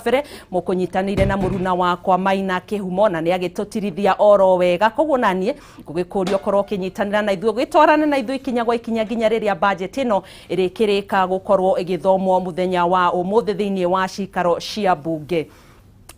Fere mukunyitanire na muruna wakwa Maina Kihumo na ni agitutirithia oro wega koguo nanie ngugikuria korwo kinyitanira na ithuĩ gitwarane na ithuĩ ikinya gwa ikinya nginya riria budget ino irikirika gukorwo igithomwo muthenya wa umuthi thiini wa cikaro cia bunge.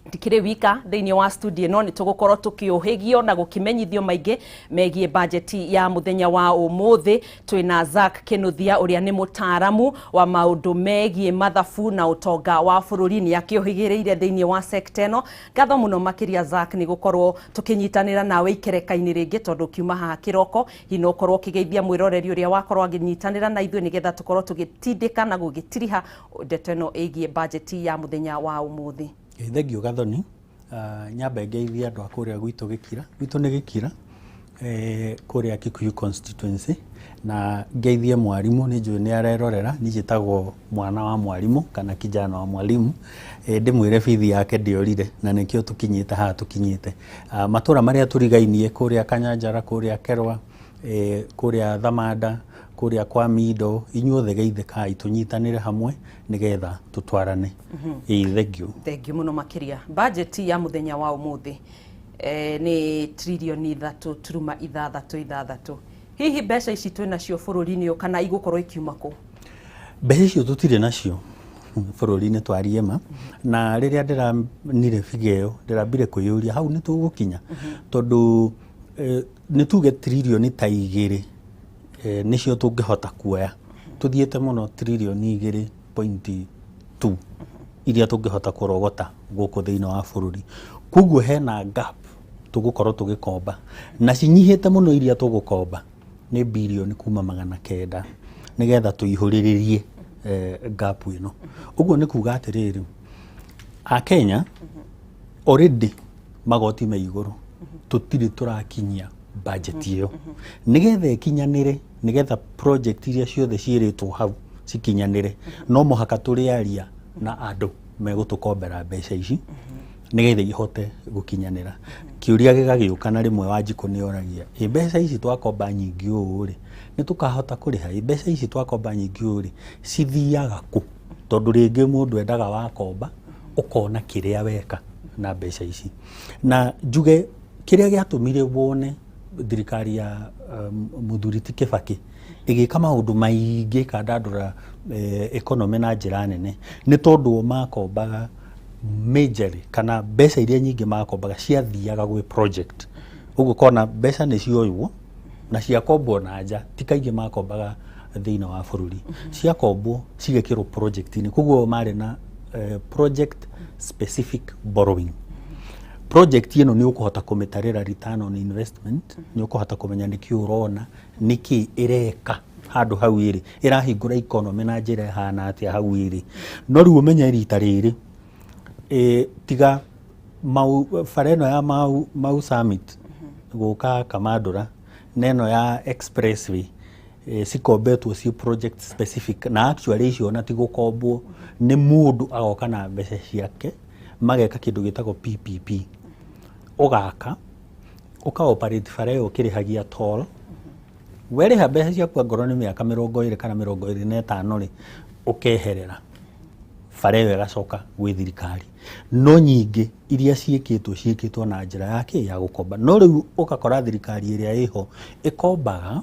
Ndikire wika thiini wa studio no nitugukorwo tukiuhigio na gukimenyithio maingi megie budget ya muthenya wa umuthi. Twina Zack Kinuthia uria ni mutaramu wa maundu megie mathabu na utonga wa bururi ni akiuhigireire thiini wa sector ino. Ngatho muno makiria Zack ni gukorwo tukinyitanira nawe ikereka-ini ringi tondu kiuma ha kiroko hino ukorwo kigeithia mwiroreri uria wakorwo aginyitanira na ithuĩ nigetha tukorwo tugitindika na gugitiriha ndeto ino igie budget ya muthenya wa umuthi. Thengio Gathoni, nyambe ngeithia andu akuria gwitu gikira ni gikira kuria Kikuyu constituency na ngeithie mwarimu ni njui ni arerorera ni jitagwo mwana wa mwarimu kana kijana wa mwalimu ndimwire bithi yake ndiorire na nikio tukinyite ha tukinyite matura maria turigainie kuria Kanyanjara kuria Kerwa kuria Thamanda kuria kwa Mido inyuothe geithĩkai tunyitanire hamwe nigetha tutwarane. Thank you muno makiria. Budget ya muthenya wa umuthi ni trilioni 3.6. Hihi mbeca ici twinacio bururi-ini kana igukorwo ikiuma ku? Mbeca icio tutire nacio bururi-ini twariema na riria ndiranire figeo ndirambire kuyuria hau ni tugukinya tondu ni tuge trilioni ta 2 nicio tungihota kuoya tuthiete muno trilioni 2.2 iria tungihota kurogota guku thiini wa bururi kuguo hena gap tugukorwo tugikomba na cinyihite muno iria tugukomba ni bilioni kuma 900 nigetha tuihuriririe gap ino uguo ni kuga atiriri a Kenya already magoti me iguru tutiri turakinyia budget iyo nigetha ikinyanire nigetha project iria ciothe ciiritwo hau cikinyanire no muhaka turiaria na andu megutukombera mbeca ici nigetha ihote gukinyanira kiuria gigagiuka na rimwe Wanjiku ni oragia mbeca ici twakomba nyingi uri ni tukahota kuriha mbeca ici twakomba nyingi uri cithiaga ku tondu ringi mundu endaga wakomba ukona kiria weka na mbeca ici na njuge kiria giatumire wone thirikari ya Muthuri ti Kibaki igika maundu maingi kandandura economy na njira nene ni tondu makombaga majorly kana mbeca iria nyingi makombaga ciathiaga gwi project uguo kona mbeca ni cioywo na ciakombwo na nja ti kaingi makombaga thiini wa bururi ciakombwo cigekirwo project-ini kuguo mari na project specific borrowing. Project ino ni ukuhota kumitarira return on investment ni ukuhota kumenya niki urona niki ireka handu hau iri irahingura economy na njira hana atia hau iri no riu umenya rita riri tiga fareno ya mau summit guka Kamandura neno ya expressway sikombetwo ci project specific na actually icio na tigukombwo ni mundu agoka na mbeca ciake mageka kindu gitagwo PPP ugaka ukaoperate fareo ukirihagia toll weriha mbeca ciaku ngoro ni miaka 20 kana 25 ri ukeherera fareo igacoka gwi thirikari no nyingi iria ciikitwo na njira yake ya gukomba no riu ukakora thirikari iria iho ikombaga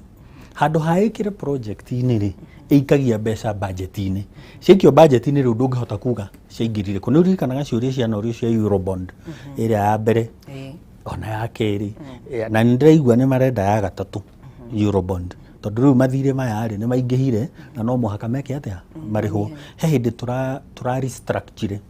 handu haikire project-ini ri ikagia mbeca budget-ini cikio budget-ini riu ndungihota kuga ciaingirire ku niririkanaga ciuria cia norio cia Eurobond iria ya mbere ona ya keri na ndiraigua ni marenda ya gatatu Eurobond tondu riu mathire maya ri ni maingihire na no muhaka meke atia mariho he hindi tura restructure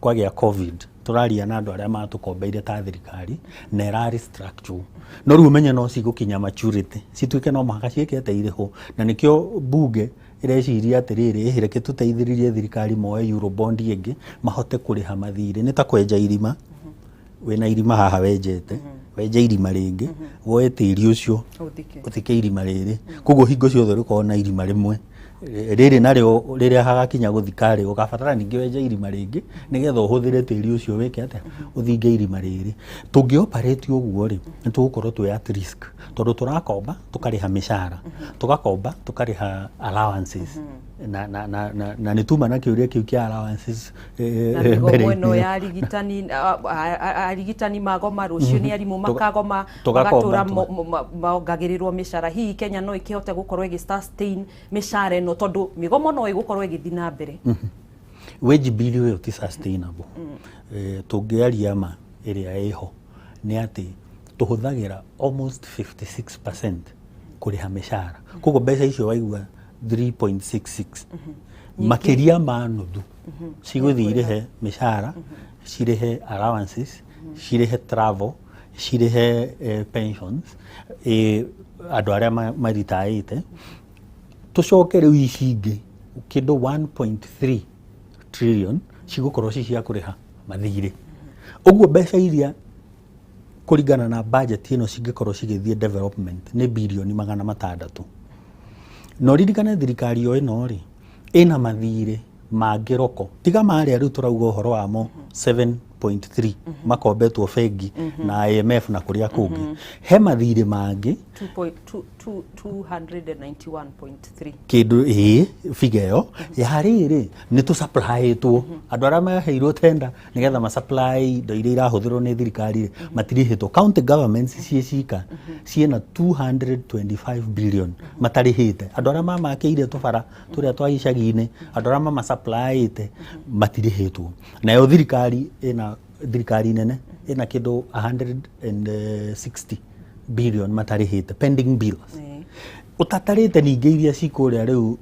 kwagia covid turaria na andu aria matukombeire ta thirikari na era restructure no riu menye no cigukinya maturity cituike no muhaka ciekete iriho na nikio bunge ireciria atiriri ihireke tuteithiririe thirikari moe Eurobond ingi mahote kuriha mathire ni ta kwenja irima wena irima haha wenjete wenja irima ringi woe tiri ucio uthike irima riri kuguo hingo ciothe ruko na irima rimwe riri nario riria hagakinya guthikari ugabatara ningi wenja irima ringi nigetha uhuthire tiri ucio weke ate uthinge irima riri tungioperate uguo ri nitugukorwo twi at risk tondu turakomba tukariha mishara tugakomba tukariha allowances na nä tuma na kä å ria kä u kä allowances no ya arigitani magoma rũciũ nĩ arimũ makagoma magatũra maongagĩrĩrwo mĩcara. Hihi Kenya no ĩkĩhote gũkorwo ĩgĩ-sustain mĩcara ĩno tondũ mĩgomo no ĩgũkorwo ĩgĩthiĩ na mbere? Wage bill ĩyo ti sustainable. Tũngĩaria ma ĩrĩa ĩho nĩ atĩ tũhũthagĩra almost 56% kũrĩha mĩcara. Koguo mbeca icio waigua 3.66 makiria ma nuthu cigũthiĩ irĩhe mĩcara, cirĩhe allowances, cirĩhe travel, cirĩhe pensions, andũ arĩa maritaĩte, tũcoke rĩu ici ingĩ kĩndũ 1.3 trillion cigũkorwo ci cia kũrĩha mathirĩ. Ũguo mbeca iria kũringana na budget ĩno cingĩkorwo cigĩthiĩ development nĩ birioni 600. No ririkane thirikari o ĩno rĩ ĩna mathirĩ mangĩ roko tiga marĩa rĩu tũrauga ũhoro wamo 7.3 makombetwo bengi na IMF na kũrĩa kũngĩ. He mathirĩ mangĩ 291.3 kĩndũ figa ĩyo ya rĩrĩ nĩ tũsupplyĩtwo andũ arĩa maheirwo tender nĩgetha masupply indo iria irahũthĩrwo nĩ thirikari matirĩhĩtwo. County governments ciĩcika ciĩna 225 billion matarĩhĩte. Andũ arĩa mamakĩire tũbara tũrĩa twa icagi-inĩ, andũ arĩa mamasupplyĩte matirĩhĩtwo. Nayo thirikari nene ĩna kĩndũ 160 billion matarĩhĩte pending bills. Utatarĩte ningĩ iria cikũrĩa rĩu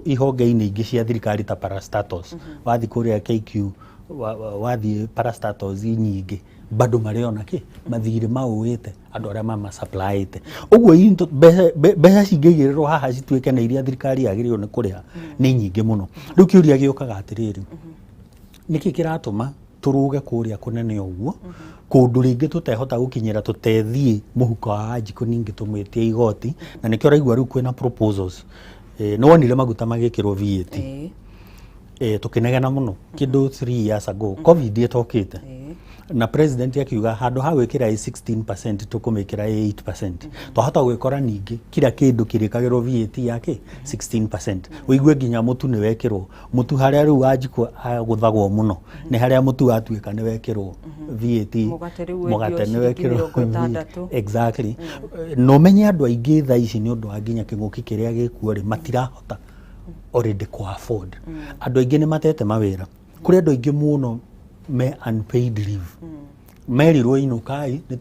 ihonge-inĩ ingĩ cia thirikari ta parastatos. Wathiĩ kũrĩa KQ wathiĩ parastatos nyingĩ bado marĩ ona kĩ mathirĩ maũĩte andũ arĩa mamasupplyĩte. Ũguo mbeca cingĩigĩrĩrwo haha cituĩke na iria thirikari yagĩrĩirwo nĩ kũrĩha nĩ nyingĩ mũno. Rĩu kĩũria gĩũkaga atĩrĩrĩ, nĩkĩ kĩratũma tũrũge kũrĩa kũnene ũguo kũndũ rĩngĩ tũtehota gũkinyĩra tũtethiĩ mũhuko wa Wanjikũ ningĩ tũmwĩtie igoti? Na nĩkĩo ũraigua rĩu kwĩna proposals. Nĩ wonire maguta magĩkĩrwo VAT, tũkĩnegena mũno kĩndũ 3 years ago COVID ĩtokĩte na president akiuga handũ ha gwĩkĩra 16% tũkũmĩkĩra 8%. Twahota gwĩkora ningĩ kila kĩndũ kĩrĩkagĩrwo VAT yake 16%. Ũigue nginya mũtu nĩ wekĩrwo mũtu harĩa rĩu Wanjikũ agũthagwo mũno nĩ harĩa mũtu watuĩka nĩ wekĩrwo VAT, mũgate nĩ wekĩrwo exactly. No menye andũ aingĩ thaa ici nĩ ũndũ wa nginya kĩng'ũki kĩrĩa gĩkuo rĩ matirahota already ku afford. Andũ aingĩ nĩ matete mawĩra. Kũrĩ andũ aingĩ mũno me unpaid leave. Merirwo inukai nĩ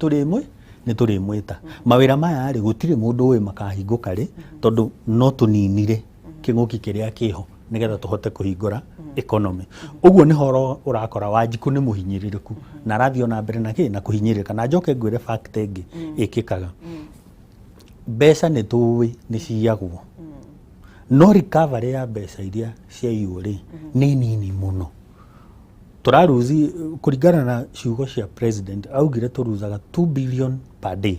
tũrĩmwĩta. Mawĩra maya rĩ gũtirĩ mũndũ ũĩ makahingũka rĩ tondũ no tũninire kĩng'ũki kĩrĩa kĩho nĩgetha tũhote kũhingũra economy. Ũguo nĩho ũrakora Wanjikũ nĩ mũhinyĩrĩrĩku na arathiĩ na mbere na kũhinyĩrĩrĩka. Na njoke ngwĩre fact ĩngĩ ĩkĩkaga, mbeca nĩ tũĩ nĩ ciyagwo no recovery ya mbeca iria ciaiywo rĩ nĩ nini mũno. Tũraruzi kũringana na ciugo cia president augire tũruzaga 2 billion per day.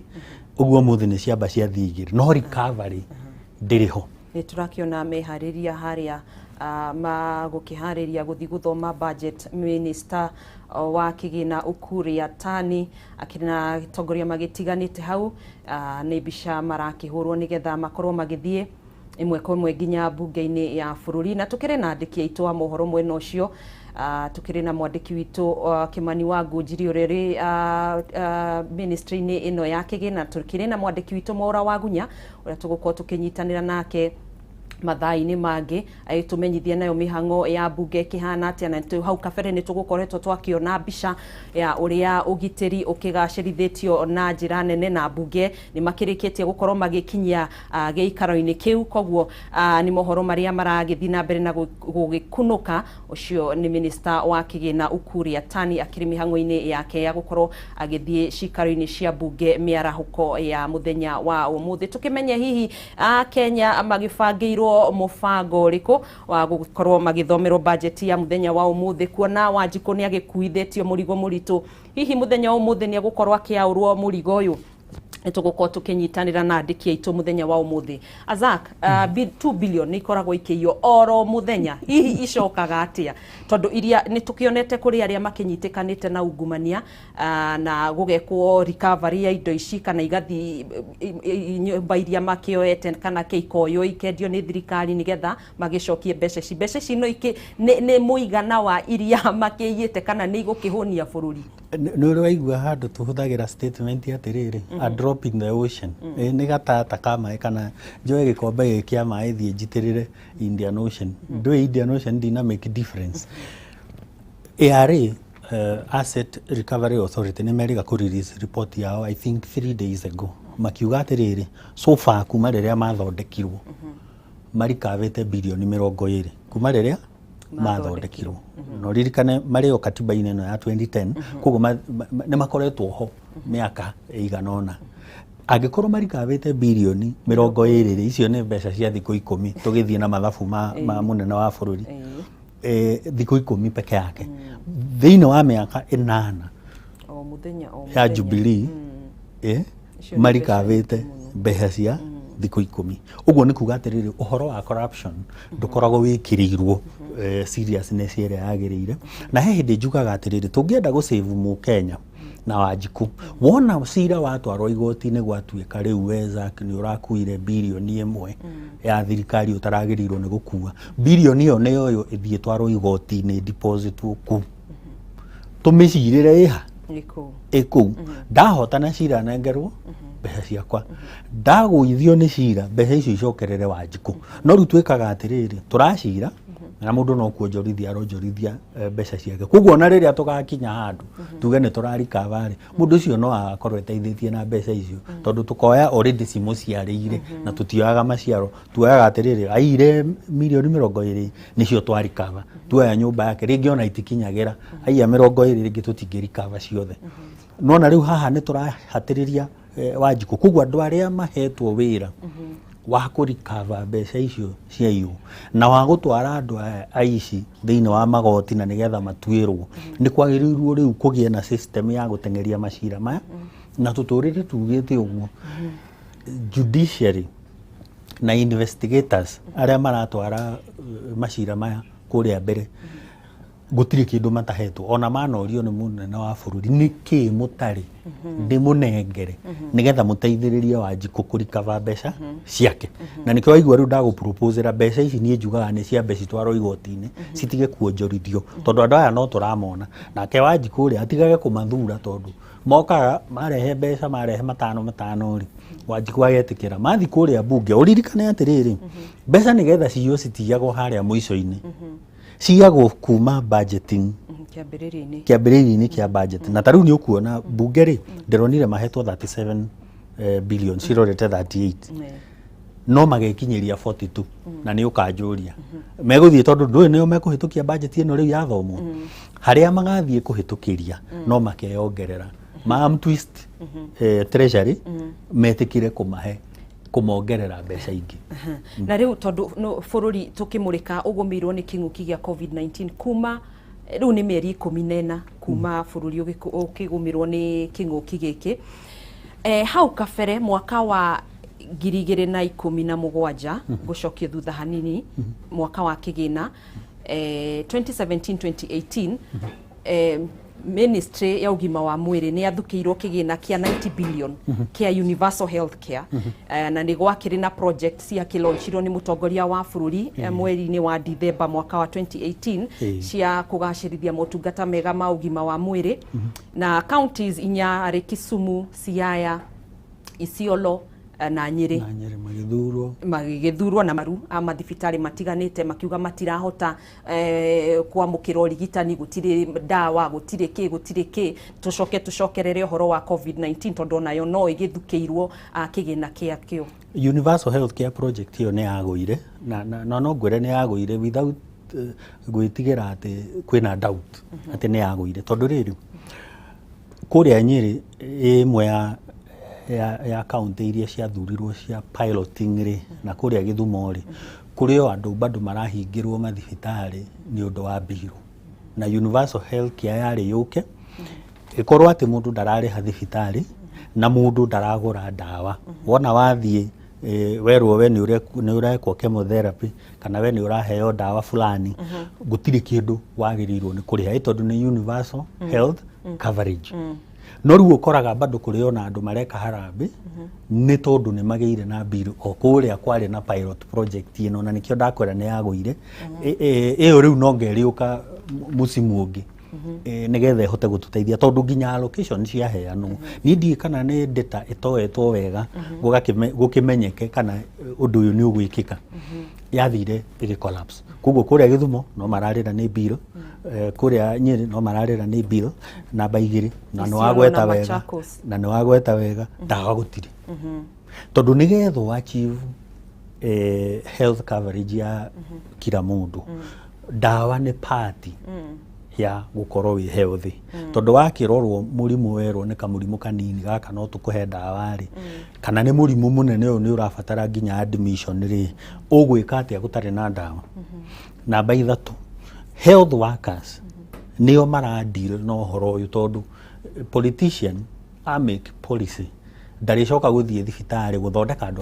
Ũguo mũthĩ nĩ ciamba ciathiĩ igĩrĩ no recovery ndĩrĩho. Nĩ tũrakĩona meharĩria harĩa magũkĩharĩria gũthiĩ gũthoma budget. Minister wa kĩgĩna Ukur Yatani akĩrĩ na atongoria magĩtiganĩte hau nĩ mbica marakĩhũrwo nĩgetha makorwo magĩthiĩ ĩmwe kwa ĩmwe nginya mbunge-inĩ ya bũrũri. Na tũkĩrĩ na andĩki aitũ wa mohoro mwena ũcio, tukiri na mwandiki witu Kimani wa Ngunjiri ũrĩa ũrĩ ministry-inĩ ĩno ya kĩgĩna. Tukiri na mwandiki witu Mwaura wa Gunya ũrĩa tũgũkorwo tũkĩnyitanĩra nake mathaa-inĩ mangĩ agĩtũmenyithia nayo mĩhang'o ya mbunge ĩkĩhana atĩa. Na hau kabere nĩ tũgũkoretwo twakĩona mbica ya ũrĩa ũgitĩri ũkĩgacĩrithĩtio na njĩra nene na mbunge nĩ makĩrĩkĩtie gũkorwo magĩkinyia gĩikaro-inĩ kĩu. Koguo nĩ mohoro marĩa maragĩthiĩ na mbere na gũgĩkunũka. Ũcio nĩ minister wa kĩgĩna Ukur Yatani akĩrĩ mĩhang'o-inĩ yake ya gũkorwo agĩthiĩ cikaro-inĩ cia mbunge mĩarahũko ya mũthenya wa ũmũthĩ. Tũkĩmenya hihi Kenya magĩbangĩirwo mũbango ũrĩkũ wa gũkorwo magĩthomerwo budget ya mũthenya wa ũmũthĩ, kuona Wanjikũ nĩ agĩkuithĩtio mũrigo mũritũ. Hihi mũthenya wa ũmũthĩ nĩ agũkorwo akĩaũrwo mũrigo ũyũ? tugukorwo tukinyitanira na andiki aitu muthenya wa umuthi. Azak, 2 billion ni ikoragwo ikiyo oro muthenya, hihi icokaga atia tondu iria ni tukionete kuri aria makinyitikanite na ungumania na gugekwo recovery ya indo ici kana igathi nyumba iria makioete kana keikoyo ikendio ni thirikari nigetha magicokie mbeca ici no iki ni muigana wa iria makiyite kana ni igukihunia bururi. Nä å waigua handå tå hå thagä ra statement atä a drop in the ocean nä gatata ka maä kana njoe gä kombe gä kä a maä thiä njitä rä re Indian Ocean ndå Indian Ocean ndina make difference. ARA Asset Recovery Authority nä merĩga kå release report yao I think 3 days ago makiuga atä rä rä so far kuma rä rä a mathondekirwo marikavä te bilioni 20 kuma rä rä a mathondekirwo no ririkane marĩ o katiba-inĩ ĩno ya 2010 koguo nĩ makoretwo ho mĩaka ĩigana ũna angĩkorwo marikavĩte bilioni 20 icio nĩ mbeca cia thikũ 10 tũgĩthiĩ na mathabu ma mũnene wa bũrũri thikũ 10 peke yake thĩinĩ wa mĩaka 8 ya Jubilee marikavĩte mbeca cia thikũ 10 ũguo nĩ kuga atĩrĩrĩ ũhoro wa corruption ndũkoragwo wĩkĩrĩirwo seriousness ĩrĩa yagĩrĩire na he hĩndĩ njugaga atĩrĩrĩ tũngĩenda gũsave Mũkenya na Wanjikũ wona cira watwarwo igoti-inĩ gwatuĩka rĩu Wezak nĩ ũrakuire bilioni 1 ya thirikari ũtaragĩrĩirwo nĩ gũkua bilioni ĩyo nĩyo ĩthiĩ twarwo igoti-inĩ deposit kũ tũmĩcirĩre ĩha ĩkũu ndahotana cira nengerwo mbeca ciakwa ndagũithio nĩ cira mbeca icio icokerere Wanjikũ no rĩu twĩkaga atĩrĩrĩ tũracira na mũndũ no kuonjorithia aronjorithia mbeca ciake koguo ona rĩrĩa tũgakinya handũ tuge nĩ tũrarikava rĩ mũndũ ũcio no agakorwo eteithĩtie na mbeca icio tondũ tũkoya already cimũciarĩire na tũtioyaga maciaro tuoyaga atĩrĩrĩ aire milioni 20 nĩcio twarikava tuoya nyũmba yake rĩngĩ ona itikinyagĩra aiya 20 rĩngĩ tũtingĩrikava ciothe no na rĩu haha nĩ tũrahatĩrĩria Wanjikũ koguo andũ arĩa mahetwo wĩra wa kũrikava mbeca icio ciaiywo na wa gũtwara andũ aici thĩinĩ wa magoti na nĩgetha matuĩrwo nĩ kwagĩrĩirwo rĩu kũgĩe na system ya gũteng'eria macira maya na tũtũrĩre tugĩte ũguo judiciary na investigators arĩa maratwara macira maya kũrĩa mbere gũtirĩ kĩndũ matahetwo ona manorio nĩ mũnene wa bũrũri nĩkĩ mũtarĩ ndĩmũnengere nĩgetha mũteithĩrĩrie Wanjikũ kũrikava mbeca ciake na nĩkĩo waigua rĩu ndagũproposera mbeca ici niĩ njugaga nĩ ciambe citwarwo igoti-inĩ citige kuonjorithio tondũ andũ aya no tũramona nake Wanjikũ ũrĩa atigage kũmathura tondũ mokaga marehe mbeca marehe matano rĩ Wanjikũ agetĩkĩra mathi kũrĩa mbunge ũririkane atĩrĩrĩ mbeca nĩgetha ciywo citiyagwo harĩa mũico-inĩ ciyagwo kuma budgeting kĩambĩrĩria-inĩ kĩa budget na tarĩu nĩ ũkuona mbunge rĩ ndĩronire mahetwo 37 billion cirorete 38 no magekinyĩria 42 na nĩ ũkanjũria megũthiĩ tondũ ndũĩ nĩo mekũhĩtũkia budget ĩno rĩu yathomwo harĩa magathiĩ kũhĩtũkĩria no makeyongerera twist treasury metĩkire kũmahe kumongerera mbeca ingĩ na rĩu tondũ bũrũri tũkĩmũrĩka ũgũmĩirwo nĩ kĩng'ũki gĩa COVID-19 kuma rĩu nĩ mĩeri 14 kuma bũrũri ũkĩgũmĩrwo nĩ kĩng'ũki gĩkĩ hau kabere mwaka wa 2017 gũcokio thutha hanini mwaka wa kĩgĩna 2017-2018 Ministry ya ũgima wa mwĩrĩ nĩ yathukĩirwo kĩgĩna kĩa 90 billion kĩa universal health care na nĩ gwakĩrĩ na project cia kĩlaunchirwo nĩ mũtongoria wa bũrũri mweri-inĩ wa Dithemba mwaka wa 2018 cia kũgacĩrithia motungata mega ma ũgima wa mwĩrĩ na counties inya arĩ Kisumu, Siaya, Isiolo na Nyĩrĩ magĩthurwo na maru mathibitarĩ matiganĩte makiuga matirahota kwamũkĩra ũrigitani gũtirĩ ndawa gũtirĩ kĩ tũcokerere ũhoro wa COVID-19 tondũ nayo no ĩgĩthukĩirwo kĩgĩna kĩakĩo. Universal Health Care Project ĩyo nĩ yagũire na no ngwĩre nĩ yagũire without gwĩtigĩra atĩ kwĩna doubt atĩ nĩ yagũire tondũ rĩrĩ kũrĩa Nyĩrĩ ĩmwe ya kaunti iria ciathurirwo cia piloting rĩ na kũrĩa Gĩthumo rĩ kũrĩ o andũ bado marahingĩrwo mathibitarĩ nĩ ũndũ wa mbirũ na Universal Health Care yarĩ yũke ĩkorwo atĩ mũndũ ndararĩha thibitarĩ na mundu ndaragura ndawa wona wathie werwo we ni urekwo chemotherapy kana we ni uraheo ndawa fulani gutiri kindu wagirirwo ni kuriha tondu ni universal health coverage no riu ukoraga bado kuri ona andu mareka harambe ni tondu ni magiire na bill o kuria kwari na pilot project ino na nikio ndakwira ni yaguire iyo riu no ngeriuka musimu ungi nigetha ihote gututeithia tondu nginya allocation cia heanwo ni ndie kana ni data itoetwo wega gukimenyeke kana undu uyu ni ugwikika yathire igi collapse kuguo kuria Githumo no mararira ni bill kuria Nyeri no mararira ni bill namba 2 na no wagweta wega ndawa gutiri tondu nigetho achieve health coverage ya kila mundu ndawa ni party ya gukorwo wi healthy tondu wakirorwo murimu werwo ni kamurimu kanini gaka no tukuhe ndawa ri kana ni murimu munene uyu ni urabatara nginya admission ri ugwika atia gutari na ndawa namba 3 health workers nio mara deal no horo uyu tondu politician make policy ndaricoka guthie thibitari guthondeka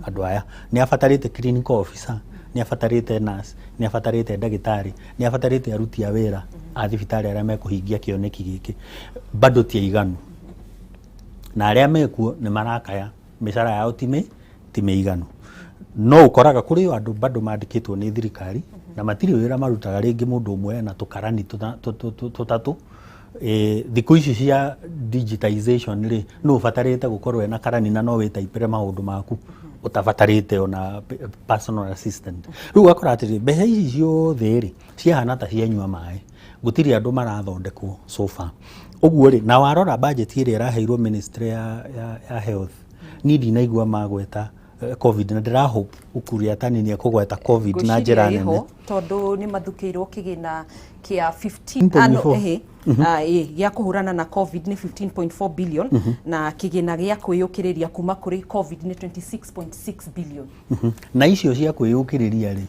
andu aya ni abatarite clinical officer ni abatarite nurse ni abatarite ndagitari ni abatarite aruti a wira a thibitari aria mekuhingia kioneki giki bado ti iganu na aria mekuo ni marakaya mishara yao time iganu no ukoraga kuri andu bado mandikitwo ni thirikari na matiri wira marutaga ringi mundu umwe na tukarani tutatu thiku ici cia digitization ri no ubatarite gukorwo na karani na no witaipire maundu maku utabatarite ona personal assistant riu akora atiri mbeca ici ciothe ri ciahana ta cianyua mai gutiri andu marathondekwo so far uguo ri na warora budget iri iraheirwo ministry ya health ni ndinaigua magweta covid na ndira hope ukuria tanini kugweta covid na njira nene tondu ni mathukiirwo kigina kia 15 ya kuhurana na covid ni 15.4 billion na kigina gia kwiyukiriria kuma kuri covid ni 26.6 billion na icio cia kwiyukiriria ri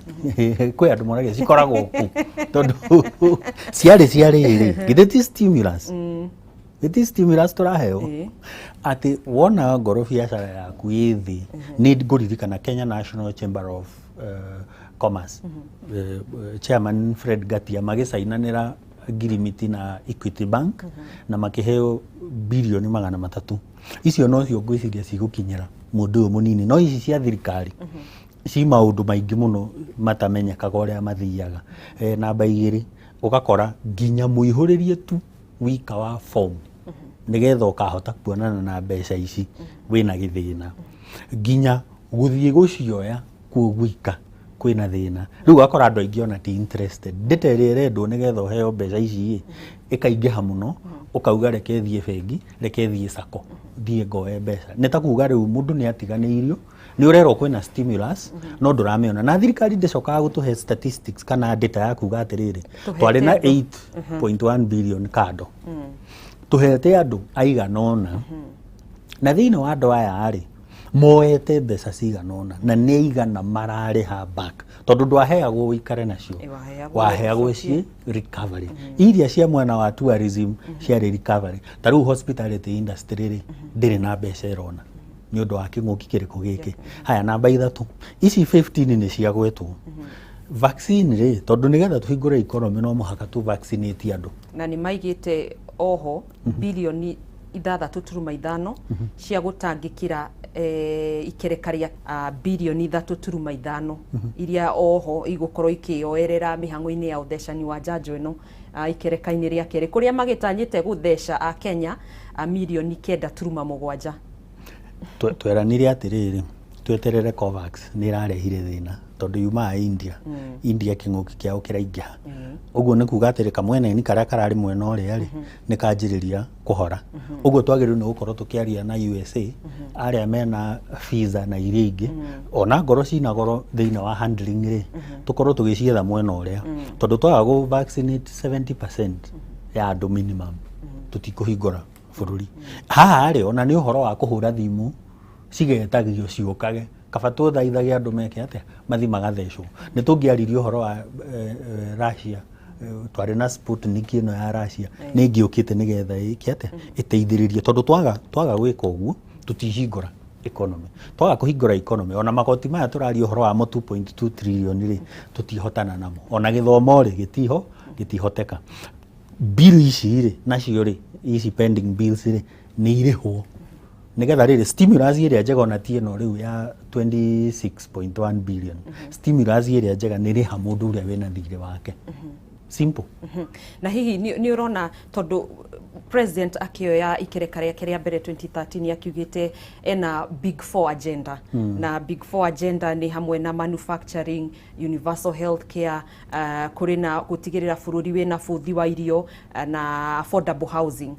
kwi andu moragia cikoragwo ku tondu ciari ri githeti stimulus Iti stimulus turaheo ati wona ngoro biacara yaku ithi ni nguririkana Kenya National Chamber of Commerce chairman Fred Gatia magicainanira girimiti na Equity Bank na makiheo bilioni 300 icio no cio ngwiciria cigukinyira mundu munini no ici cia thirikari ci maundu maingi muno matamenyekaga uria mathiaga namba 2 ugakora nginya muihuririe tu wika wa form nigetha ukahota kuonana na mbeca ici wina githina nginya guthie gucioya kugwika kwina thina riu akora andu aingi ona ti interested ndetere rendo nigetha uheo mbeca ici ikaingiha muno ukauga reke thie bengi reke thie sako thie ngoe mbeca nitakuga riu mundu ni atiganiirio ni urero kwina stimulus no nduramiona na thirikari ndicokaga gutuhe statistics kana data ya kuga atiriri twari na 8.1 billion kado tuhete andu aiganona na thina wa andu aya ari moete mbeca ciganona na ni igana marariha back tondu ndwaheagwo wikare nacio waheagwo ci recovery iria cia mwena wa tourism cia recovery taru hospitality industry ri ndiri na mbeca irona ni undu wa kinguki kiriko giki haya namba 3 ici 15 ni cia gwetwo vaccine ri tondu nigetha tuhingure economy no muhaka tu vaccinate andu na ni maigite oho bilioni 6.5 cia gutangikira ikerekaria bilioni 3.5 iria oho igukorwo ikioerera mihango-ini ya uthecani wa njanjo ino ikereka-ini ria keri kuria magitanyite gutheca a Kenya milioni 9.7 tweranire atiriri tweterere Covax ni irarehire thina tondu yuma India kinguki kiao kiraingiha uguo ni kuga atiri kamwene ni karia karari mwena uria ri ni kanjiriria kuhora uguo twagiriru ni gukorwo tukiaria na USA aria mena visa na iria ingi ona ngoro cina goro thiina wa handling ri tukorwo tugicietha mwena uria tondu twaga go vaccinate 70% ya andu minimum tutikuhingura bururi haha ri ona ni uhoro wa kuhura thimu cigetagio ciukage kaba tuthaithagia andu meke atia mathi magathecwo ni tungiaririo horo wa Russia twari na Sputnik ino ya Russia nä ngä å kä te nä getha ä ate ä teithĩrĩrie tondũ twaga gwä ka å guo tå tihingå economy twaga kå hingå economy ona magoti maya tå raria å horo wamo 2.2 trillion rä tå tihotana namo ona gä thomo rä gä tihoteka bill ici rä nacio rä ici pending bills rä nä irä hwo nä getha rä rä stimulus ä rä a njega ona ti ĩno rĩu ya 26.1 billion stimulus ä rä a njega nä rä ha må ndå å rä a wä na thirä wake simple na hihi nä å rona tondå president akioya ikereka rĩake rĩa mbere 2013 akiugĩte ena big 4 agenda na big 4 agenda nĩ hamwe na manufacturing, universal health care, kũrĩ na gũtigĩrĩra bũrũri wĩna bũthi wa irio na affordable housing.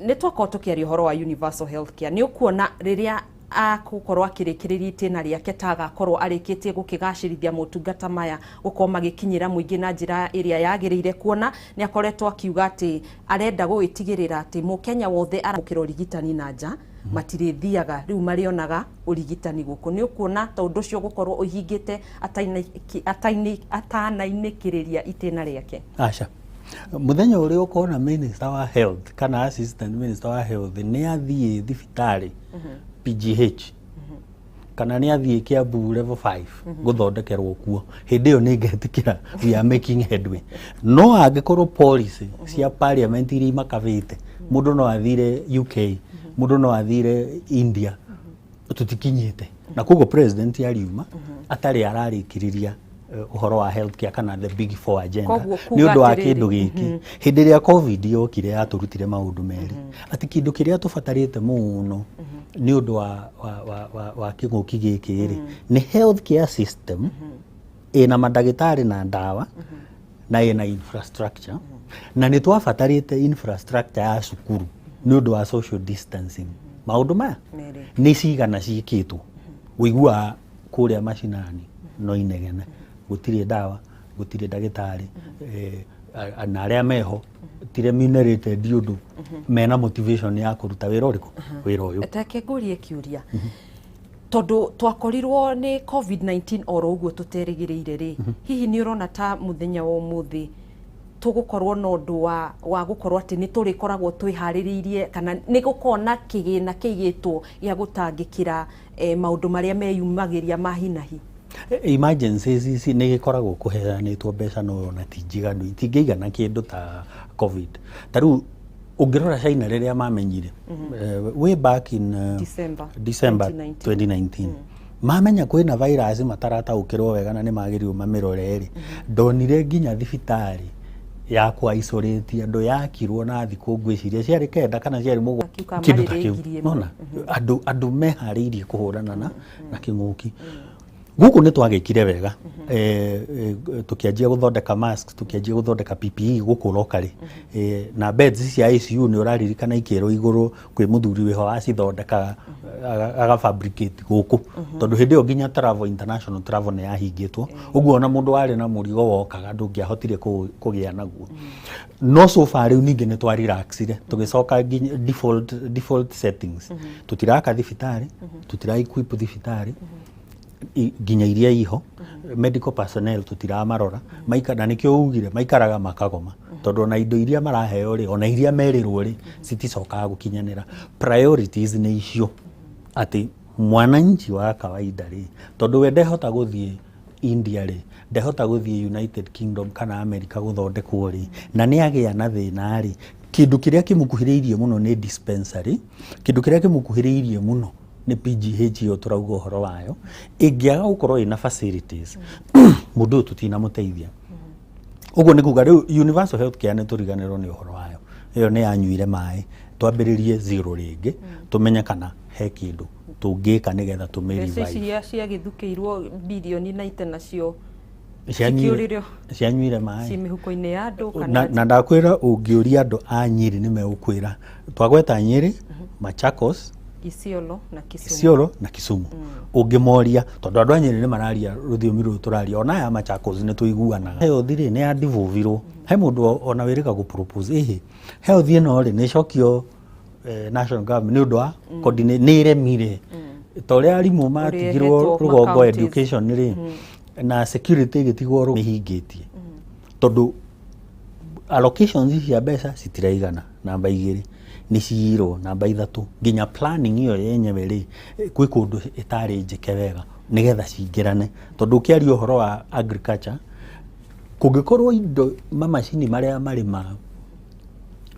Nĩ twakorwo tũkĩaria ũhoro wa universal health care nĩ ũkuona rĩrĩa agũkorwo akĩrĩkĩrĩria itĩna rĩake ta agakorwo arĩkĩtie gũkĩgacĩrithia motungata maya gũkorwo magĩkinyĩra mũingĩ na njĩra ĩrĩa yagĩrĩire, kuona nĩ akoretwo akiuga atĩ arenda gũgĩtigĩrĩra atĩ mũkenya wothe aramũkĩra ũrigitani na nja matirĩthiaga rĩu marĩonaga ũrigitani gũkũ. Nĩ ũkuona ta ũndũ ũcio gũkorwo ũhingĩte atanainĩkĩrĩria itĩna rĩake? Aca muthenya ũrĩa ũkona minister wa health kana assistant minister wa health nĩ athiĩ thibitarĩ PGH kana nĩ athiĩ Kiambu level 5 gũthondekerwo kuo hĩndĩ ĩyo nĩ ngetĩkĩra we are making headway. No angĩkorwo policy cia parliament iria imakavĩte mũndũ no athire UK mũndũ no athire India tũtikinyĩte na koguo president ariuma atarĩ ararĩkĩrĩria ũhoro wa health care kana the big 4 agenda nĩ ũndũ wa kĩndũ gĩkĩ hĩndĩ ĩrĩa covid yokire yatũrutire maũndũ merĩ atĩ kĩndũ kĩrĩa tũbatarĩte mũno nĩ ũndũ wa kĩng'ũki gĩkĩ rĩ nĩ health care system ĩna mandagĩtarĩ na ndawa na ĩna infrastructure na nĩ twabatarĩte infrastructure ya cukuru nĩ ũndũ wa social distancing. Maũndũ maya nĩ cigana ciĩkĩtwo wĩiguaga kũrĩa macinani no inegene gũtirĩ ndawa gũtirĩ ndagĩtarĩ na arĩa meho ti remunerated ũndũ mena motivation ya kũruta wĩra ũrĩkũ wĩra ũyũ. Reke ngũrie kĩũria tondũ twakorirwo nĩ COVID-19 oro ũguo tũterĩgĩrĩire rĩ hihi nĩ ũrona ta mũthenya wa ũmũthĩ tũgũkorwo na ũndũ wa gũkorwo atĩ nĩ tũrĩkoragwo twĩharĩrĩirie kana nĩ gũkorwo kĩgĩna kĩigĩtwo gĩa gũtangĩkĩra maũndũ marĩa meyumagĩria ma hinahi? Emergencies ici nĩ gĩkoragwo kũheanĩtwo mbeca no ona ti njiganu itingĩigana kĩndũ ta covid. Ta rĩu ũngĩrora China rĩrĩa mamenyire way back in December 2019 mamenya kwĩna virus matarataũkĩrwo wega na nĩ magĩrĩirwo mamĩrore rĩ ndonire nginya thibitarĩ ya kũisolate andũ yakirwo na thikũ ngwĩciria ciarĩ kenda kana ciarĩ mũgwanja kĩndũ ta kĩu nona andũ meharĩirie kũhũrana na kĩng'ũki. Gũkũ nĩ twagĩkire wega tũkĩanjia gũthondeka mask tũkĩanjia gũthondeka PPE gũkũ locally na beds cia ICU nĩ ũraririkana ikĩrwo igũrũ kwĩ mũthuri wĩho acithondekaga agafabricate gũkũ tondũ hĩndĩ ĩyo nginya travel international travel nĩ yahingĩtwo ũguo ona mũndũ warĩ na mũrigo wokaga ndũngĩahotire kũgĩa naguo. No so far rĩu ningĩ nĩ twarelaxire tũgĩcoka nginya default settings tũtiraka thibitarĩ tũtira equip thibitarĩ nginya iria iho medical personnel tutiramarora maikara nikio ugire maikaraga makagoma tondu na indo iria maraheo ri ona iria merirwo ri citicokaga gukinyanira. Priorities ni icio ati mwananchi wa kawaida ri tondu we ndehota guthie India ri ndehota guthie United Kingdom kana America guthondekwo ri na ni agia na thina ri kindu kiria kimukuhiriirie muno ni dispensary kindu kiria kimukuhiriirie muno ni PGH yo turauga horo wayo ingiaga gukorwo ina facilities mundu tutina muteithia uguo ni kuga universal health care ni turiganirwo ni horo wayo iyo ni anyuire mai twambiririe zero ringi tumenye kana he kindu tungika nigetha tumiriva cia githukiirwo bilioni na ite nacio cianyuire mai ci mihuko-ini ya andu kana na ndakwira ungiuria andu a Nyeri ni megukwira twagweta Nyeri Machakos Isiolo na Kisumu ungemoria tondu andu a Nyeri ni mararia ruthiomi ru turaria ona ya Machakos ni tuiguanaga health ri ni adivovirwo he mundu ona wirika gu propose health ino ri ni cokio national government ni undu wa coordinate ni remire toria arimu matigirwo rugongo education ri na security gitigwo ruhingitie tondu allocations cia mbeca citiraigana namba 2 ni ciro namba 3 nginya planning iyo yenyewe ri kwi kundu itari njike wega nigetha cingirane tondu kiario horo wa agriculture kungikorwo indo mamacini maria marima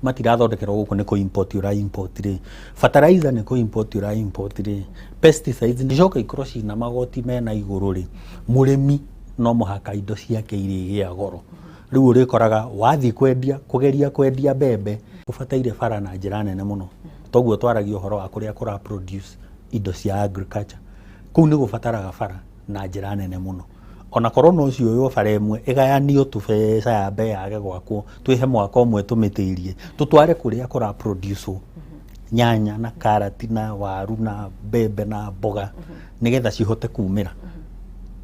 matirathondekerwo guku ni ku import ura import ri fertilizer ni ku import ura import ri pesticides ni joka ikoro cina magoti mena iguru ri murimi no muhaka indo ciake irigia goro riu urikoraga wathi kugeria kwendia mbembe ubataire bara na njira nene muno toguo twaragio horo wa kuria kura produce indo cia agriculture kuu ni gubataraga bara na njira nene muno ona korwo no cio yo bara imwe igayanio tubeca ya mbe yage gwakwo twihe mwaka umwe tumitirie tutware kuria kura produce nyanya na karati na waru na mbembe na mboga nigetha cihote kumira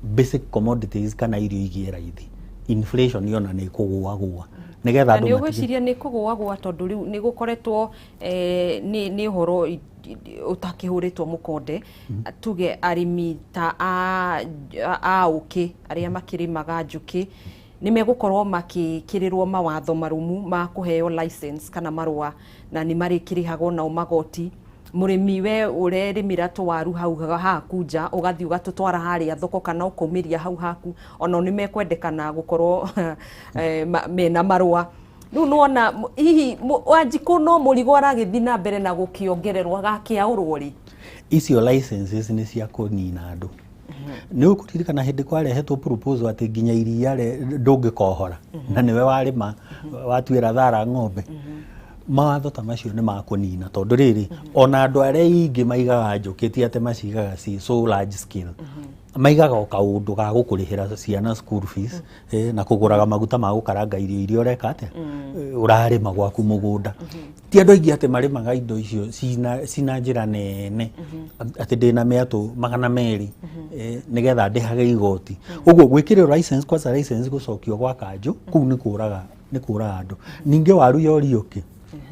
basic commodities kana irio igie raithi inflation yona ni kugwa nigetha andu gwiciria ni kugwa tondu riu ni gukoretwo ni horo utakihuritwo mukonde tuge arimi ta a uki aria makirimaga njuki ni megukorwo makikirirwo mawatho marumu ma kuheo license kana marua na ni marikirihagwo na magoti murimi we urerimira twaru hau haku nja ugathi ugatutwara haria thoko kana ukumiria hau haku ona ni mekwendekana gukorwo mena marua riu nuona hihi Wanjiku no murigo aragithi na mbere na gukiongererwa gakiaurwo ri icio licenses ni cia kunina andu ni ukuririkana hindi kwarehetwo proposal ati nginya iria ndungikohora na niwe warima watuira thara ng'ombe mawatho ta macio ni makunina tondu riri ona andu aria ingi maigaga njukiti ate macigaga si so large scale maigaga o kaundu ga gukurihira ciana school fees na kuguraga maguta ma gukaranga irio ureka ate urarima gwaku mugunda ti andu aingi ate marimaga indo icio cina njira nene ati ndina miatu 200 nigetha ndihage igoti uguo gwikirira license kwa license gucokio gwa kanju kuu ni kuraga andu ninge waru yorioki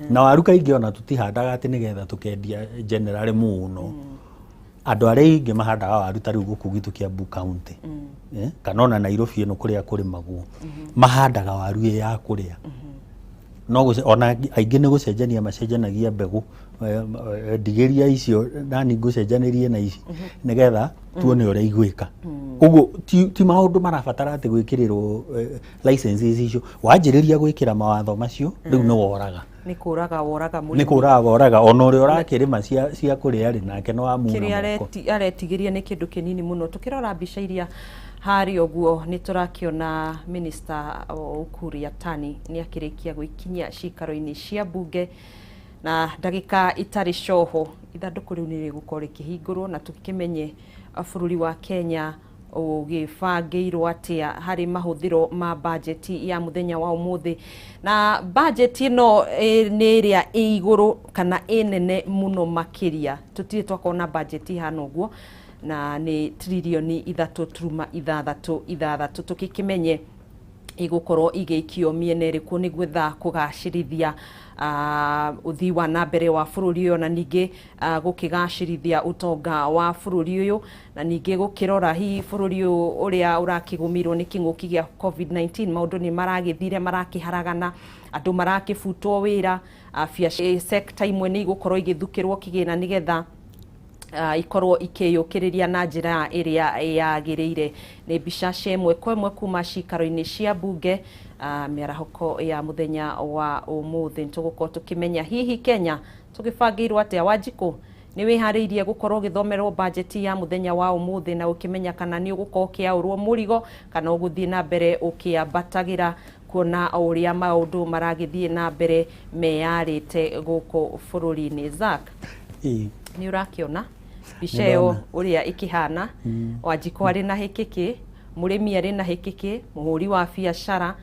na waru kaingi ona tutihandaga ati nigetha tukendia generally muno andu aria ingi mahandaga waru tari guku gitu Kiambu county kana ona Nairobi ino kuria kuri maguo mahandaga waru ya kuria no ona aingi ni gucenjania macenjanagia mbegu ndigeria icio nani gucenjanirie na ici nigetha tuone uria igwika uguo ti maundu marabatara ati gwikirirwo licenses icio wanjiriria gwikira mawatho macio riu no woraga ni kuraga muri ni kuraga ona uri urakirima cia kuria ri nake no amuna kiri aretigiria ni kindu kinini muno tukirora mbica iria hari oguo ni turakiona minister Ukuri Yatani ni akirikia gwikinyia cikaro-ini cia bunge na ndagika itari coho ithanduku riu ni rigukorwo rikihingurwo na tukimenye bururi wa Kenya ugibangirwo atia hari mahuthiro ma budget ya muthenya wa umuthi na budget ino ni iria iguru kana inene muno makiria tutire twakona budget hana uguo na ni trilioni 3.6 tukikimenye igukorwo igeikio miena iriku ni gwetha kugacirithia uthii wa na mbere wa bururi uyu na ningi gukigacirithia utonga wa bururi uyu na ningi gukirora hi bururi uria urakigumirwo ni kinguki gia COVID-19 maundu ni maragithire marakiharagana andu marakifutwo wira sector imwe ni gukorwo igithukirwo kigina nigetha ikorwo ikiyukiriria na njira iria yagiriire ni mbica cemwe kwemwe kuma cikaro-ini cia bunge miarahoko ya muthenya wa umuthi tugukorwo tukimenya hihi Kenya tugibangirwo atia Wanjiku ni wihariirie gukorwo githomerwo budget ya muthenya wa umuthi na ukimenya kana ni ugukorwo kiaurwo murigo kana uguthie na mbere ukiambatagira kuona uria maundu maragithie na mbere meyarite guku bururi-ini Zak ni urakiona mbica iyo uria ikihana Wanjiku ari na hikiki murimi ari na hikiki muhuri wa biacara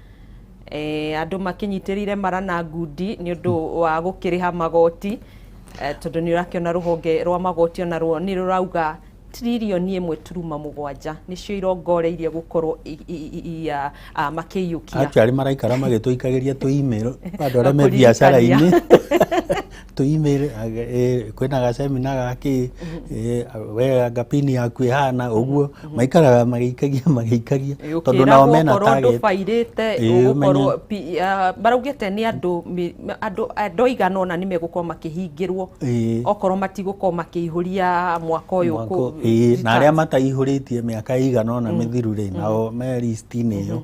andu makinyitirire mara na ngundi ni undu wa gukiriha magoti tondu ni urakiona ruhonge rwa magoti ona ruo ni rurauga trilioni 1.7 nicio irongoreirie gukorwo makiyukia ati ari maraikara magituikagiria tu email andu aria me biacara-ini to email kwena ga seminar gaki we gapini yaku ihana uguo maikaraga magikagia tondu nao mena target fairite ugukorwo baraugite ni andu igana ona ni megukorwo makihingirwo okorwo matigukorwo makiihuria mwaka uyu na aria mataihuritie miaka igana ona mithiru ri nao me list iyo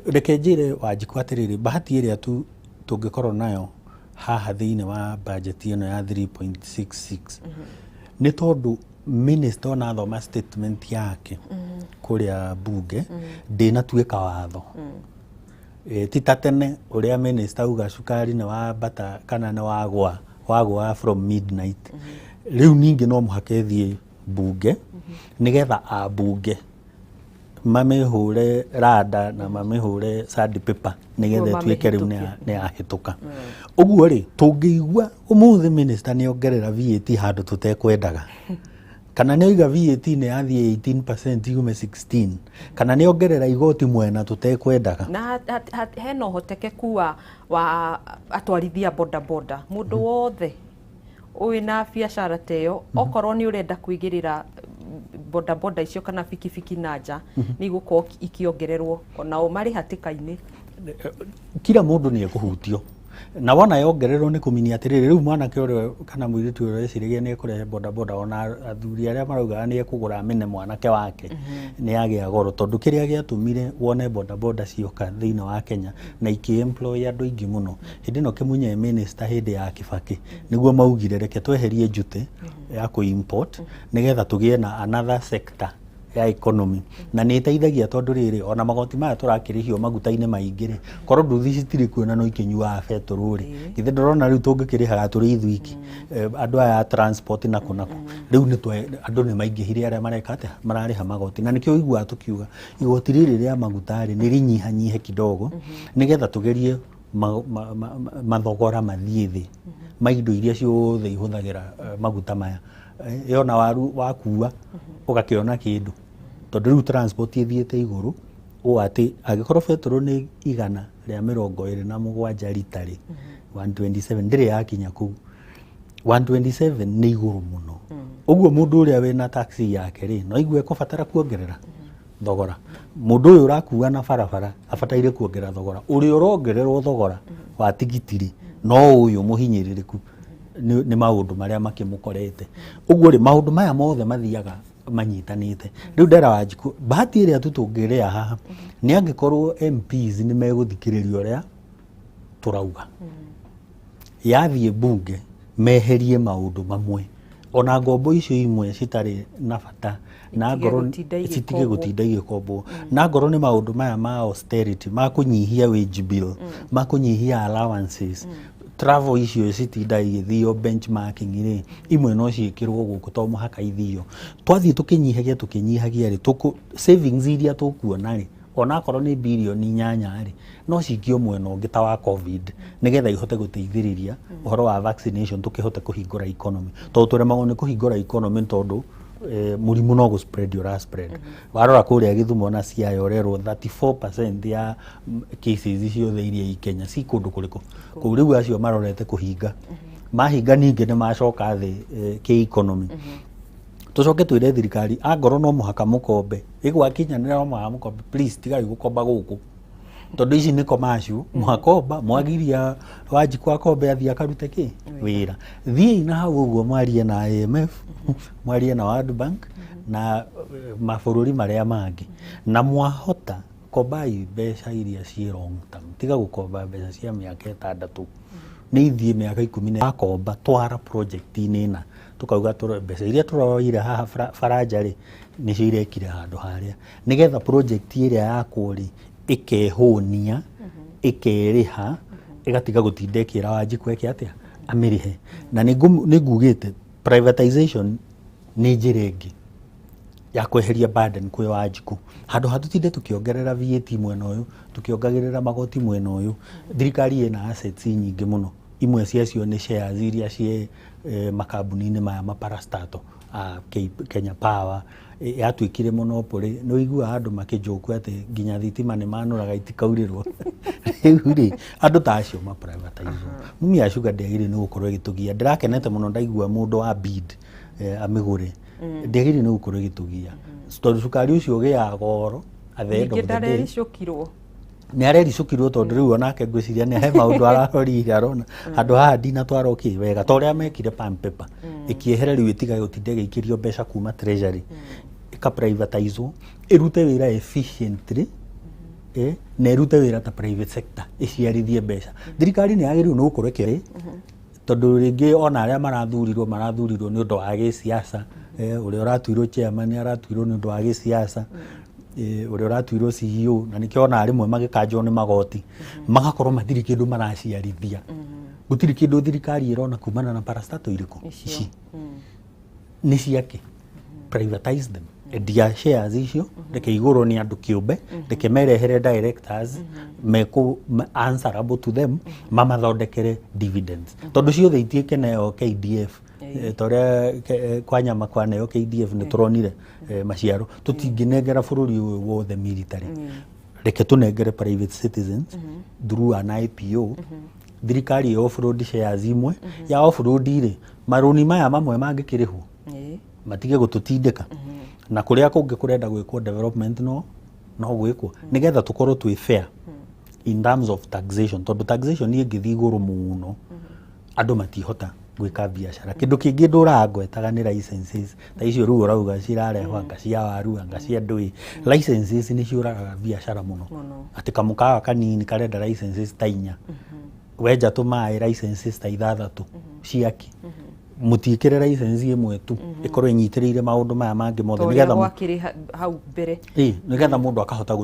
reke njire Wanjiku atiriri bahati iria tungikorwo nayo haha thiini wa budget ino ya 3.66 ni tondu minister ona thoma statement yake kuria bunge ndina tuika watho tita tene uria minister uga cukari ni wa bata kana ni wagwa from midnight riu ningi no muhake thie bunge nigetha abunge mamehure rada na mamehure sandpaper nigetha tuike riu ni ahituka uguo ri tungiigua umuthi minister ni ongerera VAT handu tutekwendaga kana ni oiga VAT ni yathie 18% yume 16 kana ni ongerera igoti mwena tutekwendaga na hena uhotekeku wa atwarithia boda mundu wothe wina biacara teyo okorwo ni urenda kuigirira boda icio kana fikifiki nanja ni gukorwo ikiongererwo onao mari hatikaini kila mundu ni ekuhutio na wona yongererwo ni kuminia atiriri riu mwanake uri kana muiritu uri ecirigia ni ekurehe boda ona athuri aria marauga ni ekugura amene mwanake wake ni agia goro tondu kiria giatumire wone boda cioka thiini wa Kenya na iki-employ andu aingi muno hindi no kimunye minister hindi ya Kibaki niguo maugire reke tweherie njute ya ku-import nigetha tugie na another sector ya economy na ni iteithagia tondu riri ona magoti maya turakirihio maguta-ini maingire korwo nduthi citiri kuona no ikinyua petrol ri githe ndorona riu tungikirihaga turi ithwiki andu aya transport naku riu ni andu ni maingihire aria mareka ate marariha magoti na nikio igua tukiuga igoti riri ria maguta ri ni rinyihanyihe kidogo nigetha tugerie mathogora mathie thi maindo iria ciothe ihuthagira maguta maya yona waru wakua ugakiona kindu tondu riu transport ithiete iguru o ati agikorwo petrol ni 127 litari 127 ndire yakinya ku 127 ni iguru muno uguo mundu uria wina taxi yake ri no igwe kubatara kuongerera thogora mundu uyu rakua na barabara abataire kuongerera thogora uri urongererwo thogora wa tigitiri no uyu muhinyiririku ni maundu maria makimukorete uguo ri maundu maya mothe mathiaga manyitanite riu ndera Wanjiku bahati iria tutungiria haha ni angikorwo MPs ni meguthikiririo uria turauga yathie bunge meherie maundu mamwe ona ngombo icio imwe citari na bata na ngoro citige gutinda igikombo na ngoro ni maundu maya ma austerity ma kunyihia wage bill ma kunyihia allowances travel icio citinda igithio benchmarking ri imwe no ciikirwo guku to muhaka ithio twathie tukinyihagia ri tuku savings iria tukuona ri ona korwo ni bilioni 8 ri no cikio mwena ungi ta wa covid nigetha ihote guteithiriria uhoro wa vaccination tukihote kuhingura economy to turemagwo ni kuhingura economy tondu murimu no spread warora kuria Githumo na ciayorerwo 34% ya cases icio theirie Kenya si kundu kuriku ku riu acio marorete kuhinga mahinga ningi ni macoka thi ki economy tucoke twire thirikari angoro no muhaka mukombe igwakinya ni no muhaka mukombe please tigai gukomba guku tondu ici ni commercial muhakomba mwagiria Wanjiku akombe athia karute ki wira thie na hau uguo mwarie na IMF mwarie na World Bank na mabururi maria mangi na mwahota kombai mbeca iria ci long term tiga gukomba mbeca cia miaka 6 ni ithie miaka 10 akomba twara project ina tukauga mbeca iria turoire haha faraja ri ni cio irekire handu haria nigetha project iria yakwo ri ikehunia ikeriha igatiga gutindekira Wanjiku eke atia amirihe na ningugite privatization ni njira ingi ya kweheria burden kwi Wanjiku handu hatutinde tukiongerera VAT mwena uyu tukiongagirira magoti mwena uyu thirikari ina assets nyingi muno imwe ciacio ni shares iria cie makambuni-ini maya maparastato Kenya Power yatuikire monopoly no igua andu makijoku ati nginya thitima ni manuraga itikaurirwo riu ri andu ta acio ma privatize mimi ya sugar ndegire ni gukorwo igitugia ndirakenete muno ndaigua mundu wa bid amigure ndegire ni gukorwo igitugia tondu cukari ucio ugia goro athendo ndareri cukirwo ni arericukirwo tondu riu onake ngwiciria ni he maundu ararorire arona andu haha ndina twaro ki wega to ria mekire pan paper ikiehere riu itiga gutinde gikirio mbeca kuma treasury ika privatize irute wira efficiently na irute wira ta private sector iciarithie mbeca thirikari ni yagiriru no gukorwo ikiri tondu ringi ona aria marathurirwo ni undu wa gisiasa uria uratuirwo chairman ni aratuirwo ni undu wa gisiasa uria uratuirwo CEO na nikio ona rimwe magikanjwo ni magoti magakorwo mathiri kindu maraciarithia gutiri kindu thirikari irona kumana na parastato iriku ici ni ciake privatize them endia shares icio reke igurwo ni andu kiumbe reke merehere directors meku answerable to them mamathondekere dividends tondu ciothe itieke nayo KDF toria kwa nyama kwa nayo KDF ni turonire maciaro tutinginengera bururi uyu wothe military reke tunengere private citizens through an IPO thirikari off-road shares imwe ya off-road ire maruni maya mamwe mangikirihwo matige gututindika na kuria kungi kurenda gwikwo development no gwikwo nigetha tukorwo twi fair in terms of taxation tondu taxation ni ngithi iguru muno andu matihota gwika biashara kindu kingi nduraga gwetaga ni licenses ta icio riu urauga cirarehwo anga cia waru anga cia ndui licenses ni ciuraga biashara muno ati kamukawa kanini karenda licenses ta 4 weja tumae licenses ta 6 ciaki mutikire license imwe tu ikorwo inyitiriire maundu maya mangi mothe nigetha gwakiri hau mbere nigetha mundu akahota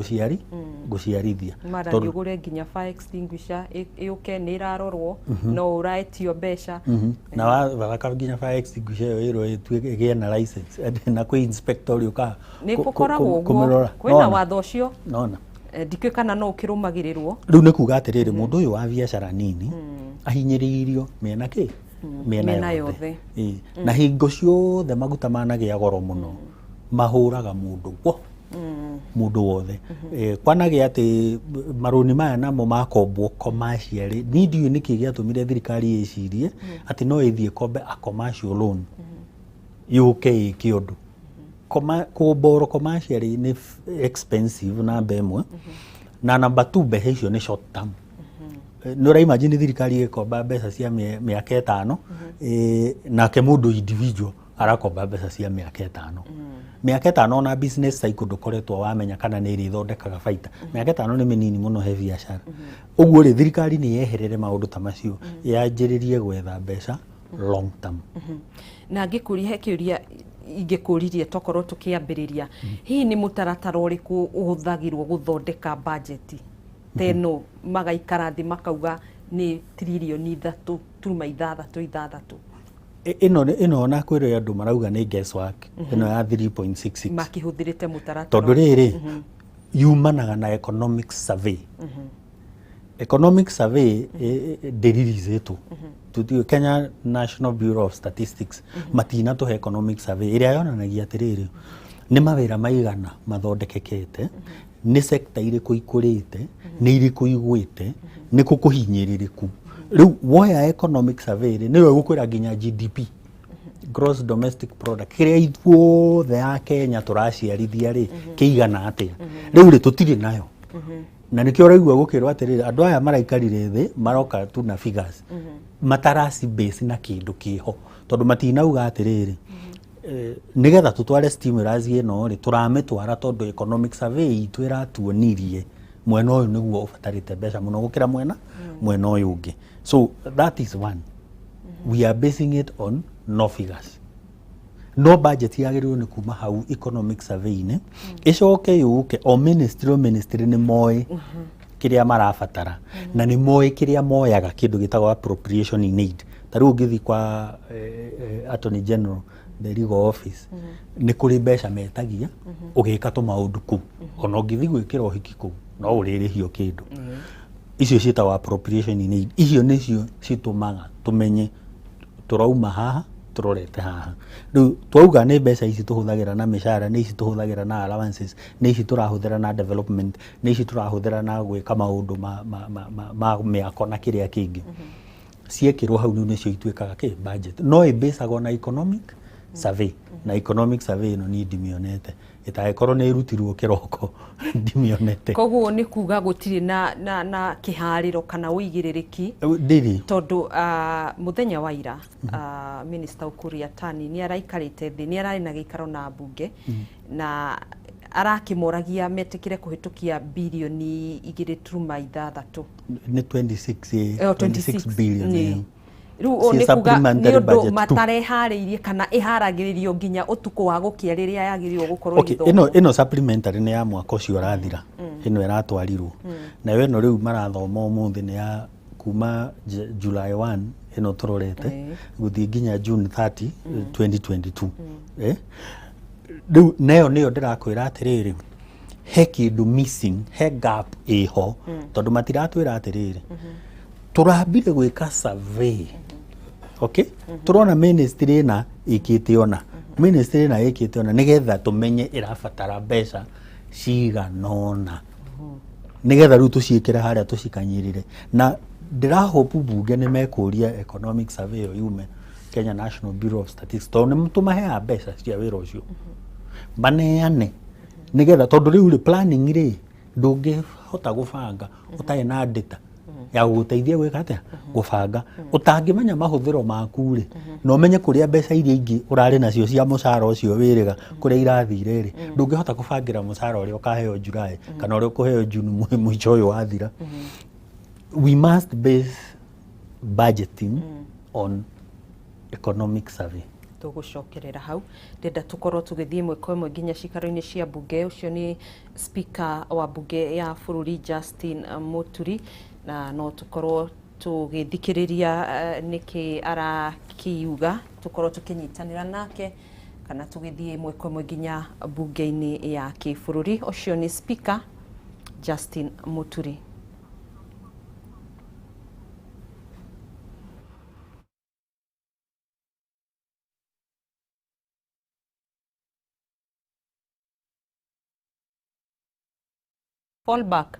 guciarithia tondu ugure nginya fire extinguisher iuke ni irarorwo no uraitio mbeca na waraka nginya fire extinguisher yo iro ituige na license na kwi inspector uka ni gukoragwo guo kwina watho ucio nona ndikwe kana no ukirumagirirwo riu ni kuga atiriri mundu uyu wa biashara nini ahinyiriirio mena ki mena yothe na hingo ciothe maguta managia goro muno mahuraga mundu wothe kwanagia ati maruni maya namo makombwo commercial ni ndiu niki giatumire thirikari icirie ati no ithie kombe a commercial loan UK kiondu kumboro commercial ni expensive na bemwe na number 2 behe icio ni short term no imagine thirikari ikomba mbeca cia miaka 5 nake mundu individual arakomba mbeca cia miaka 5 miaka 5 na business cycle ndukoretwo wamenya kana ni irithondekaga baita miaka 5 ni minini muno he biashara uguo ri thirikari ni yeherere maundu ta macio yanjiririe gwetha mbeca long term na ngikuria he kiuria ingikuririe tokorwo tukiambiriria hihi ni mutaratara uriku uhuthagirwo guthondeka budget teno magaikara thi makauga ni trilioni 3.6 ino na kwire andu marauga ni guesswork ino ya 3.66 makihuthirite mutaratara tondu riri yumanaga na economic survey economic survey ndiriritwo tutio Kenya National Bureau of Statistics matina to economic survey iria yonanagia atiriri ni mawira maigana mathondekekete ni sector iriku ikurite ni iriku igwite ni kukuhinyiririku riu woya economic survey ni ro gukwira nginya GDP gross domestic product kiria ithuothe ya Kenya turaciarithia ri kiigana atia riu ri tutiri nayo na nikio raigua gukirwa atiriri andu aya maraikarire thi maroka tu na figures matarasi base na kindu kiho tondu matinauga atiriri nigetha tutware stimulus ino ri turamitwara tondu economic survey itu iratuonirie mwena uyu niguo ubatarite mbeca muno gukira mwena uyu ungi so that is one we are basing it on no figures no budget yagirirwo ni kuma hau economic survey ne icoke yuke o ministry ni moe kiria marabatara na ni moe kiria moyaga kindu gitagwo appropriation in aid tariu ngithi kwa Attorney General the legal office ni kuri mbeca metagia ugika tu maundu ku ona ngithi gwikira uhiki ku no uririhio kindu icio cietagwo appropriation in aid icio nicio citumaga tumenye turauma haha turorete haha riu twauga nĩ mbeca ici tuhuthagira na mishahara nĩ ici tuhuthagira na allowances nĩ ici turahuthira na development nĩ ici turahuthira na gwika maundu ma mĩako na kĩrĩa kĩngĩ ciekirwo hau nĩcio ituĩkaga budget no ĩbasagwo na economic survey na economic survey ĩno niĩ ndimĩonete ĩtagĩkorwo nĩ ĩrutirwo kĩroko ndimĩonete koguo nĩ kuga gũtirĩ na kĩharĩro kana ũigĩrĩrĩki ndĩrĩ tondũ mũthenya wa ira Minister Ukur Yatani nĩ araikarĩte thĩ nĩ ararĩ na gĩikaro na mbunge na arakĩmoragia metĩkĩre kũhĩtũkia birioni 2.6 nĩ 26 billion riu nĩ kuga nĩ ũndũ matareharĩirie kana ĩharagĩrĩrio nginya ũtukũ wa gũkĩa rĩrĩa yagĩrĩirwo gũkorwo gĩthomo ĩno supplementary nĩ ya mwaka ũcio ũrathira ĩno ĩratwarirwo nayo ĩno rĩu marathoma ũmũthĩ nĩ ya kuma July 1 ĩno tũrorete gũthiĩ nginya June 30 2022 rĩu nayo nĩyo ndĩrakwĩra atĩrĩrĩ he kĩndũ missing he gap ĩho tondũ matiratwĩra atĩrĩrĩ turambire gwĩka survey okay turona ministry ĩna ĩkĩte ona ministry ĩna ĩkĩte ona nĩgetha tumenye ĩrabatara mbeca ciganona nĩgetha rĩu tuciĩkĩre harĩa tucikanyirire na ndĩrahope bunge nĩ mekũria economic survey yume Kenya National Bureau of Statistics tondũ nĩ tũmaheaga mbeca cia wĩra ũcio baneane nĩgetha tondũ rĩu rĩ planning rĩ ndũngĩhota gũbanga ũtarĩ na data ya gũteithia gwĩka atĩa gũbanga ũtangĩmenya mahũthĩro maku rĩ na ũmenye kũrĩa mbeca iria ingĩ ũrarĩ nacio cia mũcara ũcio wĩrĩga kũrĩa irathire rĩ ndũngĩhota kũbangĩra mũcara ũrĩa ũkaheo July kana ũrĩa ũkũheo June mũico ũyũ wathira we must base budgeting on economic survey tũgũcokerera hau ndenda tũkorwo tũgĩthiĩ ĩmwe kwa ĩmwe nginya cikaro-inĩ cia mbunge ũcio nĩ speaker wa mbunge ya bũrũri Justin Muturi na no tũkorwo tũgĩthikĩrĩria nĩkĩ arakiuga tũkorwo tũkĩnyitanĩra nake kana tũgĩthiĩ ĩmwe kwa ĩmwe nginya mbunge-inĩ ya kĩbũrũri ũcio nĩ speaker Justin Muturi. Fall back.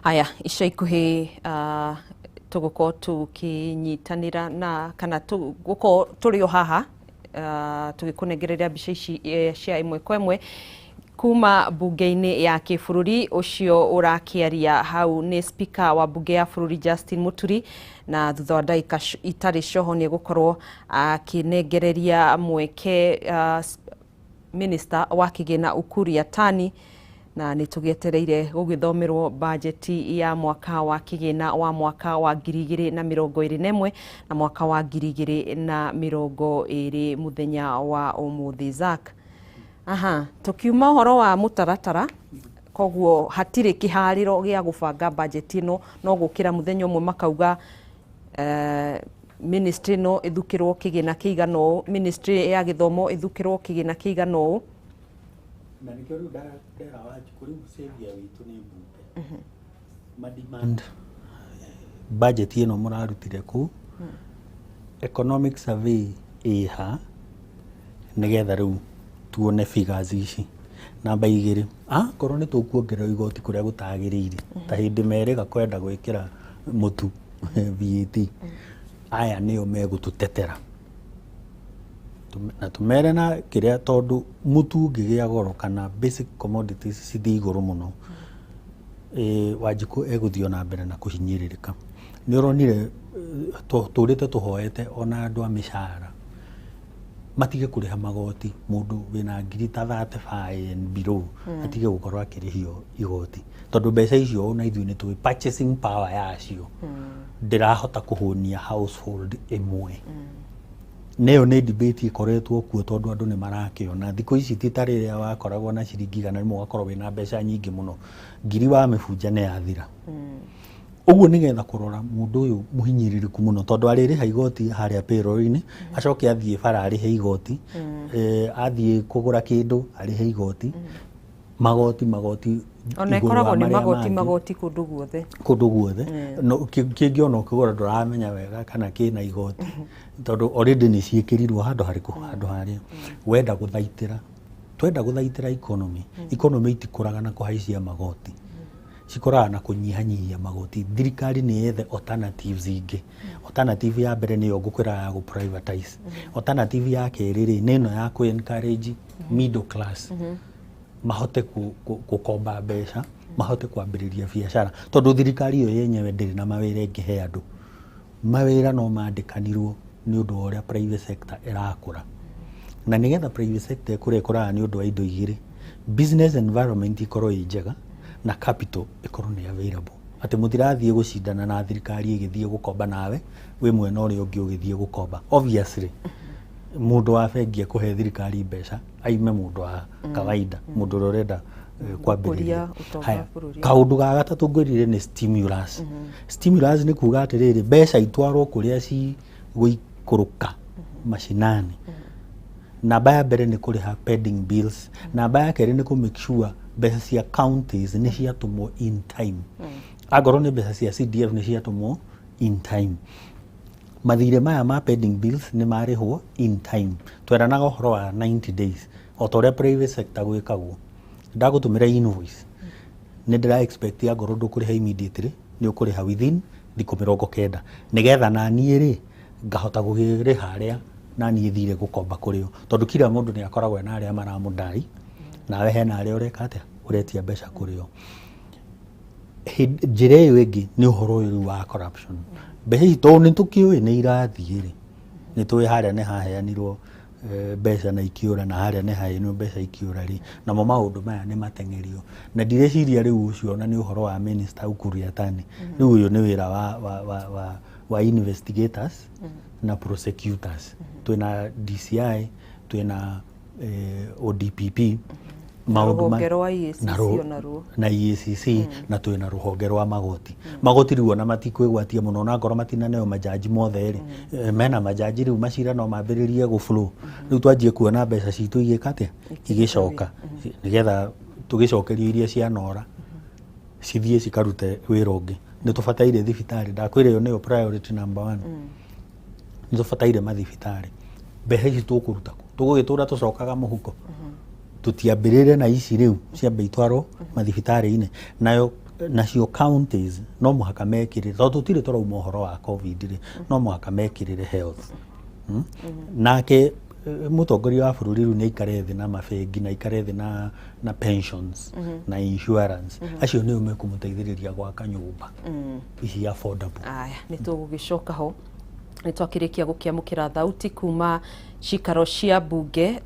Aya ica ikuhĩ tũgũkorwo tũkĩnyitanĩra na kana tũgũkorwo tũrĩ o haha tũgĩkũnengereria mbica ici cia ĩmwe kwa ĩmwe kuma bunge-inĩ ya kĩbũrũri ũcio ũrakĩaria hau nĩ speaker wa bunge ya bũrũri Justin Muturi na thutha wa ndagĩka itarĩ coho nĩ egũkorwo akĩnengereria mweke minister wa kĩgĩna Ukur Yatani na nĩ tũgĩetereire gũgĩthomerwo bajeti ya mwaka wa kĩgĩna wa mwaka wa 2021 na mwaka wa 2020 muthenya wa ũmũthĩ Zack. Tukiuma ũhoro wa mũtaratara koguo hatirĩ kĩharĩro gĩa gũbanga bajeti ĩno no gũkĩra mũthenya ũmwe makauga ministry no ĩthukĩrwo kĩgĩna kĩigana ũũ ministry ya gĩthomo ĩthukĩrwo kĩgĩna kĩigana ũũ na nĩkĩo rĩu ndera wanjikũ rĩu savia witũ nĩ mbunge mademand budget ĩno mũrarutire kũ economic survey ĩha nĩgetha rĩu tuone figures ici namba 2 korwo nĩ tũkuongerera igoti kũrĩa gũtagĩrĩire ta hĩndĩ merĩga kwenda gwĩkĩra mũtu VAT aya nĩo megũtũtetera na tumere na kĩrĩa tondũ mũtu ũngĩgĩa goro kana basic commodities cithiĩ igũrũ mũno Wanjiku eguthio na mbere na kuhinyiririka ni uronire turite tuhoete ona andu a mishara matige kuriha magoti mundu wina ngiri ta 35 and below atige gukorwo akirihio igoti tondu mbeca icio ona ithui ni tui purchasing power yacio ndirahota kuhunia household imwe neyo ni debate ikoretwo kuo tondu andu ni marakiona thiko ici titari ya wakoragwo na ciringi kana ni mugakorwo wina mbeca nyingi muno ngiri wa mibunja ne yathira uguo nigetha kurora mundu uyu muhinyiririku muno tondu aririha igoti haria payroll-ini acoke athie bara arihe igoti athie kugura kindu arihe igoti magoti ona ikoragwo ni magoti kundu guothe no kingi ona ukigura nduramenya wega kana kina igoti tondu already ni ciekirirwo handu hariku handu haria wenda twenda guthaitira economy itikuraga na kuhaisia magoti cikora na kunyihanyihia magoti thirikari ni yethe alternatives ingi alternative ya mbere ni ngukwira ya gu privatize alternative ya keriri ni no ya ku encourage middle class mahote kukomba mbeca mahote kwambiriria biashara tondu thirikari iyo yenyewe ndiri na mawira ingihe andu mawira no mandikanirwo ni undu uria private sector irakura na nigetha private sector ikura ni undu wa indo igiri business environment ikorwo njega na capital ikorwo ni available ati mutirathie gucindana na thirikari igithie gukomba nawe we mwena uri ungi ugithie gukomba obviously mundu wa bengi kuhe thirikari mbeca aime mundu wa kawaida mundu urenda kwambiriria kaundu ga gatatu ngwirire ni stimulus stimulus ni kuga atiriri mbeca itwarwo kuria ci guikuruka mashinani namba ya mbere ni kuriha pending bills namba ya keri ni ku make sure mbeca cia counties ni ciatumwo in time agoro ni mbeca cia CDF ni ciatumwo in time mathire maya ma pending bills ni marihwo in time tweranaga uhoro wa 90 days otoria private sector gwikagwo ndagutumira invoice ni ndira expect agoro ndukuriha immediately ni ukuriha within thikũ 90 nigetha na niĩ ri ngahota gugiriha haria na niĩ thire gukomba kurio tondu kila mundu ni akoragwo na aria maramudai nawe hena aria ureka atia uretia mbeca kurio njira iyo ingi ni uhoro uyu wa corruption mbeca ito ni tukiui ni irathie ri ni tui haria ni haheanirwo mbeca na ikiura na haria ni haheanirwo mbeca ikiura ri na mo maundu maya ni matengerio na direciria riu ucio na ni uhoro wa minister Ukur Yatani riu uyu ni wira wa investigators na prosecutors twina DCI twina ODPP maundu na EACC na twina ruhonge rwa magoti riu na matikwigwatia muno na ngoro matinaneo majaji mothe ri mena majaji riu macira no mambiririe gu flow riu twanjie kuona mbeca citu igikate igicoka nigetha tugicokerio iria cia nora cithie cikarute wira ungi ni tubataire thibitari ndakwire yo ni priority number 1 ni tubataire mathibitari mbeca ici tukuruta tugugitura tucokaga muhuko tutiambirire na ici riu ciambe itwaro mathibitari-ini nacio counties no muhaka mekirire tondu tutire turauma uhoro wa covid ri no muhaka mekirire health nake mutongoria wa bururi riu ni ikarethi na mabengi na ikarethi na pensions na insurance acio ni umekumuteithiriria gwaka nyumba ici affordable aya ni tugugicoka ho ni twakirikia gukiamukira thauti kuma cikaro cia bunge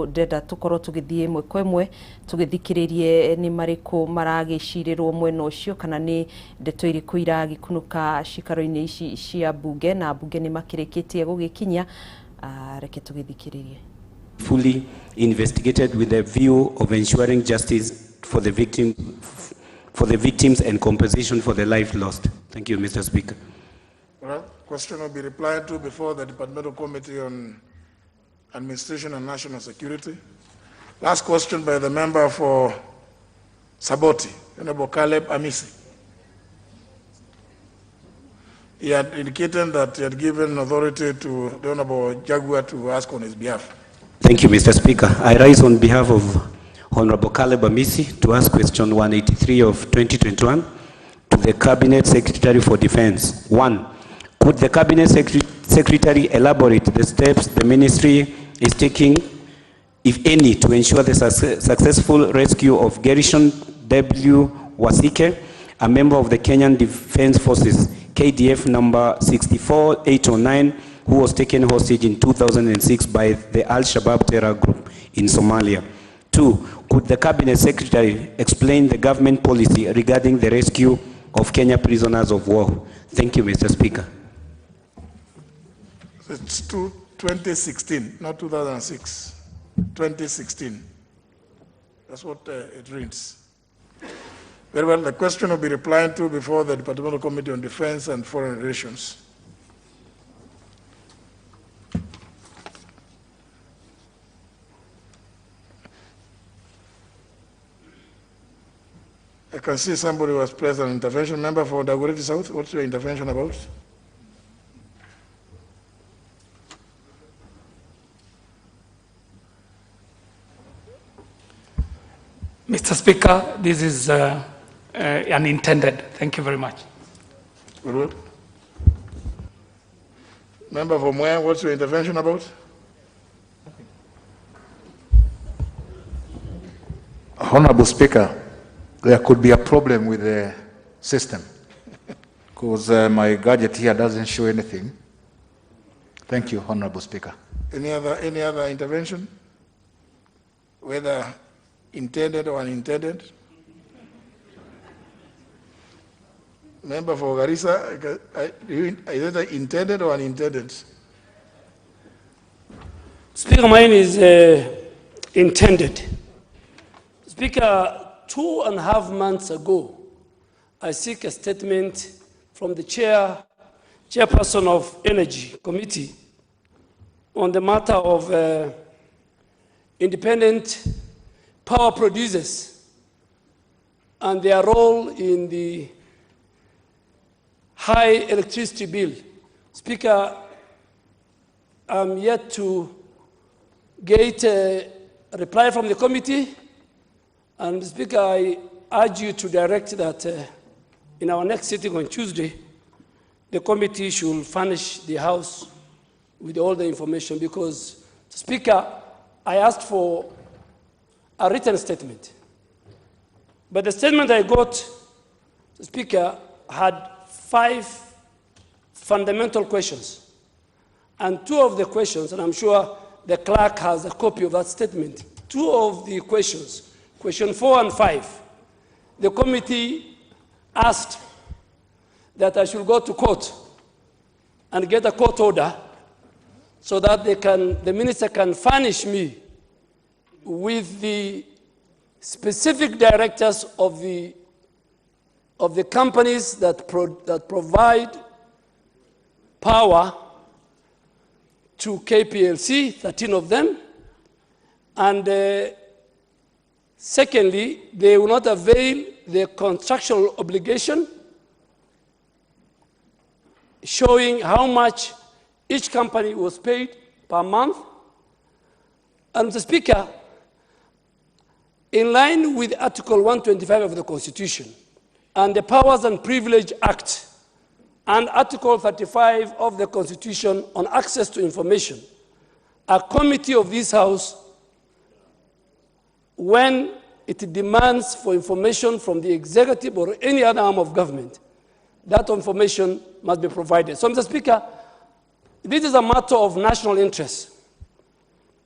ndenda tukorwo tugithie imwe kwa imwe tugithikiririe ni mariku maragicirirwo mwena ucio kana ni ndeto iriku iragikunuka cikaro-ini ici cia bunge na bunge ni makirikitie gugikinya reke tugithikiririe fully investigated with the view of ensuring justice for the victims and compensation for the life lost. Thank you, Mr. Speaker. Well, question will be replied to before the Departmental Committee on Administration and National Security. Last question by the member for Saboti, Honorable Caleb Amisi. He had indicated that he had given authority to the Honorable Jaguar to ask on his behalf. Thank you, Mr. Speaker. I rise on behalf of Honorable Caleb Amisi to ask question 183 of 2021 to the Cabinet Secretary for Defense. 1. Could the Cabinet Secretary elaborate the steps the Ministry is taking, if any, to ensure the successful rescue of Gershon W. Wasike a member of the Kenyan Defense Forces, KDF number 64809, who was taken hostage in 2006 by the Al-Shabaab terror group in Somalia. 2, could the Cabinet Secretary explain the government policy regarding the rescue of Kenya prisoners of war? Thank you, Mr. Speaker. It's 2016, not 2006. 2016. That's what it reads. Very well, the question will be replied to before the Departmental Committee on Defense and Foreign Relations. I can see somebody who has placed an intervention. Member for Dagoretti South, what's your intervention about? Mr. Speaker, this is unintended. Thank you very much. Good. Member for Mwea, what's your intervention about? Honorable Speaker, there could be a problem with the system because my gadget here doesn't show anything. Thank you, Honorable Speaker. Any other intervention? Whether intended or unintended? Member for Garissa, is it intended or unintended? Speaker, mine is intended. Speaker, 2.5 months ago, I seek a statement from the chairperson of Energy Committee on the matter of independent power producers and their role in the high electricity bill. Speaker, I'm yet to get a reply from the committee, and Speaker, I urge you to direct that in our next sitting on Tuesday, the committee should furnish the House with all the information, because, Speaker, I asked for a written statement. But the statement I got, Speaker, had 5 fundamental questions. And 2 of the questions, and I'm sure the clerk has a copy of that statement, 2 of the questions, question 4 and 5, the committee asked that I should go to court and get a court order so that the minister can furnish me with the specific directors of the companies that provide power to KPLC, 13 of them, and secondly, they will not avail the contractual obligation showing how much each company was paid per month. And the Speaker, in line with Article 125 of the Constitution and the Powers and Privilege Act and Article 35 of the Constitution on access to information, a committee of this House, when it demands for information from the executive or any other arm of government, that information must be provided. So, Mr. Speaker, this is a matter of national interest.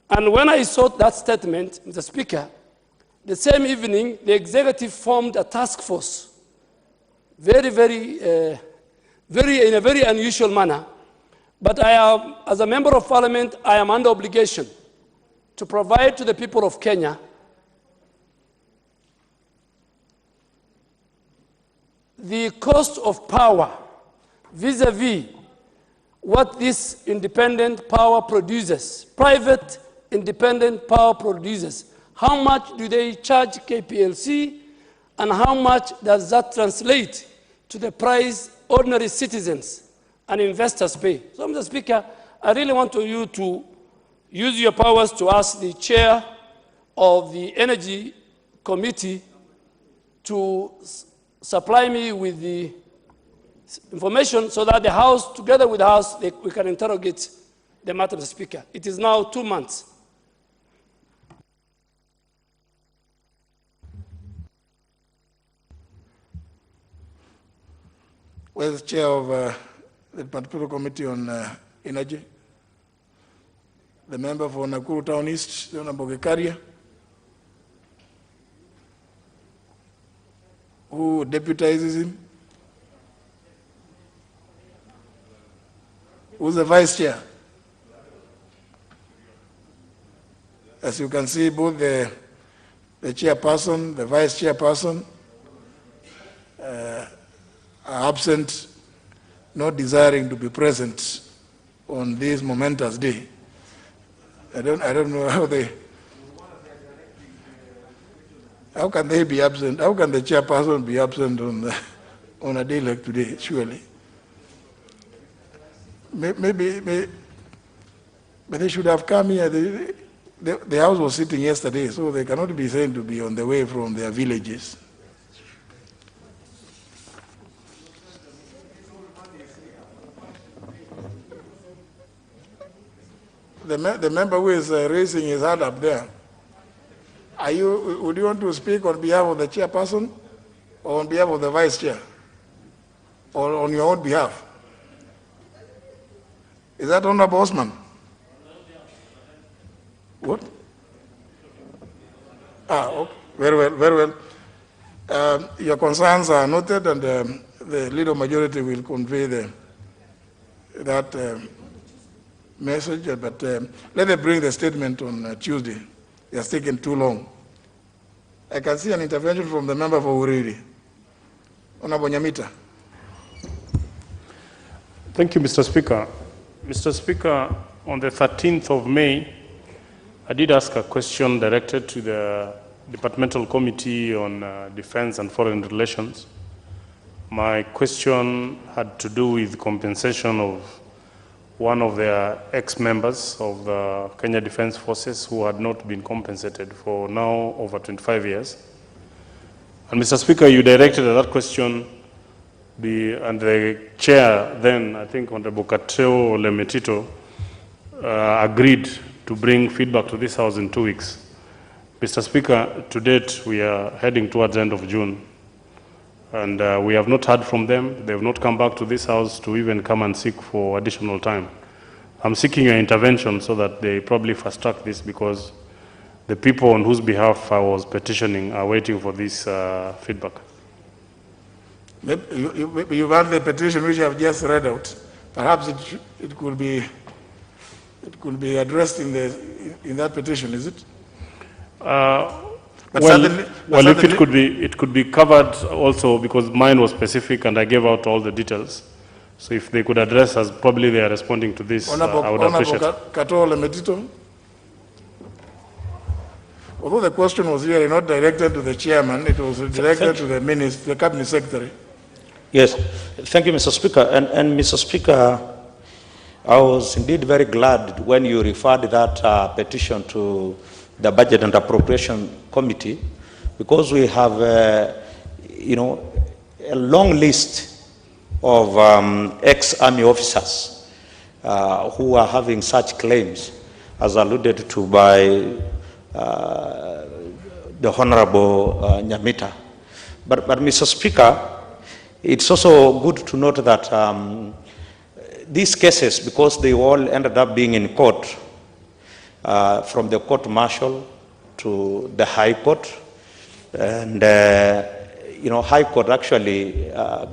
And when I sought that statement, Mr. Speaker, the same evening, the executive formed a task force, in a very unusual manner. But I am, as a member of parliament, I am under obligation to provide to the people of Kenya the cost of power vis-a-vis what this independent power producers, private independent power producers, how much do they charge KPLC, and how much does that translate to the price ordinary citizens and investors pay? So, Mr. Speaker, I really want you to use your powers to ask the chair of the Energy Committee to supply me with the information so that the House, together with the House, we can interrogate the matter, Mr. Speaker. It is now 2 months. Vice Chair of the Departmental Committee on Energy, the member for Nakuru Town East, the Honorable Gekaria, who deputizes him, who's the Vice Chair. As you can see, both the chairperson, the vice chairperson are absent, not desiring to be present on this momentous day. I don't know how can they be absent? How can the chairperson be absent on a day like today, surely? Maybe but they should have come here. The house was sitting yesterday, so they cannot be said to be on the way from their villages. The member who is raising his hand up there, would you want to speak on behalf of the chairperson or on behalf of the vice chair? Or on your own behalf? Is that Honorable Osman? What? Okay. Very well, very well. Your concerns are noted, and the leader majority will convey that message, but let them bring the statement on Tuesday. It has taken too long. I can see an intervention from the member for Uriri. Honorable Nyamita. Thank you, Mr. Speaker. Mr. Speaker, on the 13th of May, I did ask a question directed to the Departmental Committee on Defense and Foreign Relations. My question had to do with compensation of one of their ex-members of the Kenya Defense Forces who had not been compensated for now over 25 years. And Mr. Speaker, you directed that question, and the chair then, I think Honorable Kateo Lemetito, agreed to bring feedback to this House in 2 weeks. Mr. Speaker, to date, we are heading towards the end of June, and we have not heard from them. They have not come back to this House to even come and seek for additional time. I'm seeking your intervention so that they probably fast-track this, because the people on whose behalf I was petitioning are waiting for this feedback. You've had the petition which I have just read out. Perhaps it could be addressed in that petition, is it? If it could be covered also, because mine was specific and I gave out all the details. So if they could address us, probably they are responding to this. I would appreciate it. Although the question was really not directed to the chairman, it was directed to the cabinet secretary. Yes, thank you, Mr. Speaker. And Mr. Speaker, I was indeed very glad when you referred that petition to the Budget and Appropriation Committee, because we have, a long list of ex-army officers who are having such claims, as alluded to by the Honorable Nyamita. But Mr. Speaker, it's also good to note that these cases, because they all ended up being in court, from the court martial to the High Court, and High Court actually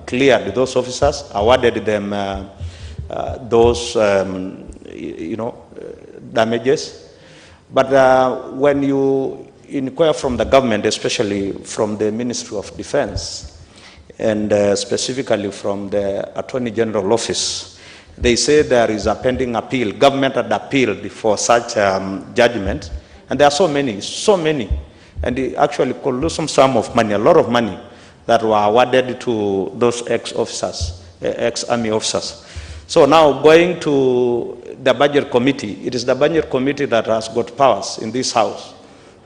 cleared those officers, awarded them those damages. But when you inquire from the government, especially from the Ministry of Defense, and specifically from the Attorney General Office, they say there is a pending appeal. Government had appealed for such judgment, and there are so many, and it actually colossal sum of money, a lot of money, that were awarded to those ex-officers, ex-army officers. So now going to the Budget Committee, it is the Budget Committee that has got powers in this House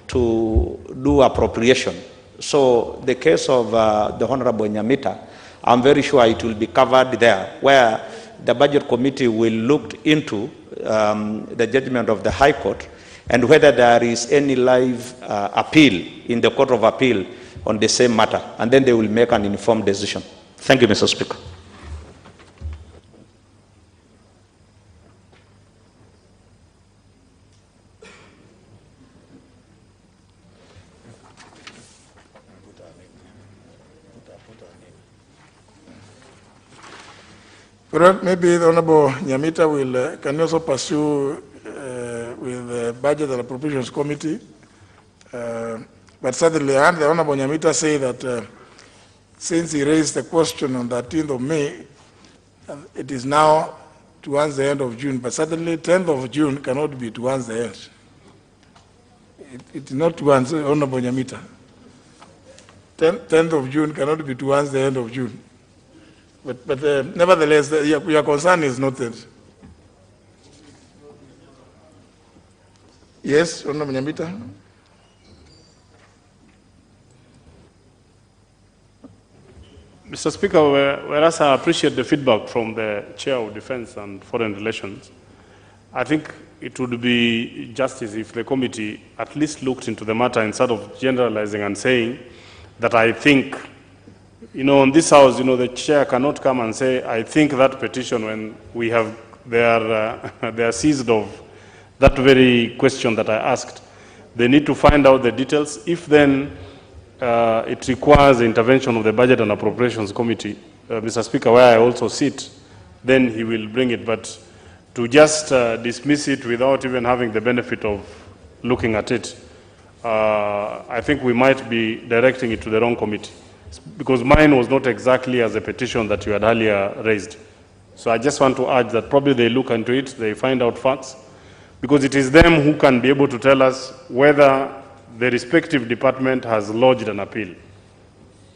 to do appropriation. So the case of the Honorable Nyamita, I'm very sure it will be covered there, where the Budget Committee will look into the judgment of the High Court and whether there is any live appeal in the Court of Appeal on the same matter, and then they will make an informed decision. Thank you, Mr. Speaker. Well, maybe the Honorable Nyamita will can also pursue with the Budget and Appropriations Committee. But certainly, and the Honorable Nyamita say that since he raised the question on the 13th of May, it is now towards the end of June. But certainly, 10th of June cannot be towards the end. It is not towards Honorable Nyamita. 10th of June cannot be towards the end of June. But nevertheless, your concern is noted. Yes, Honorable Nyamita. Mr. Speaker, whereas I appreciate the feedback from the Chair of Defense and Foreign Relations, I think it would be justice if the committee at least looked into the matter instead of generalizing and saying that I think, in this House, the Chair cannot come and say, I think that petition when they are seized of that very question that I asked. They need to find out the details. If then it requires the intervention of the Budget and Appropriations Committee, Mr. Speaker, where I also sit, then he will bring it. But to just dismiss it without even having the benefit of looking at it, I think we might be directing it to the wrong committee, because mine was not exactly as a petition that you had earlier raised. So I just want to urge that probably they look into it, they find out facts, because it is them who can be able to tell us whether the respective department has lodged an appeal.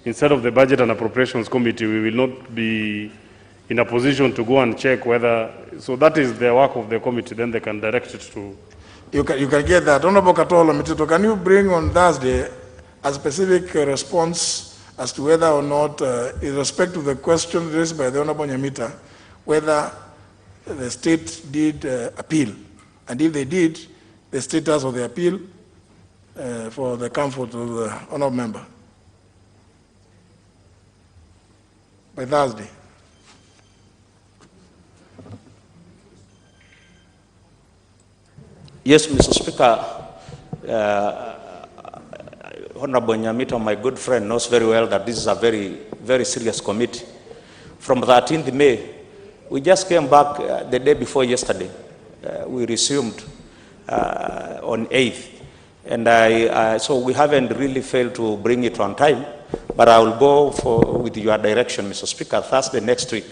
Instead of the Budget and Appropriations Committee, we will not be in a position to go and check whether, so that is the work of the committee, then they can direct it to. You can get that. Honorable Katolo Mitito, can you bring on Thursday a specific response as to whether or not, in respect to the question raised by the Honorable Nyamita, whether the state did appeal, and if they did, the status of the appeal for the comfort of the honorable member by Thursday. Yes, Mr. Speaker, Honorable Nyamita, my good friend, knows very well that this is a very, very serious committee. From 13th May, we just came back the day before yesterday. We resumed on 8th. And so we haven't really failed to bring it on time, but I will go with your direction, Mr. Speaker. Thursday next week,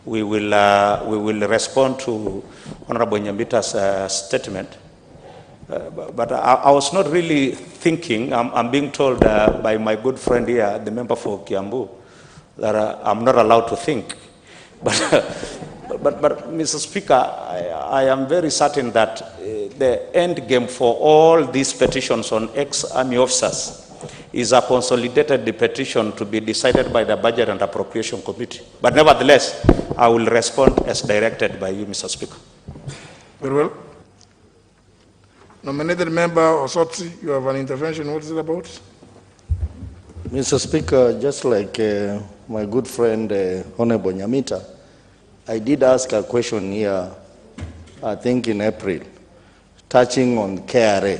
we will respond to Honorable Nyamita's statement. But I was not really thinking, I'm being told by my good friend here, the member for Kiambu, that I'm not allowed to think. But Mr. Speaker, I am very certain that the end game for all these petitions on ex-army officers is a consolidated petition to be decided by the Budget and Appropriation Committee. But nevertheless, I will respond as directed by you, Mr. Speaker. Very well. Nominated member Osotsi, you have an intervention. What is it about? Mr. Speaker, just like my good friend Honorable Nyamita, I did ask a question here, I think in April, touching on KRA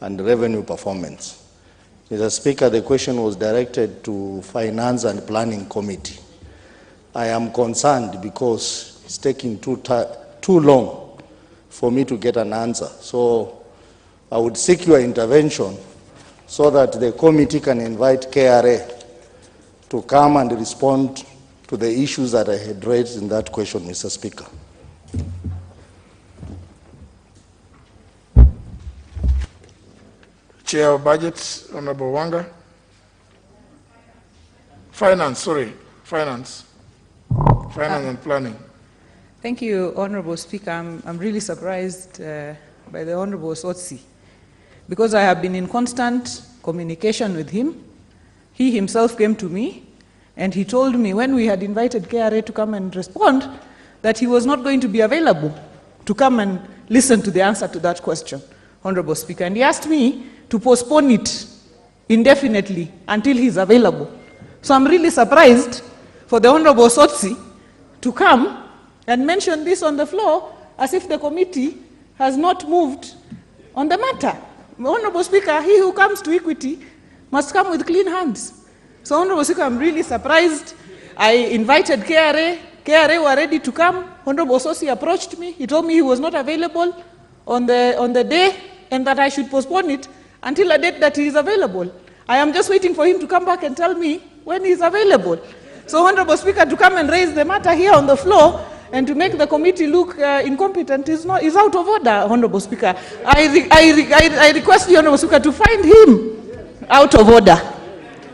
and revenue performance. Mr. Speaker, the question was directed to Finance and Planning Committee. I am concerned because it's taking too long for me to get an answer. So I would seek your intervention so that the committee can invite KRA to come and respond to the issues that I had raised in that question, Mr. Speaker. Chair of Budget, Honorable Wanga. Finance and Planning. Thank you, Honorable Speaker. I'm really surprised by the Honorable Sotsi, because I have been in constant communication with him. He himself came to me, and he told me when we had invited KRA to come and respond, that he was not going to be available to come and listen to the answer to that question, Honorable Speaker. And he asked me to postpone it indefinitely until he's available. So I'm really surprised for the Honorable Sotsi to come and mention this on the floor as if the committee has not moved on the matter. Honorable Speaker, he who comes to equity must come with clean hands. So, Honorable Speaker, I'm really surprised. I invited KRA KRA were ready to come. Honorable Sosi approached me. He told me he was not available on the day and that I should postpone it until a date that he is available. I am just waiting for him to come back and tell me when he is available. So, Honorable Speaker, to come and raise the matter here on the floor and to make the committee look incompetent is out of order, Honorable Speaker. I request the Honorable Speaker to find him out of order.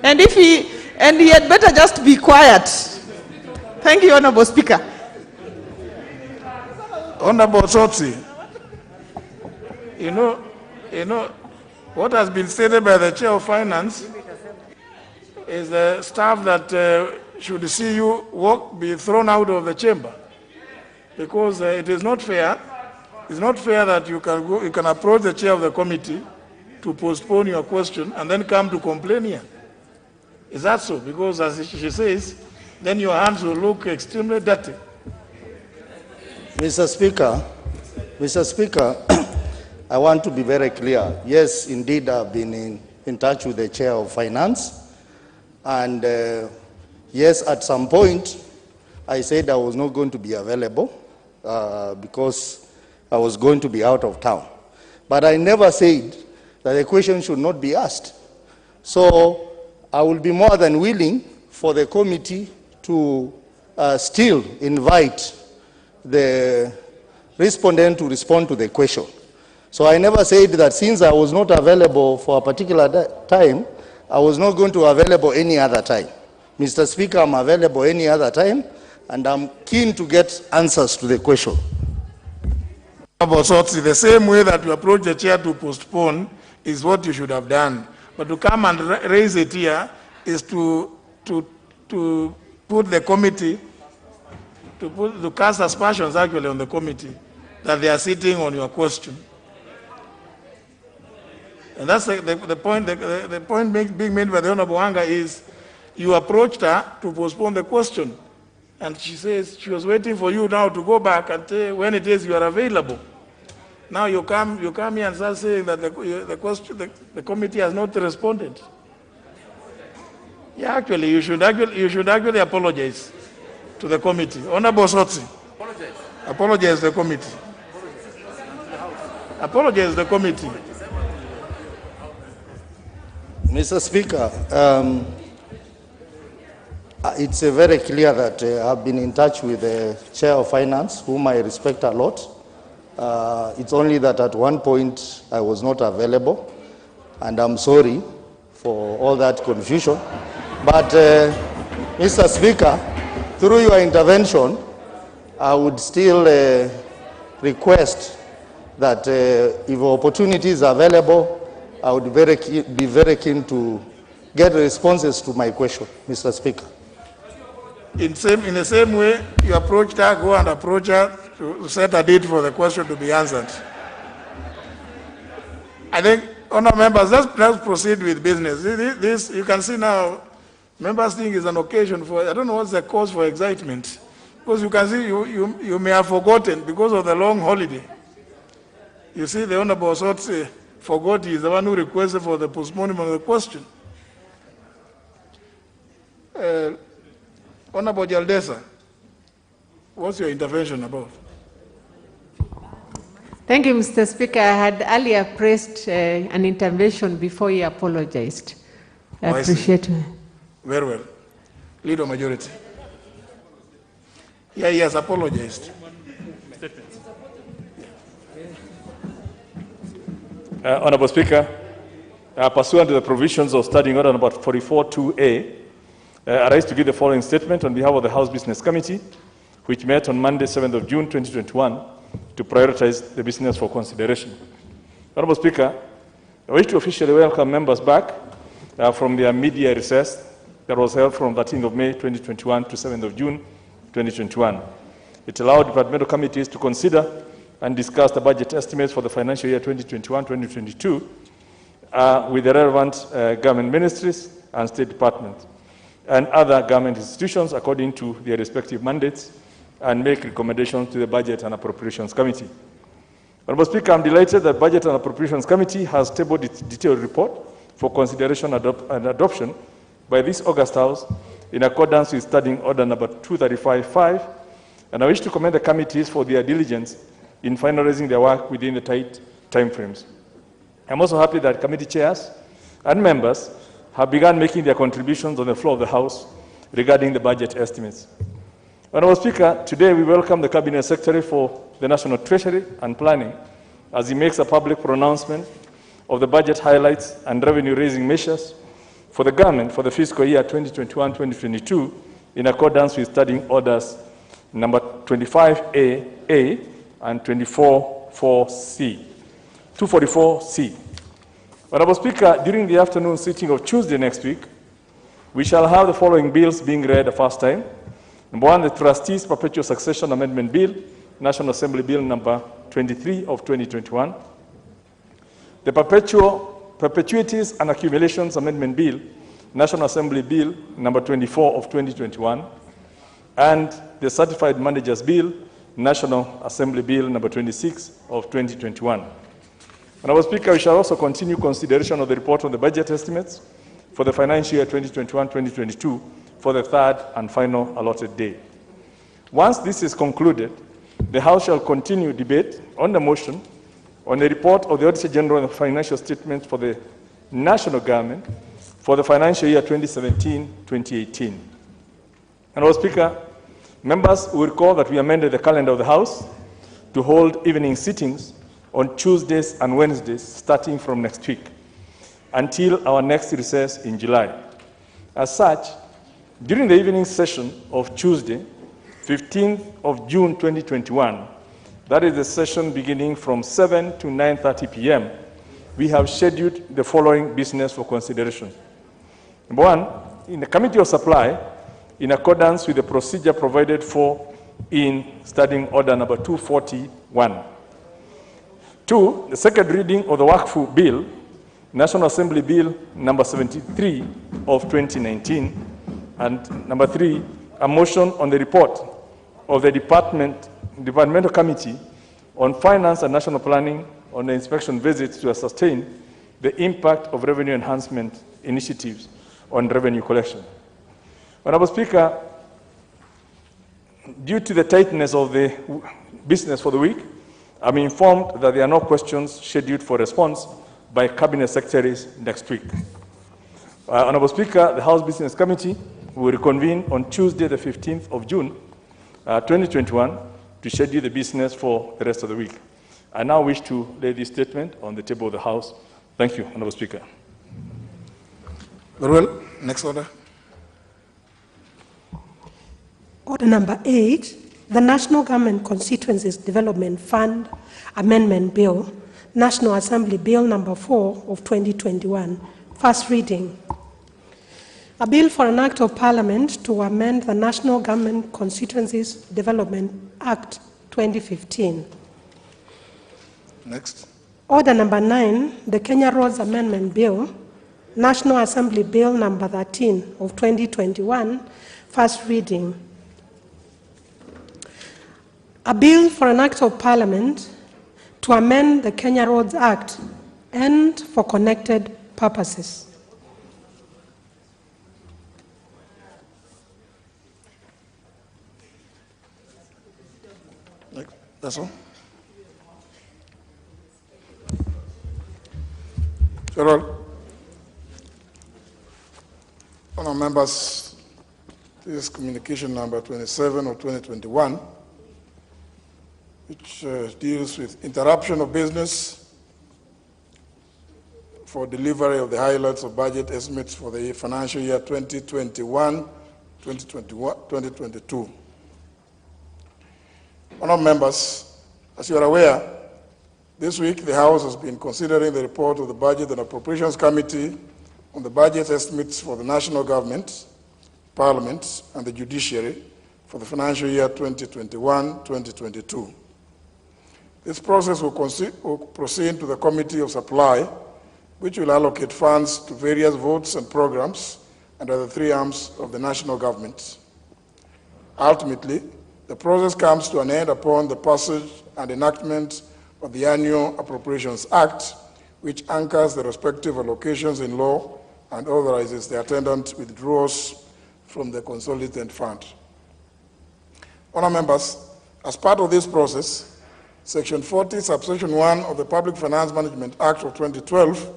And he had better just be quiet. Thank you, Honorable Speaker. Honorable Sotsi, you know, what has been stated by the Chair of Finance is the staff that should see you be thrown out of the chamber, because it is not fair. It's not fair that you can approach the chair of the committee to postpone your question and then come to complain here. Is that so? Because as she says, then your hands will look extremely dirty. Mr. Speaker, I want to be very clear. Yes, indeed, I've been in touch with the Chair of Finance. And yes, at some point, I said I was not going to be available because I was going to be out of town. But I never said that the question should not be asked. So I will be more than willing for the committee to still invite the respondent to respond to the question. So I never said that since I was not available for a particular time, I was not going to be available any other time. Mr. Speaker, I'm available any other time, and I'm keen to get answers to the question. The same way that you approach the chair to postpone is what you should have done. But to come and raise it here is to put the committee, to cast aspersions actually on the committee that they are sitting on your question. And that's the point. The point being made by the Honorable Wanga is you approached her to postpone the question. And she says she was waiting for you now to go back and tell when it is you are available. Now you come here and start saying that the committee has not responded. Yeah, actually, you should actually apologize to the committee. Honorable Sotsi, apologize to the committee. Apologize to the committee. Mr. Speaker, it's very clear that I've been in touch with the Chair of Finance, whom I respect a lot. It's only that at one point I was not available, and I'm sorry for all that confusion. But, Mr. Speaker, through your intervention, I would still request that if opportunity is available, I would be very keen to get responses to my question, Mr. Speaker. In the same way you approached her, go and approach her to set a date for the question to be answered. I think, honourable members, let's proceed with business. This you can see now, members think is an occasion for, I don't know what's the cause for excitement. Because you can see you may have forgotten because of the long holiday. You see, the Honourable Sotsi forgot he is the one who requested for the postponement of the question. Honourable Jaldesa, what's your intervention about? Thank you, Mr. Speaker. I had earlier praised an intervention before he apologized. I appreciate it. Very well. Leader majority. Yeah, he has apologized. Honourable Speaker, pursuant to the provisions of Standing Order number 44.2a, I rise to give the following statement on behalf of the House Business Committee, which met on Monday, 7th of June, 2021, to prioritize the business for consideration. Honourable Speaker, I wish to officially welcome members back from their media recess that was held from 13th of May, 2021 to 7th of June, 2021. It allowed departmental committees to consider and discuss the budget estimates for the financial year 2021-2022 with the relevant government ministries and state departments and other government institutions according to their respective mandates and make recommendations to the Budget and Appropriations Committee. Honourable Speaker, I'm delighted that Budget and Appropriations Committee has tabled its detailed report for consideration and adoption by this August House in accordance with Standing Order number 235.5 And I wish to commend the committees for their diligence in finalizing their work within the tight timeframes. I'm also happy that committee chairs and members have begun making their contributions on the floor of the House regarding the budget estimates. Honourable Speaker, today we welcome the Cabinet Secretary for the National Treasury and Planning as he makes a public pronouncement of the budget highlights and revenue-raising measures for the government for the fiscal year 2021-2022 in accordance with Standing Orders number 25A and 244C. Honourable Speaker, during the afternoon sitting of Tuesday next week, we shall have the following bills being read the first time. Number one, the Trustees' Perpetual Succession Amendment Bill, National Assembly Bill number 23 of 2021. The Perpetuities and Accumulations Amendment Bill, National Assembly Bill number 24 of 2021. And the Certified Managers Bill, National Assembly Bill number 26 of 2021. Honourable Speaker, we shall also continue consideration of the report on the budget estimates for the financial year 2021-2022 for the third and final allotted day. Once this is concluded, the House shall continue debate on the motion on the report of the Auditor General on the financial statements for the national government for the financial year 2017-2018. Honourable Speaker, members will recall that we amended the calendar of the House to hold evening sittings on Tuesdays and Wednesdays starting from next week until our next recess in July. As such, during the evening session of Tuesday, 15th of June 2021, that is the session beginning from 7 to 9:30 p.m., we have scheduled the following business for consideration. Number one, in the Committee of Supply, in accordance with the procedure provided for in Standing Order number 241. Two, the second reading of the Waqf Bill, National Assembly Bill number 73 of 2019. And number three, a motion on the report of the Departmental Committee on Finance and National Planning on the inspection visits to ascertain the impact of revenue enhancement initiatives on revenue collection. Honourable Speaker, due to the tightness of the business for the week, I'm informed that there are no questions scheduled for response by Cabinet Secretaries next week. Honourable Speaker, the House Business Committee will reconvene on Tuesday, the 15th of June, 2021, to schedule the business for the rest of the week. I now wish to lay this statement on the table of the House. Thank you, Honourable Speaker. Very well. Next order. Order number 8, the National Government Constituencies Development Fund Amendment Bill, National Assembly Bill number 4 of 2021, first reading. A bill for an act of Parliament to amend the National Government Constituencies Development Act 2015. Next. Order number 9, the Kenya Roads Amendment Bill, National Assembly Bill number 13 of 2021, first reading. A bill for an act of Parliament to amend the Kenya Roads Act and for connected purposes. That's all. General, honour members, this is communication number 27 of 2021, which deals with interruption of business for delivery of the highlights of budget estimates for the financial year 2021-2022. Honourable members, as you are aware, this week the House has been considering the report of the Budget and Appropriations Committee on the budget estimates for the national government, Parliament, and the judiciary for the financial year 2021-2022. This process will proceed to the Committee of Supply, which will allocate funds to various votes and programs under the three arms of the national government. Ultimately, the process comes to an end upon the passage and enactment of the Annual Appropriations Act, which anchors the respective allocations in law and authorizes the attendant withdrawals from the consolidated fund. Honour members, as part of this process, Section 40, Subsection 1 of the Public Finance Management Act of 2012,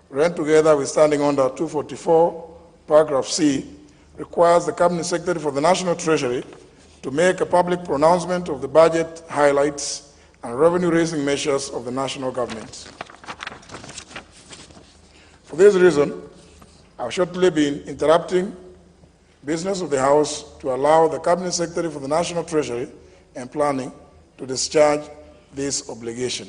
read together with Standing Order 244, paragraph C, requires the Cabinet Secretary for the National Treasury to make a public pronouncement of the budget highlights and revenue-raising measures of the national government. For this reason, I've shortly been interrupting business of the House to allow the Cabinet Secretary for the National Treasury and Planning to discharge this obligation.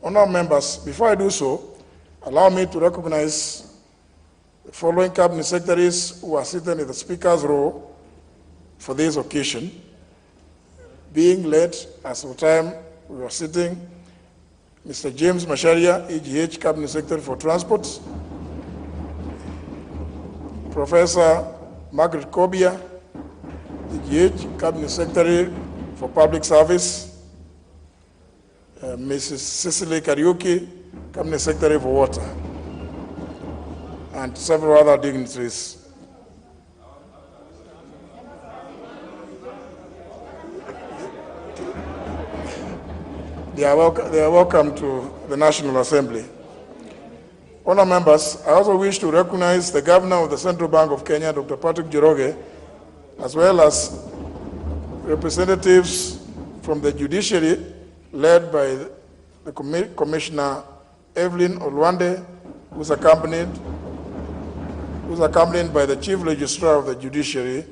Honourable members, before I do so, allow me to recognize the following Cabinet Secretaries who are sitting in the Speaker's row for this occasion, being led as of the time we were sitting, Mr. James Macharia, EGH Cabinet Secretary for Transport, Professor Margaret Kobia, EGH Cabinet Secretary for Public Service, Mrs. Cecily Kariuki, Cabinet Secretary for Water, and several other dignitaries. They are welcome to the National Assembly. Honour members, I also wish to recognize the Governor of the Central Bank of Kenya, Dr. Patrick Njoroge, as well as representatives from the judiciary led by the Commissioner Evelyn Olwande, who's accompanied by the Chief Registrar of the Judiciary,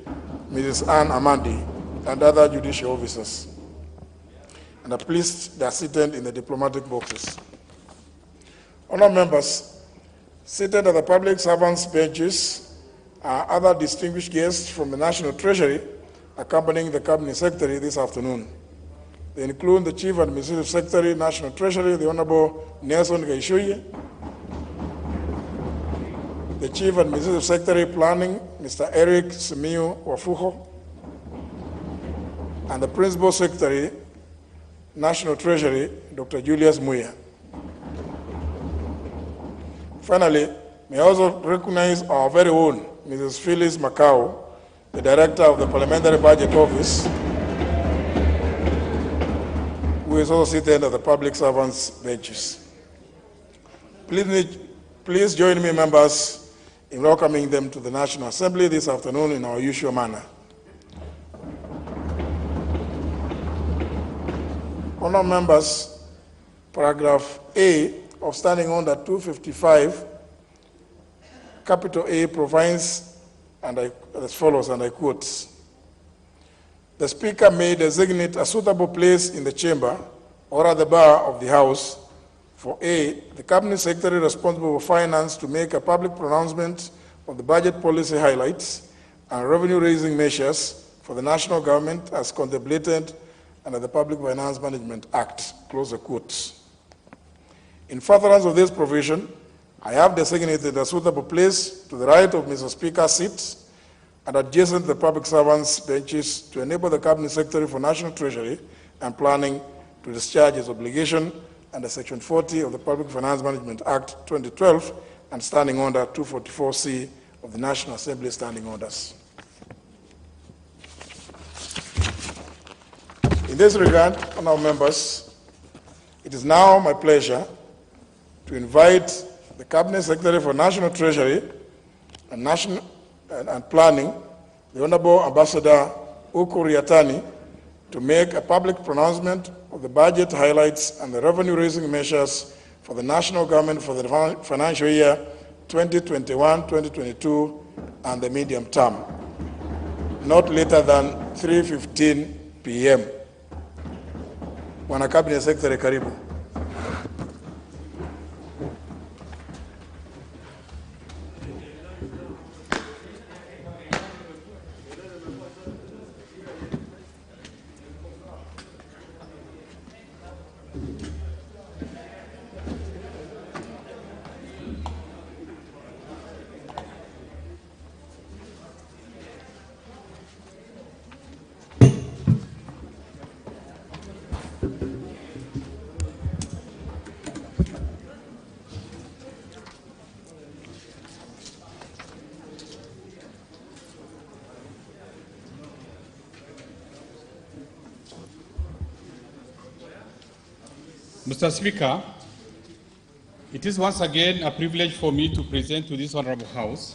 Mrs. Anne Amandi, and other judicial officers. And are pleased they are seated in the diplomatic boxes. Honour members, seated at the public servants' benches are other distinguished guests from the National Treasury accompanying the Cabinet Secretary this afternoon. They include the Chief Administrative Secretary, National Treasury, the Honourable Nelson Gaishuye, the Chief Administrative Secretary, Planning, Mr. Eric Simiyu Wafuho, and the Principal Secretary, National Treasury, Dr. Julius Muya. Finally, may I also recognize our very own Mrs. Phyllis Macau, the Director of the Parliamentary Budget Office, who is also seated at the public servants' benches. Please join me, members, in welcoming them to the National Assembly this afternoon in our usual manner. Honour members, paragraph A of Standing Order 255, capital A provides as follows, and I quote, "The Speaker may designate a suitable place in the chamber or at the bar of the House for A, the Cabinet Secretary responsible for finance to make a public pronouncement of the budget policy highlights and revenue-raising measures for the national government as contemplated under the Public Finance Management Act," close the quote. In furtherance of this provision, I have designated a suitable place to the right of Mr. Speaker's seat and adjacent to the public servants' benches to enable the Cabinet Secretary for National Treasury and Planning to discharge his obligation under Section 40 of the Public Finance Management Act 2012 and Standing Order 244C of the National Assembly Standing Orders. In this regard, honourable members, it is now my pleasure to invite the Cabinet Secretary for National Treasury and Planning, the Honourable Ambassador Uku Riatani, to make a public pronouncement of the budget highlights and the revenue-raising measures for the national government for the financial year 2021-2022 and the medium term, not later than 3:15 p.m. Bwana Cabinet Secretary, karibu. Mr. Speaker, it is once again a privilege for me to present to this Honorable House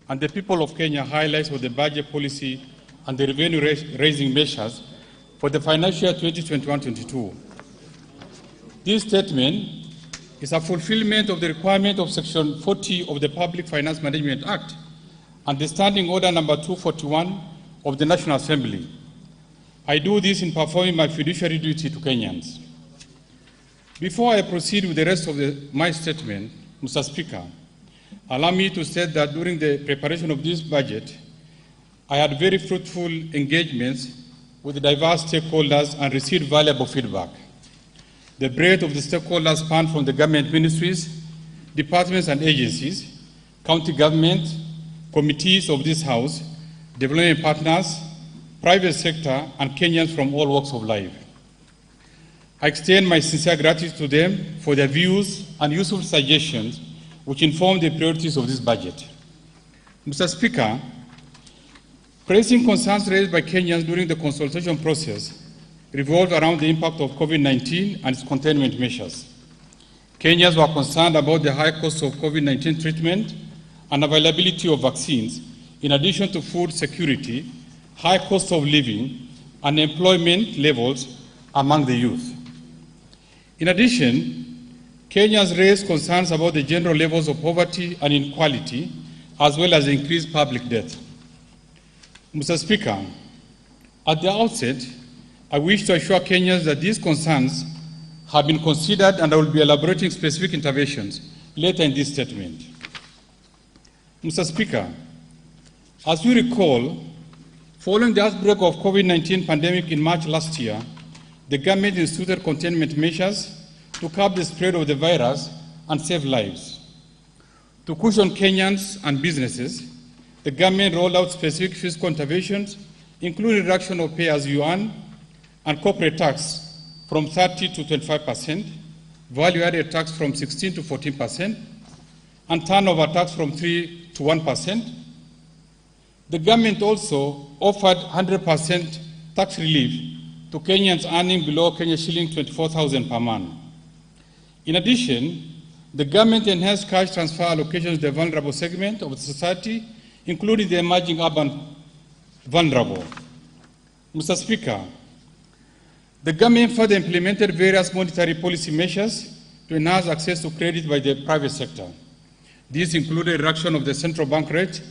and the people of Kenya highlights of the budget policy and the revenue-raising measures for the financial year 2021-22. This statement is a fulfillment of the requirement of Section 40 of the Public Finance Management Act and the Standing Order number 241 of the National Assembly. I do this in performing my fiduciary duty to Kenyans. Before I proceed with the rest of my statement, Mr. Speaker, allow me to state that during the preparation of this budget, I had very fruitful engagements with diverse stakeholders and received valuable feedback. The breadth of the stakeholders spanned from the government ministries, departments and agencies, county government, committees of this House, development partners, private sector, and Kenyans from all walks of life. I extend my sincere gratitude to them for their views and useful suggestions which inform the priorities of this budget. Mr. Speaker, pressing concerns raised by Kenyans during the consultation process revolved around the impact of COVID-19 and its containment measures. Kenyans were concerned about the high cost of COVID-19 treatment and availability of vaccines, in addition to food security, high cost of living, and employment levels among the youth. In addition, Kenyans raised concerns about the general levels of poverty and inequality, as well as increased public debt. Mr. Speaker, at the outset, I wish to assure Kenyans that these concerns have been considered and I will be elaborating specific interventions later in this statement. Mr. Speaker, as you recall, following the outbreak of COVID-19 pandemic in March last year, the government instituted containment measures to curb the spread of the virus and save lives. To cushion Kenyans and businesses, the government rolled out specific fiscal interventions, including reduction of pay-as-you-earn and corporate tax from 30 to 25%, value-added tax from 16 to 14%, and turnover tax from 3 to 1%. The government also offered 100% tax relief to Kenyans earning below Kenya shilling 24,000 per month. In addition, the government enhanced cash transfer allocations to the vulnerable segment of the society, including the emerging urban vulnerable. Mr. Speaker, the government further implemented various monetary policy measures to enhance access to credit by the private sector. These included reduction of the central bank rate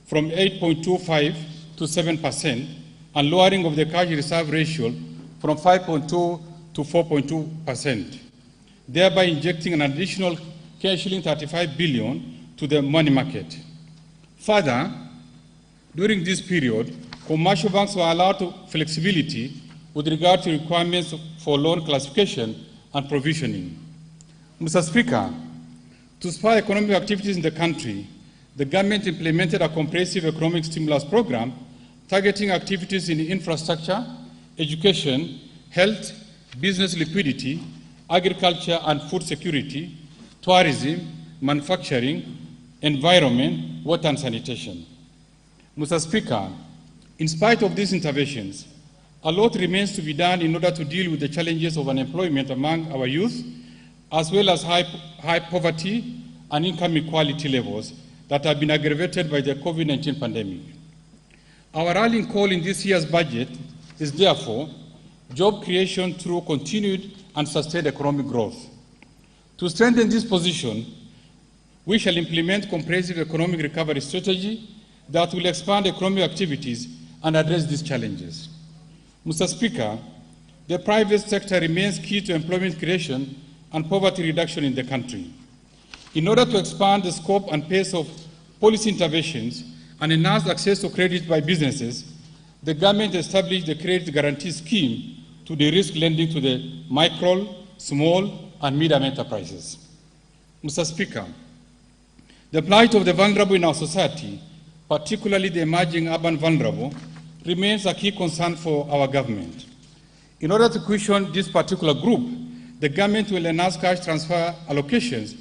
from 8.25 to 7% and lowering of the cash reserve ratio from 5.2 to 4.2%, thereby injecting an additional shilling 35 billion to the money market. Further, during this period, commercial banks were allowed flexibility with regard to requirements for loan classification and provisioning. Mr. Speaker, to spur economic activities in the country, the government implemented a comprehensive economic stimulus program targeting activities in infrastructure, education, health, business liquidity, agriculture and food security, tourism, manufacturing, environment, water and sanitation. Mr. Speaker, in spite of these interventions, a lot remains to be done in order to deal with the challenges of unemployment among our youth, as well as high poverty and income inequality levels that have been aggravated by the COVID-19 pandemic. Our rallying call in this year's budget is therefore job creation through continued and sustained economic growth. To strengthen this position, we shall implement comprehensive economic recovery strategy that will expand economic activities and address these challenges. Mr. Speaker, the private sector remains key to employment creation and poverty reduction in the country. In order to expand the scope and pace of policy interventions and enhance access to credit by businesses, the government established the Credit Guarantee Scheme to de-risk lending to the micro, small, and medium enterprises. Mr. Speaker, the plight of the vulnerable in our society, particularly the emerging urban vulnerable, remains a key concern for our government. In order to cushion this particular group, the government will enhance cash transfer allocations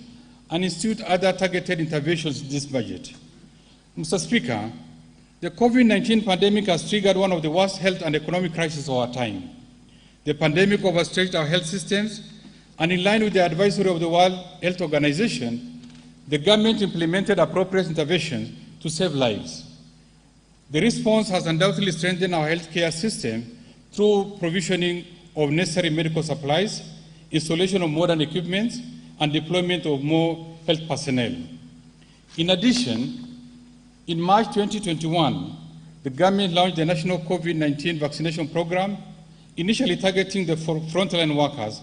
and institute other targeted interventions in this budget. Mr. Speaker, the COVID-19 pandemic has triggered one of the worst health and economic crises of our time. The pandemic overstretched our health systems, And in line with the advisory of the World Health Organization, the government implemented appropriate interventions to save lives. The response has undoubtedly strengthened our healthcare system through provisioning of necessary medical supplies, installation of modern equipment, and deployment of more health personnel. In addition, in March 2021, the government launched the National COVID-19 Vaccination Program, initially targeting the frontline workers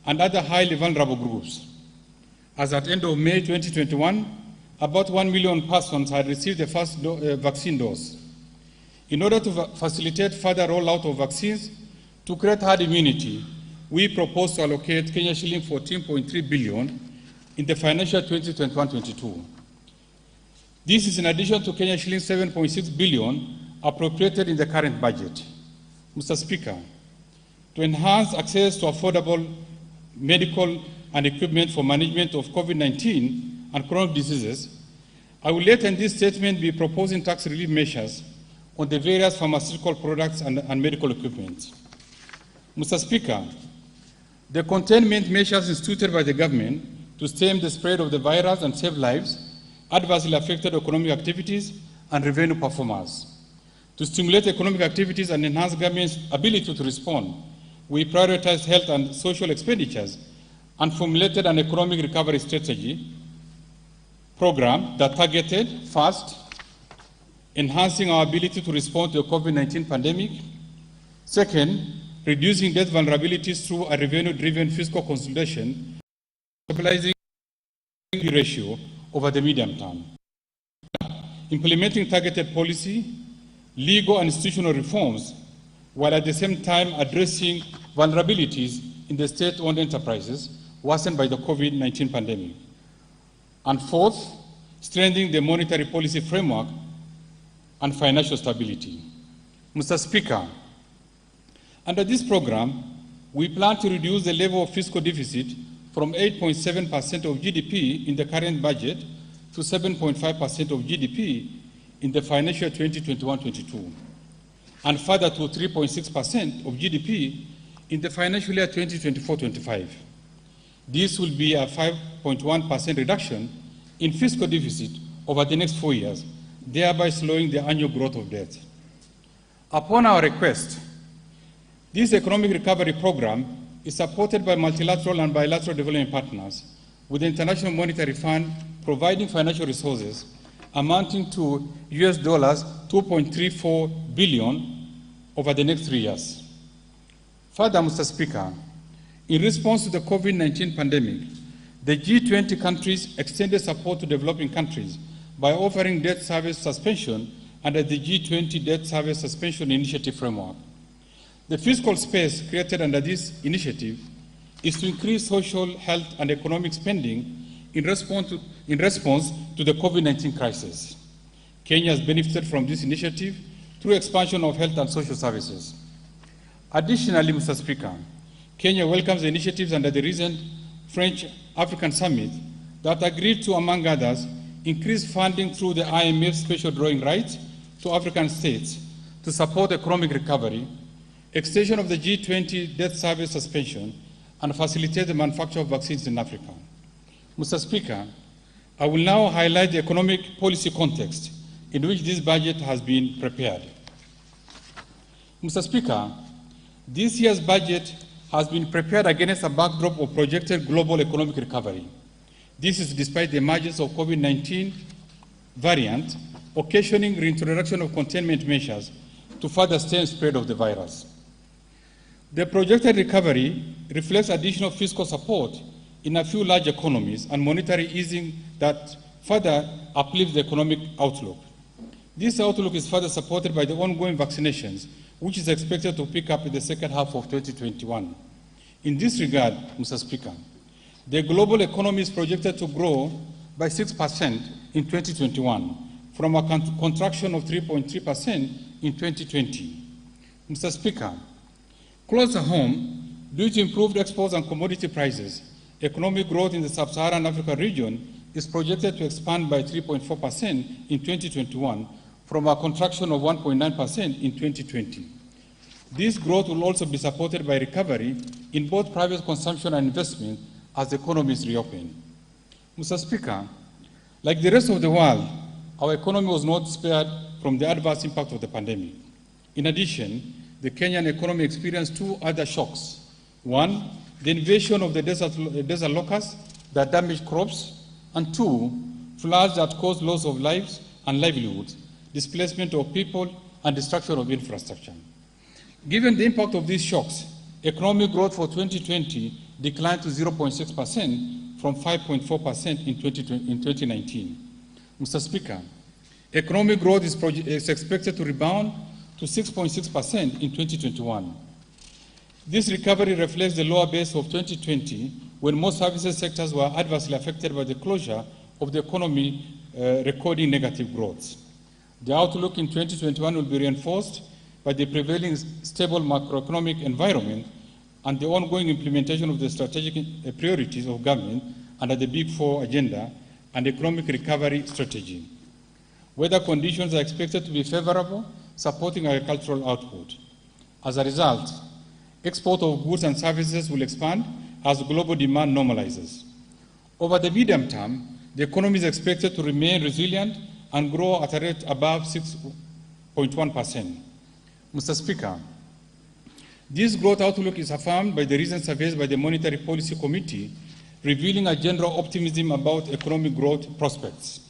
and other highly vulnerable groups. As at end of May 2021, about 1 million persons had received the first vaccine dose. In order to facilitate further rollout of vaccines to create herd immunity, we propose to allocate Kenya shilling 14.3 billion in the financial 2021-22. This is in addition to Kenya shilling 7.6 billion appropriated in the current budget. Mr. Speaker, to enhance access to affordable medical and equipment for management of COVID-19 and chronic diseases, I will later in this statement be proposing tax relief measures on the various pharmaceutical products and medical equipment. Mr. Speaker, the containment measures instituted by the government to stem the spread of the virus and save lives adversely affected economic activities and revenue performance. To stimulate economic activities and enhance government's ability to respond, we prioritized health and social expenditures and formulated an economic recovery strategy program that targeted, first, enhancing our ability to respond to the COVID-19 pandemic, second, reducing debt vulnerabilities through a revenue-driven fiscal consolidation, stabilizing the ratio over the medium term, implementing targeted policy, legal and institutional reforms, while at the same time addressing vulnerabilities in the state-owned enterprises worsened by the COVID-19 pandemic. And fourth, strengthening the monetary policy framework and financial stability. Mr. Speaker, under this program, we plan to reduce the level of fiscal deficit from 8.7% of GDP in the current budget to 7.5% of GDP in the financial 2021-22, and further to 3.6% of GDP in the financial year 2024-25. This will be a 5.1% reduction in fiscal deficit over the next 4 years, thereby slowing the annual growth of debt. Upon our request, this economic recovery program is supported by multilateral and bilateral development partners, with the International Monetary Fund providing financial resources amounting to US $2.34 billion over the next 3 years. Further, Mr. Speaker, in response to the COVID-19 pandemic, the G20 countries extended support to developing countries by offering debt service suspension under the G20 Debt Service Suspension Initiative framework. The fiscal space created under this initiative is to increase social, health, and economic spending in response to the COVID-19 crisis. Kenya has benefited from this initiative through expansion of health and social services. Additionally, Mr. Speaker, Kenya welcomes the initiatives under the recent French African Summit that agreed to, among others, increase funding through the IMF special drawing rights to African states to support economic recovery, extension of the G20 debt service suspension, and facilitate the manufacture of vaccines in Africa. Mr. Speaker, I will now highlight the economic policy context in which this budget has been prepared. Mr. Speaker, this year's budget has been prepared against a backdrop of projected global economic recovery. This is despite the emergence of COVID-19 variant, occasioning reintroduction of containment measures to further stem spread of the virus. The projected recovery reflects additional fiscal support in a few large economies and monetary easing that further uplifts the economic outlook. This outlook is further supported by the ongoing vaccinations, which is expected to pick up in the second half of 2021. In this regard, Mr. Speaker, the global economy is projected to grow by 6% in 2021, from a contraction of 3.3% in 2020. Mr. Speaker, closer home, due to improved exports and commodity prices, economic growth in the sub-Saharan Africa region is projected to expand by 3.4% in 2021 from a contraction of 1.9% in 2020. This growth will also be supported by recovery in both private consumption and investment as the economies reopen. Mr. Speaker, like the rest of the world, our economy was not spared from the adverse impact of the pandemic. In addition, the Kenyan economy experienced two other shocks. One, the invasion of the desert locusts that damaged crops, and two, floods that caused loss of lives and livelihoods, displacement of people, and destruction of infrastructure. Given the impact of these shocks, economic growth for 2020 declined to 0.6% from 5.4% in 2019. Mr. Speaker, economic growth is expected to rebound to 6.6% in 2021. This recovery reflects the lower base of 2020, when most services sectors were adversely affected by the closure of the economy, recording negative growth. The outlook in 2021 will be reinforced by the prevailing stable macroeconomic environment and the ongoing implementation of the strategic priorities of government under the Big Four agenda and economic recovery strategy. Weather conditions are expected to be favorable, supporting agricultural output. As a result, export of goods and services will expand as global demand normalizes. Over the medium term, the economy is expected to remain resilient and grow at a rate above 6.1%. Mr. Speaker, this growth outlook is affirmed by the recent surveys by the Monetary Policy Committee, revealing a general optimism about economic growth prospects.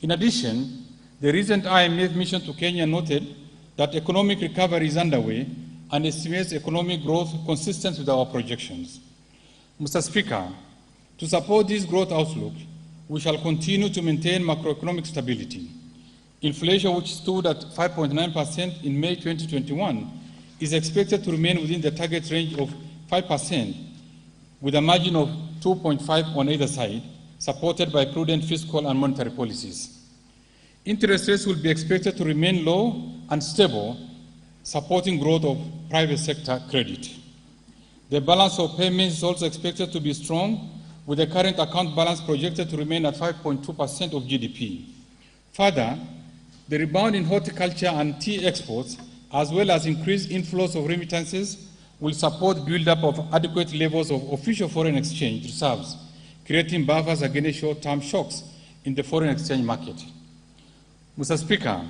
In addition, the recent IMF mission to Kenya noted that economic recovery is underway and estimates economic growth consistent with our projections. Mr. Speaker, to support this growth outlook, we shall continue to maintain macroeconomic stability. Inflation, which stood at 5.9% in May 2021, is expected to remain within the target range of 5%, with a margin of 2.5 on either side, supported by prudent fiscal and monetary policies. Interest rates will be expected to remain low and stable, supporting growth of private sector credit. The balance of payments is also expected to be strong, with the current account balance projected to remain at 5.2% of GDP. Further, the rebound in horticulture and tea exports, as well as increased inflows of remittances, will support build-up of adequate levels of official foreign exchange reserves, creating buffers against short-term shocks in the foreign exchange market. Mr. Speaker,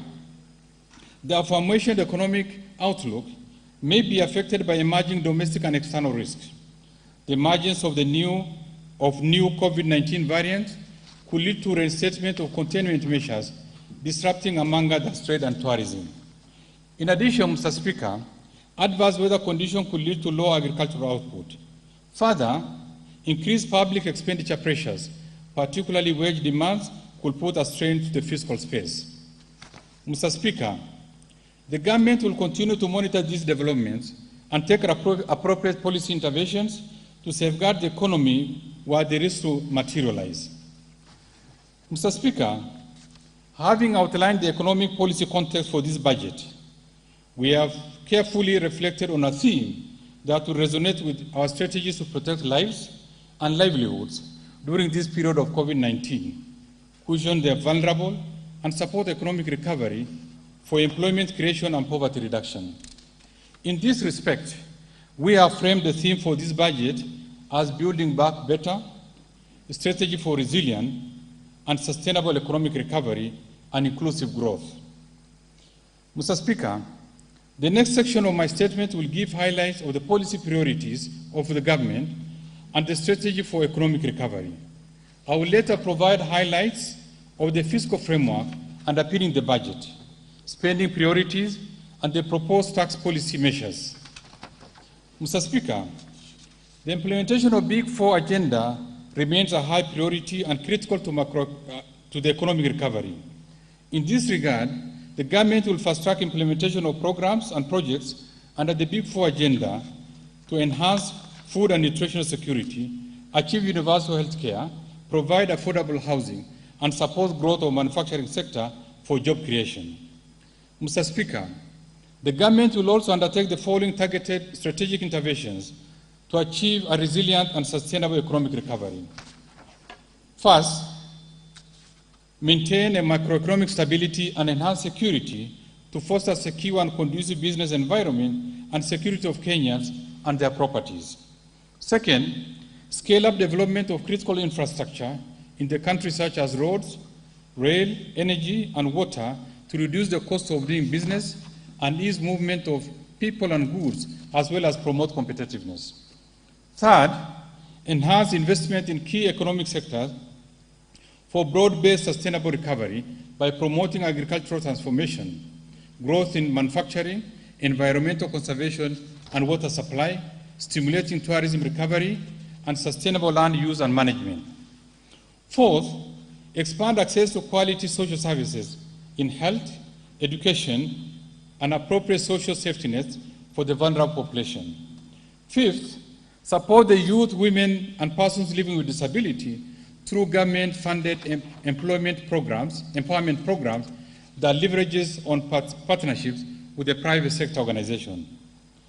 the aforementioned economic outlook may be affected by emerging domestic and external risks. The emergence of new COVID-19 variants could lead to reinstatement of containment measures, disrupting, among others, trade and tourism. In addition, Mr. Speaker, adverse weather conditions could lead to low agricultural output. Further, increased public expenditure pressures, particularly wage demands, could put a strain to the fiscal space. Mr. Speaker, the government will continue to monitor these developments and take appropriate policy interventions to safeguard the economy where the risks to materialize. Mr. Speaker, having outlined the economic policy context for this budget, we have carefully reflected on a theme that will resonate with our strategies to protect lives and livelihoods during this period of COVID-19, cushion the vulnerable, and support economic recovery for employment creation and poverty reduction. In this respect, we have framed the theme for this budget as Building Back Better, a strategy for resilient and sustainable economic recovery and inclusive growth. Mr. Speaker, the next section of my statement will give highlights of the policy priorities of the government and the strategy for economic recovery. I will later provide highlights of the fiscal framework underpinning the budget, spending priorities, and the proposed tax policy measures. Mr. Speaker, the implementation of Big Four agenda remains a high priority and critical to the economic recovery. In this regard, the government will fast-track implementation of programs and projects under the Big Four agenda to enhance food and nutritional security, achieve universal health care, provide affordable housing, and support growth of manufacturing sector for job creation. Mr. Speaker, the government will also undertake the following targeted strategic interventions to achieve a resilient and sustainable economic recovery. First, maintain a macroeconomic stability and enhance security to foster secure and conducive business environment and security of Kenyans and their properties. Second, scale up development of critical infrastructure in the country such as roads, rail, energy, and water to reduce the cost of doing business and ease movement of people and goods, as well as promote competitiveness. Third, enhance investment in key economic sectors for broad-based sustainable recovery by promoting agricultural transformation, growth in manufacturing, environmental conservation and water supply, stimulating tourism recovery, and sustainable land use and management. Fourth, expand access to quality social services in health, education, and appropriate social safety nets for the vulnerable population. Fifth, support the youth, women, and persons living with disability through government-funded empowerment programs that leverages on partnerships with the private sector organization.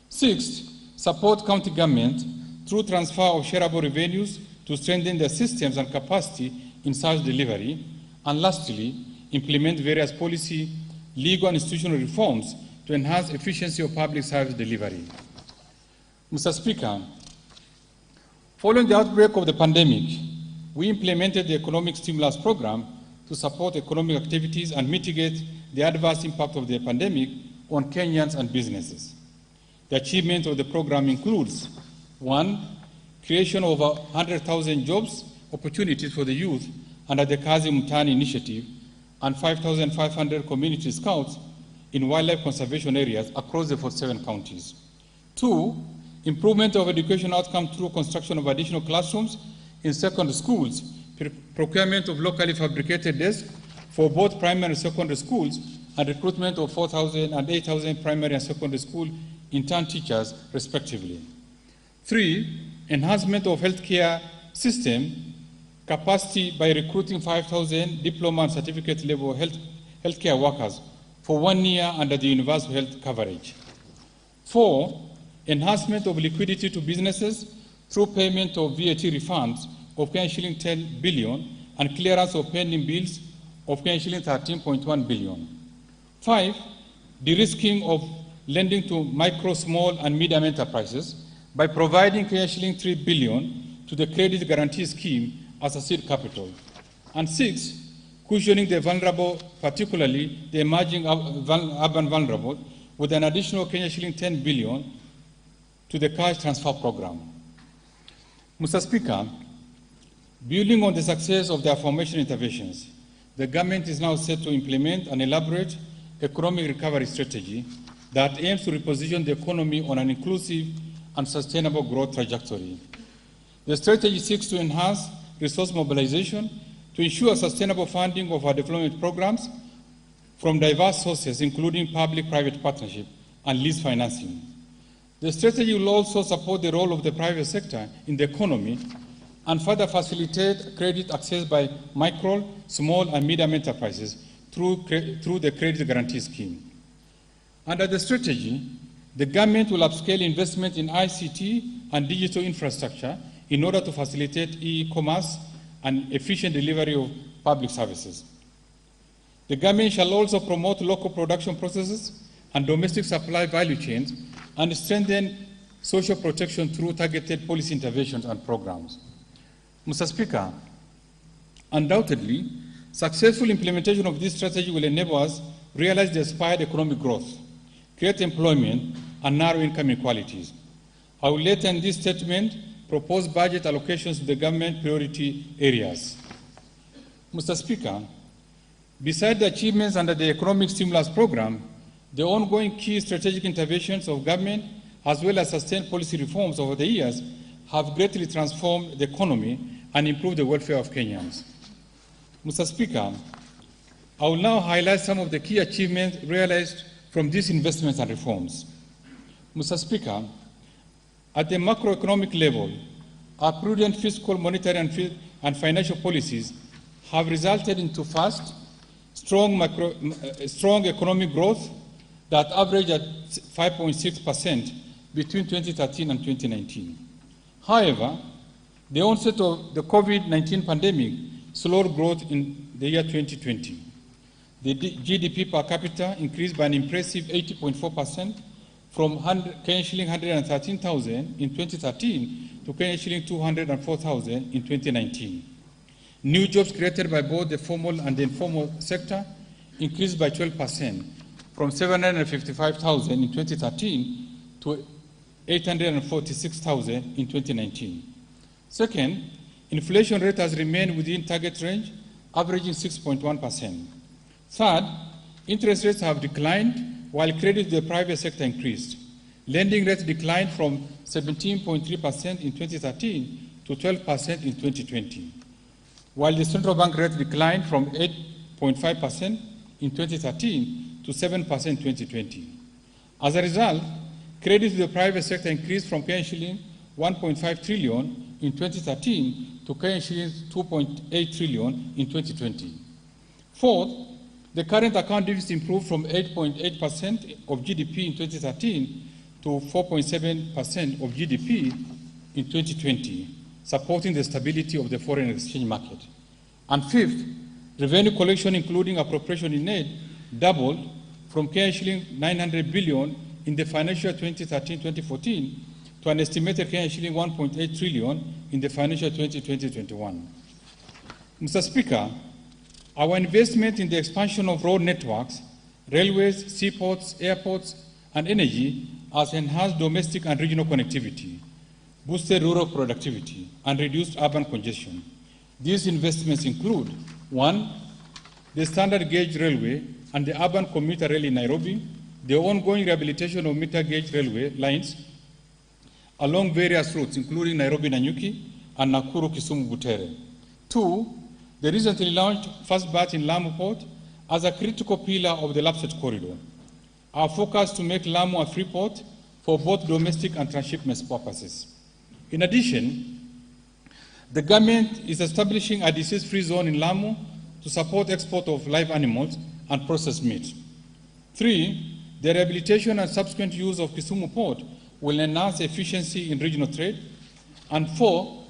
Sixth, support county government through transfer of shareable revenues to strengthen their systems and capacity in service delivery. And lastly, implement various policy, legal, and institutional reforms to enhance efficiency of public service delivery. Mr. Speaker, following the outbreak of the pandemic, we implemented the economic stimulus program to support economic activities and mitigate the adverse impact of the pandemic on Kenyans and businesses. The achievement of the program includes: 1, creation of over 100,000 jobs opportunities for the youth under the Kazi Mtaani initiative and 5,500 community scouts in wildlife conservation areas across the 47 counties. 2, improvement of education outcomes through construction of additional classrooms in secondary schools, procurement of locally fabricated desks for both primary and secondary schools, and recruitment of 4,000 and 8,000 primary and secondary school intern teachers, respectively. 3, enhancement of healthcare system capacity by recruiting 5,000 diploma and certificate level healthcare workers for 1 year under the universal health coverage. 4, enhancement of liquidity to businesses through payment of VAT refunds of shilling 10 billion and clearance of pending bills of shilling 13.1 billion. 5, de-risking of lending to micro, small, and medium enterprises by providing shilling 3 billion to the Credit Guarantee Scheme as a seed capital. And 6, cushioning the vulnerable, particularly the emerging urban vulnerable, with an additional shilling 10 billion to the cash transfer program. Mr. Speaker, building on the success of the aforementioned interventions, the government is now set to implement an elaborate economic recovery strategy that aims to reposition the economy on an inclusive and sustainable growth trajectory. The strategy seeks to enhance resource mobilization to ensure sustainable funding of our development programs from diverse sources, including public-private partnership and lease financing. The strategy will also support the role of the private sector in the economy and further facilitate credit access by micro, small, and medium enterprises through the Credit Guarantee Scheme. Under the strategy, the government will upscale investment in ICT and digital infrastructure in order to facilitate e-commerce and efficient delivery of public services. The government shall also promote local production processes and domestic supply value chains and strengthen social protection through targeted policy interventions and programs. Mr. Speaker, undoubtedly, successful implementation of this strategy will enable us to realize the aspired economic growth, create employment, and narrow income inequalities. I will later in this statement propose budget allocations to the government priority areas. Mr. Speaker, besides the achievements under the economic stimulus program, the ongoing key strategic interventions of government, as well as sustained policy reforms over the years, have greatly transformed the economy and improved the welfare of Kenyans. Mr. Speaker, I will now highlight some of the key achievements realized from these investments and reforms. Mr. Speaker, at the macroeconomic level, our prudent fiscal, monetary, and financial policies have resulted into fast, strong economic growth that averaged at 5.6% between 2013 and 2019. However, the onset of the COVID-19 pandemic slowed growth in the year 2020. The GDP per capita increased by an impressive 80.4%, from Kenyan shilling 113,000 in 2013 to Kenyan shilling 204,000 in 2019. New jobs created by both the formal and the informal sector increased by 12%, from 755,000 in 2013 to 846,000 in 2019. Second, inflation rate has remained within target range, averaging 6.1%. Third, interest rates have declined while credit to the private sector increased. Lending rates declined from 17.3% in 2013 to 12% in 2020, while the central bank rate declined from 8.5% in 2013 to 7% in 2020. As a result, credit to the private sector increased from Kenyan shilling 1.5 trillion in 2013 to Kenyan shilling 2.8 trillion in 2020. Fourth, the current account deficit improved from 8.8% of GDP in 2013 to 4.7% of GDP in 2020, supporting the stability of the foreign exchange market. And fifth, revenue collection, including appropriation in aid, doubled from Kenyan shilling 900 billion in the financial year 2013-2014 to an estimated Kenyan shilling 1.8 trillion in the financial 2020-21. Mr. Speaker, our investment in the expansion of road networks, railways, seaports, airports, and energy has enhanced domestic and regional connectivity, boosted rural productivity, and reduced urban congestion. These investments include: 1, the standard gauge railway and the urban commuter rail in Nairobi, the ongoing rehabilitation of meter gauge railway lines along various routes, including Nairobi-Nanyuki and Nakuru-Kisumu-Butere. 2, the recently launched first batch in Lamu Port as a critical pillar of the Lapsset corridor. Our focus to make Lamu a free port for both domestic and transshipment purposes. In addition, the government is establishing a disease-free zone in Lamu to support export of live animals and processed meat. 3, the rehabilitation and subsequent use of Kisumu Port will enhance efficiency in regional trade. And 4,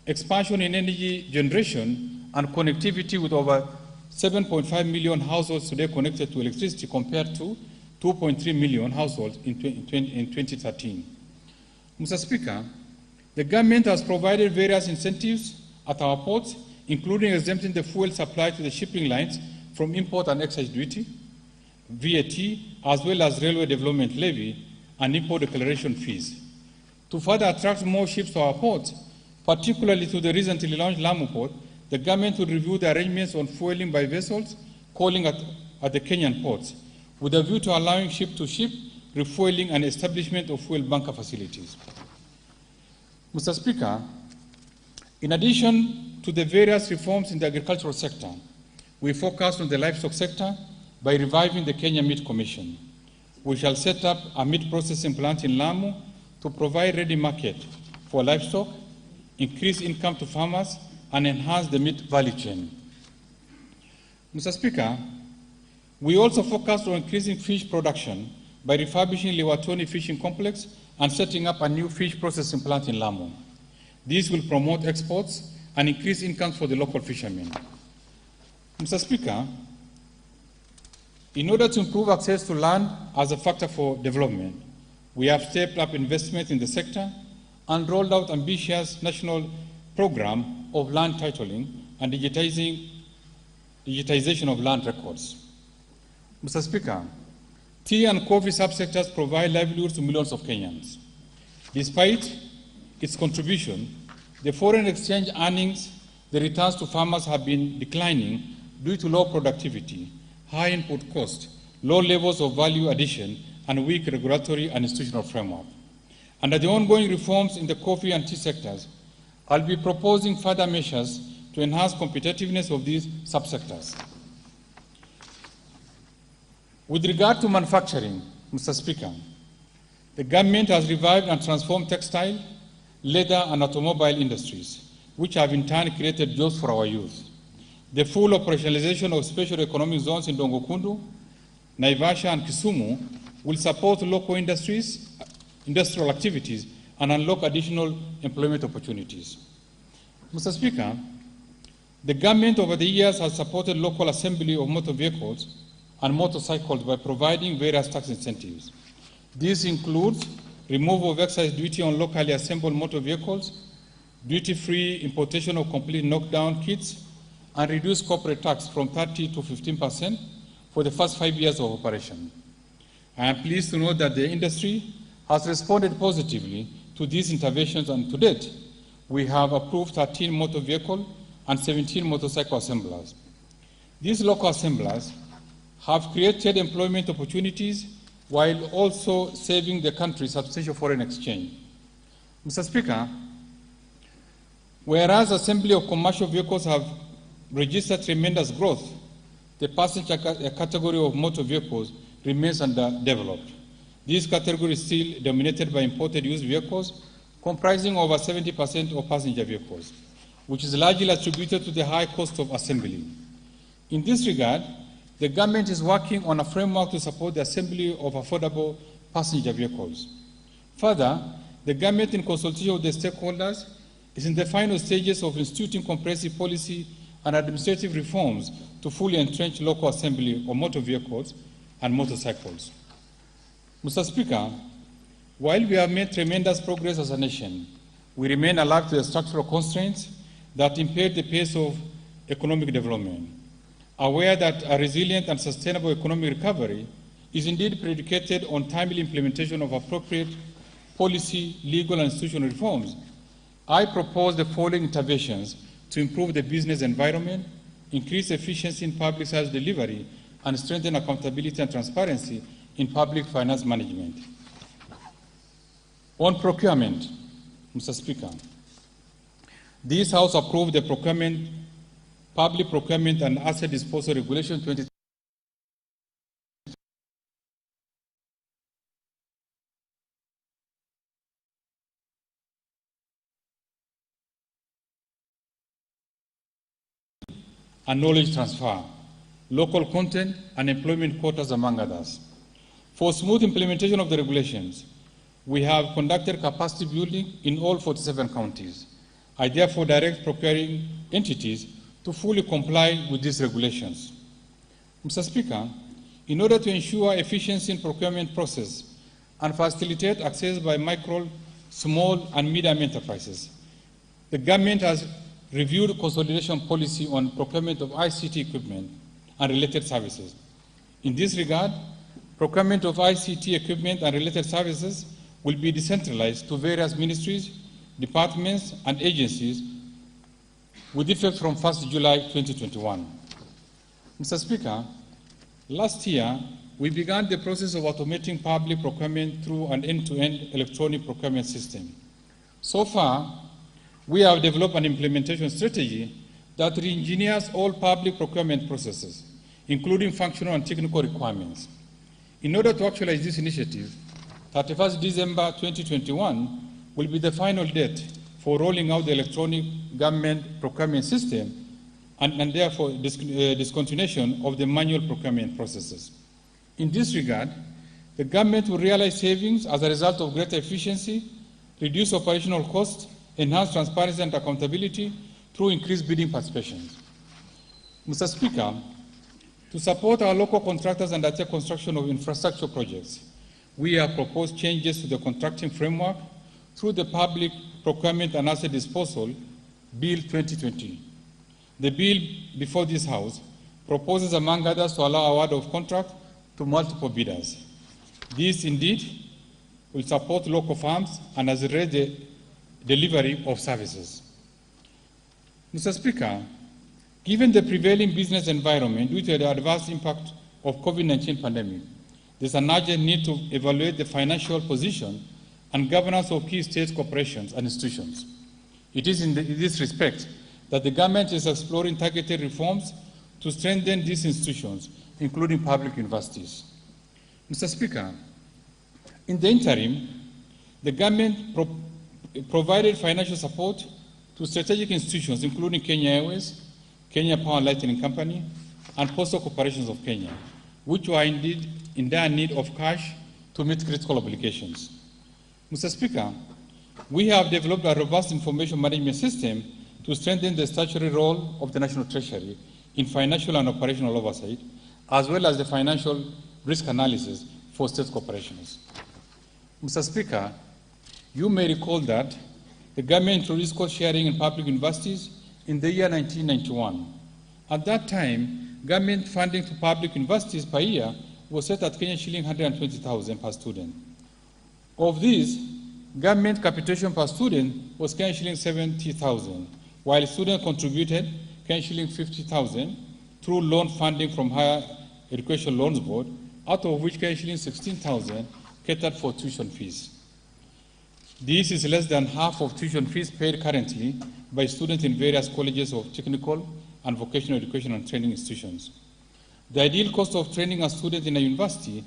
expansion in energy generation and connectivity, with over 7.5 million households today connected to electricity compared to 2.3 million households in 2013. Mr. Speaker, the government has provided various incentives at our ports, including exempting the fuel supply to the shipping lines from import and excise duty, VAT, as well as railway development levy and import declaration fees. To further attract more ships to our ports, particularly to the recently launched Lamu Port, the government will review the arrangements on fueling by vessels calling at the Kenyan ports, with a view to allowing ship-to-ship refueling and establishment of fuel bunker facilities. Mr. Speaker, in addition to the various reforms in the agricultural sector, we focus on the livestock sector by reviving the Kenya Meat Commission. We shall set up a meat processing plant in Lamu to provide ready market for livestock, increase income to farmers, and enhance the meat value chain. Mr. Speaker, we also focused on increasing fish production by refurbishing Liwatoni Fishing Complex and setting up a new fish processing plant in Lamu. This will promote exports and increase income for the local fishermen. Mr. Speaker, in order to improve access to land as a factor for development, we have stepped up investment in the sector and rolled out ambitious national program of land titling and digitization of land records. Mr. Speaker, tea and coffee subsectors provide livelihoods to millions of Kenyans. Despite its contribution, the foreign exchange earnings, the returns to farmers have been declining due to low productivity, high input cost, low levels of value addition, and weak regulatory and institutional framework. Under the ongoing reforms in the coffee and tea sectors, I'll be proposing further measures to enhance competitiveness of these subsectors. With regard to manufacturing, Mr. Speaker, the government has revived and transformed textile, leather, and automobile industries, which have in turn created jobs for our youth. The full operationalization of special economic zones in Dongokundu, Naivasha, and Kisumu will support local industries, industrial activities, and unlock additional employment opportunities. Mr. Speaker, the government over the years has supported local assembly of motor vehicles and motorcycles by providing various tax incentives. This includes removal of excise duty on locally assembled motor vehicles, duty-free importation of complete knockdown kits, and reduced corporate tax from 30 to 15% for the first 5 years of operation. I am pleased to note that the industry has responded positively to these interventions, and to date, we have approved 13 motor vehicle and 17 motorcycle assemblers. These local assemblers have created employment opportunities while also saving the country substantial foreign exchange. Mr. Speaker, whereas assembly of commercial vehicles have registered tremendous growth, the passenger category of motor vehicles remains underdeveloped. This category is still dominated by imported used vehicles, comprising over 70% of passenger vehicles, which is largely attributed to the high cost of assembly. In this regard, the government is working on a framework to support the assembly of affordable passenger vehicles. Further, the government, in consultation with the stakeholders, is in the final stages of instituting comprehensive policy and administrative reforms to fully entrench local assembly of motor vehicles and motorcycles. Mr. Speaker, while we have made tremendous progress as a nation, we remain alert to the structural constraints that impede the pace of economic development, aware that a resilient and sustainable economic recovery is indeed predicated on timely implementation of appropriate policy, legal, and institutional reforms. I propose the following interventions to improve the business environment, increase efficiency in public service delivery, and strengthen accountability and transparency in public finance management. On procurement, Mr. Speaker, this House approved the Public Procurement and Asset Disposal Regulation 20. And knowledge transfer, local content, and employment quotas, among others. For smooth implementation of the regulations, we have conducted capacity building in all 47 counties. I therefore direct procuring entities to fully comply with these regulations. Mr. Speaker, in order to ensure efficiency in procurement process and facilitate access by micro, small, and medium enterprises, the government has reviewed consolidation policy on procurement of ICT equipment and related services. In this regard, procurement of ICT equipment and related services will be decentralized to various ministries, departments, and agencies with effect from 1st July 2021. Mr. Speaker, last year, we began the process of automating public procurement through an end-to-end electronic procurement system. So far, we have developed an implementation strategy that re-engineers all public procurement processes, including functional and technical requirements. In order to actualize this initiative, 31st December 2021 will be the final date for rolling out the electronic government procurement system and therefore discontinuation of the manual procurement processes. In this regard, the government will realize savings as a result of greater efficiency, reduce operational costs, enhance transparency and accountability through increased bidding participations. Mr. Speaker, to support our local contractors and undertake construction of infrastructure projects, we have proposed changes to the contracting framework through the Public Procurement and Asset Disposal Bill 2020. The bill before this House proposes, among others, to allow award of contract to multiple bidders. This indeed will support local firms and accelerate the delivery of services. Mr. Speaker, given the prevailing business environment due to the adverse impact of COVID-19 pandemic, there's an urgent need to evaluate the financial position and governance of key state corporations and institutions. It is in this respect that the government is exploring targeted reforms to strengthen these institutions, including public universities. Mr. Speaker, in the interim, the government provided financial support to strategic institutions, including Kenya Airways, Kenya Power and Lighting Company, and Postal Corporations of Kenya, which were indeed in dire need of cash to meet critical obligations. Mr. Speaker, we have developed a robust information management system to strengthen the statutory role of the National Treasury in financial and operational oversight, as well as the financial risk analysis for state corporations. Mr. Speaker, you may recall that the government introduced cost sharing in public universities in the year 1991. At that time, government funding to public universities per year was set at Kenyan shilling 120,000 per student. Of these, government capitation per student was Kenyan shilling 70,000, while students contributed Kenyan shilling 50,000 through loan funding from Higher Education Loans Board, out of which Kenyan shilling 16,000 catered for tuition fees. This is less than half of tuition fees paid currently by students in various colleges of technical and vocational education and training institutions. The ideal cost of training a student in a university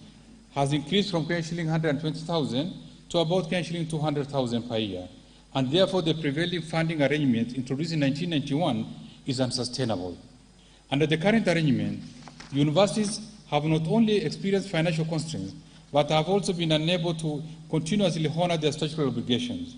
has increased from Kenyan shilling 120,000 to about Kenyan shilling 200,000 per year, and therefore the prevailing funding arrangement introduced in 1991 is unsustainable. Under the current arrangement, universities have not only experienced financial constraints, but have also been unable to continuously honor their statutory obligations.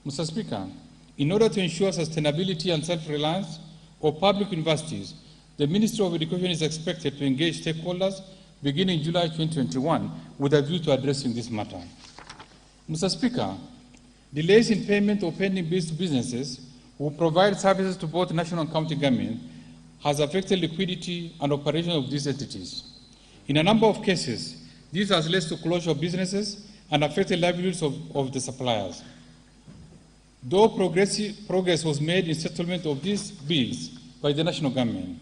Mr. Speaker, in order to ensure sustainability and self-reliance of public universities, the Ministry of Education is expected to engage stakeholders beginning July 2021 with a view to addressing this matter. Mr. Speaker, delays in payment of pending bills to businesses who provide services to both national and county government has affected liquidity and operation of these entities. In a number of cases, this has led to closure of businesses and affected livelihoods of the suppliers. Though progress was made in settlement of these bills by the national government,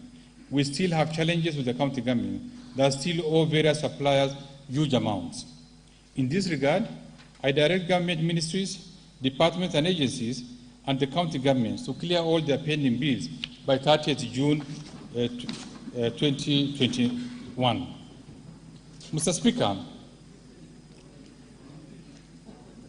we still have challenges with the county government that still owe various suppliers huge amounts. In this regard, I direct government ministries, departments and agencies and the county governments to clear all their pending bills by 30th June 2021. Mr. Speaker,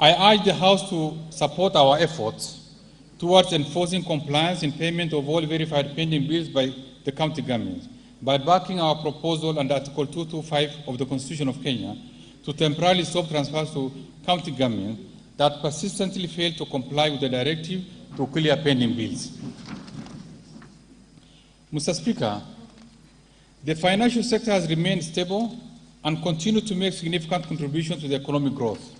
I urge the House to support our efforts towards enforcing compliance in payment of all verified pending bills by the county governments by backing our proposal under Article 225 of the Constitution of Kenya to temporarily stop transfers to county governments that persistently fail to comply with the directive to clear pending bills. Mr. Speaker, the financial sector has remained stable and continue to make significant contributions to the economic growth.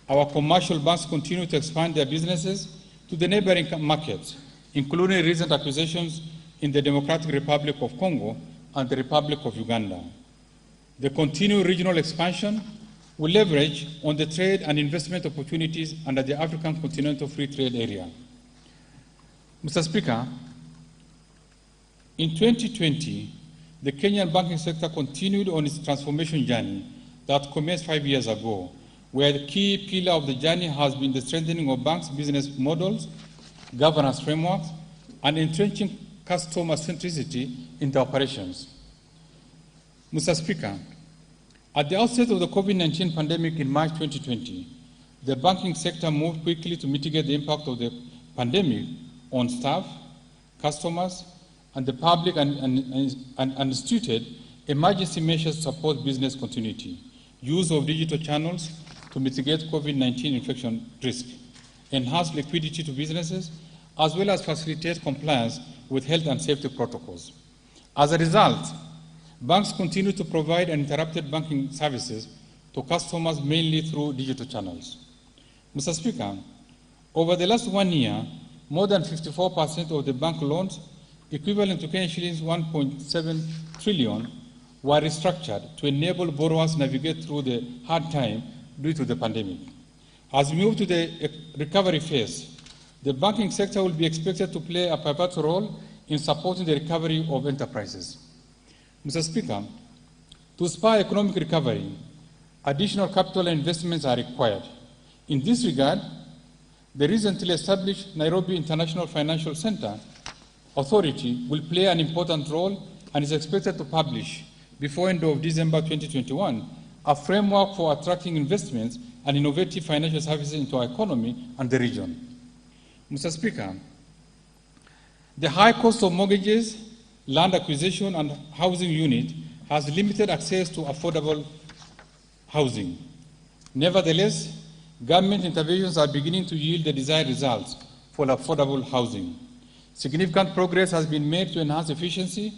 Our commercial banks continue to expand their businesses to the neighboring markets, including recent acquisitions in the Democratic Republic of Congo and the Republic of Uganda. The continued regional expansion will leverage on the trade and investment opportunities under the African Continental Free Trade Area. Mr. Speaker, in 2020, the Kenyan banking sector continued on its transformation journey that commenced 5 years ago, where the key pillar of the journey has been the strengthening of banks' business models, governance frameworks, and entrenching customer centricity in the operations. Mr. Speaker, at the outset of the COVID-19 pandemic in March 2020, the banking sector moved quickly to mitigate the impact of the pandemic on staff, customers, and the public, and instituted emergency measures to support business continuity, use of digital channels to mitigate COVID-19 infection risk, enhance liquidity to businesses, as well as facilitate compliance with health and safety protocols. As a result, banks continue to provide uninterrupted banking services to customers mainly through digital channels. Mr. Speaker, over the last 1 year, more than 54% of the bank loans, equivalent to Kenyan shillings 1.7 trillion, were restructured to enable borrowers navigate through the hard time due to the pandemic. As we move to the recovery phase, the banking sector will be expected to play a pivotal role in supporting the recovery of enterprises. Mr. Speaker, to spur economic recovery, additional capital investments are required. In this regard, the recently established Nairobi International Financial Center Authority will play an important role and is expected to publish, before end of December 2021, a framework for attracting investments and innovative financial services into our economy and the region. Mr. Speaker, the high cost of mortgages, land acquisition, and housing unit has limited access to affordable housing. Nevertheless, government interventions are beginning to yield the desired results for affordable housing. Significant progress has been made to enhance efficiency,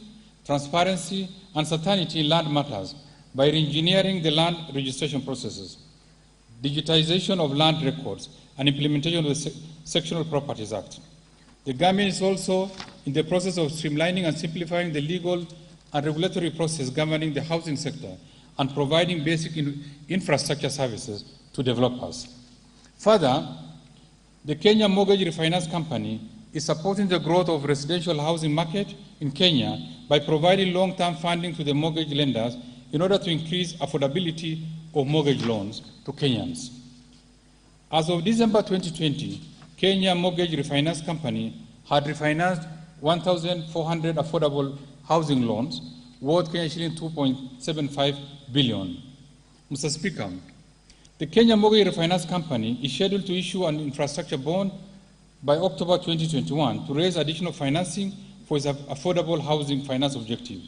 transparency, and certainty in land matters by re-engineering the land registration processes. digitization of land records, and implementation of the Sectional Properties Act. The government is also in the process of streamlining and simplifying the legal and regulatory process governing the housing sector and providing basic infrastructure services to developers. Further, the Kenya Mortgage Refinance Company is supporting the growth of residential housing market in Kenya by providing long-term funding to the mortgage lenders in order to increase affordability of mortgage loans to Kenyans. As of December 2020, Kenya Mortgage Refinance Company had refinanced 1,400 affordable housing loans worth Kenya shilling 2.75 billion. Mr. Speaker, the Kenya Mortgage Refinance Company is scheduled to issue an infrastructure bond by October 2021 to raise additional financing for its affordable housing finance objective.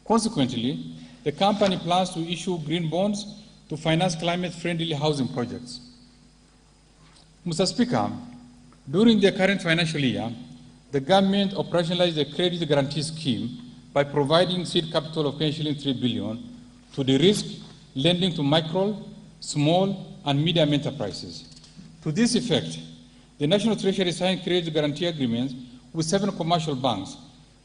Consequently, the company plans to issue green bonds to finance climate-friendly housing projects. Mr. Speaker, during the current financial year, the government operationalized the credit guarantee scheme by providing seed capital of shilling 3 billion to de-risk lending to micro, small, and medium enterprises. To this effect, the National Treasury signed credit guarantee agreements with 7 commercial banks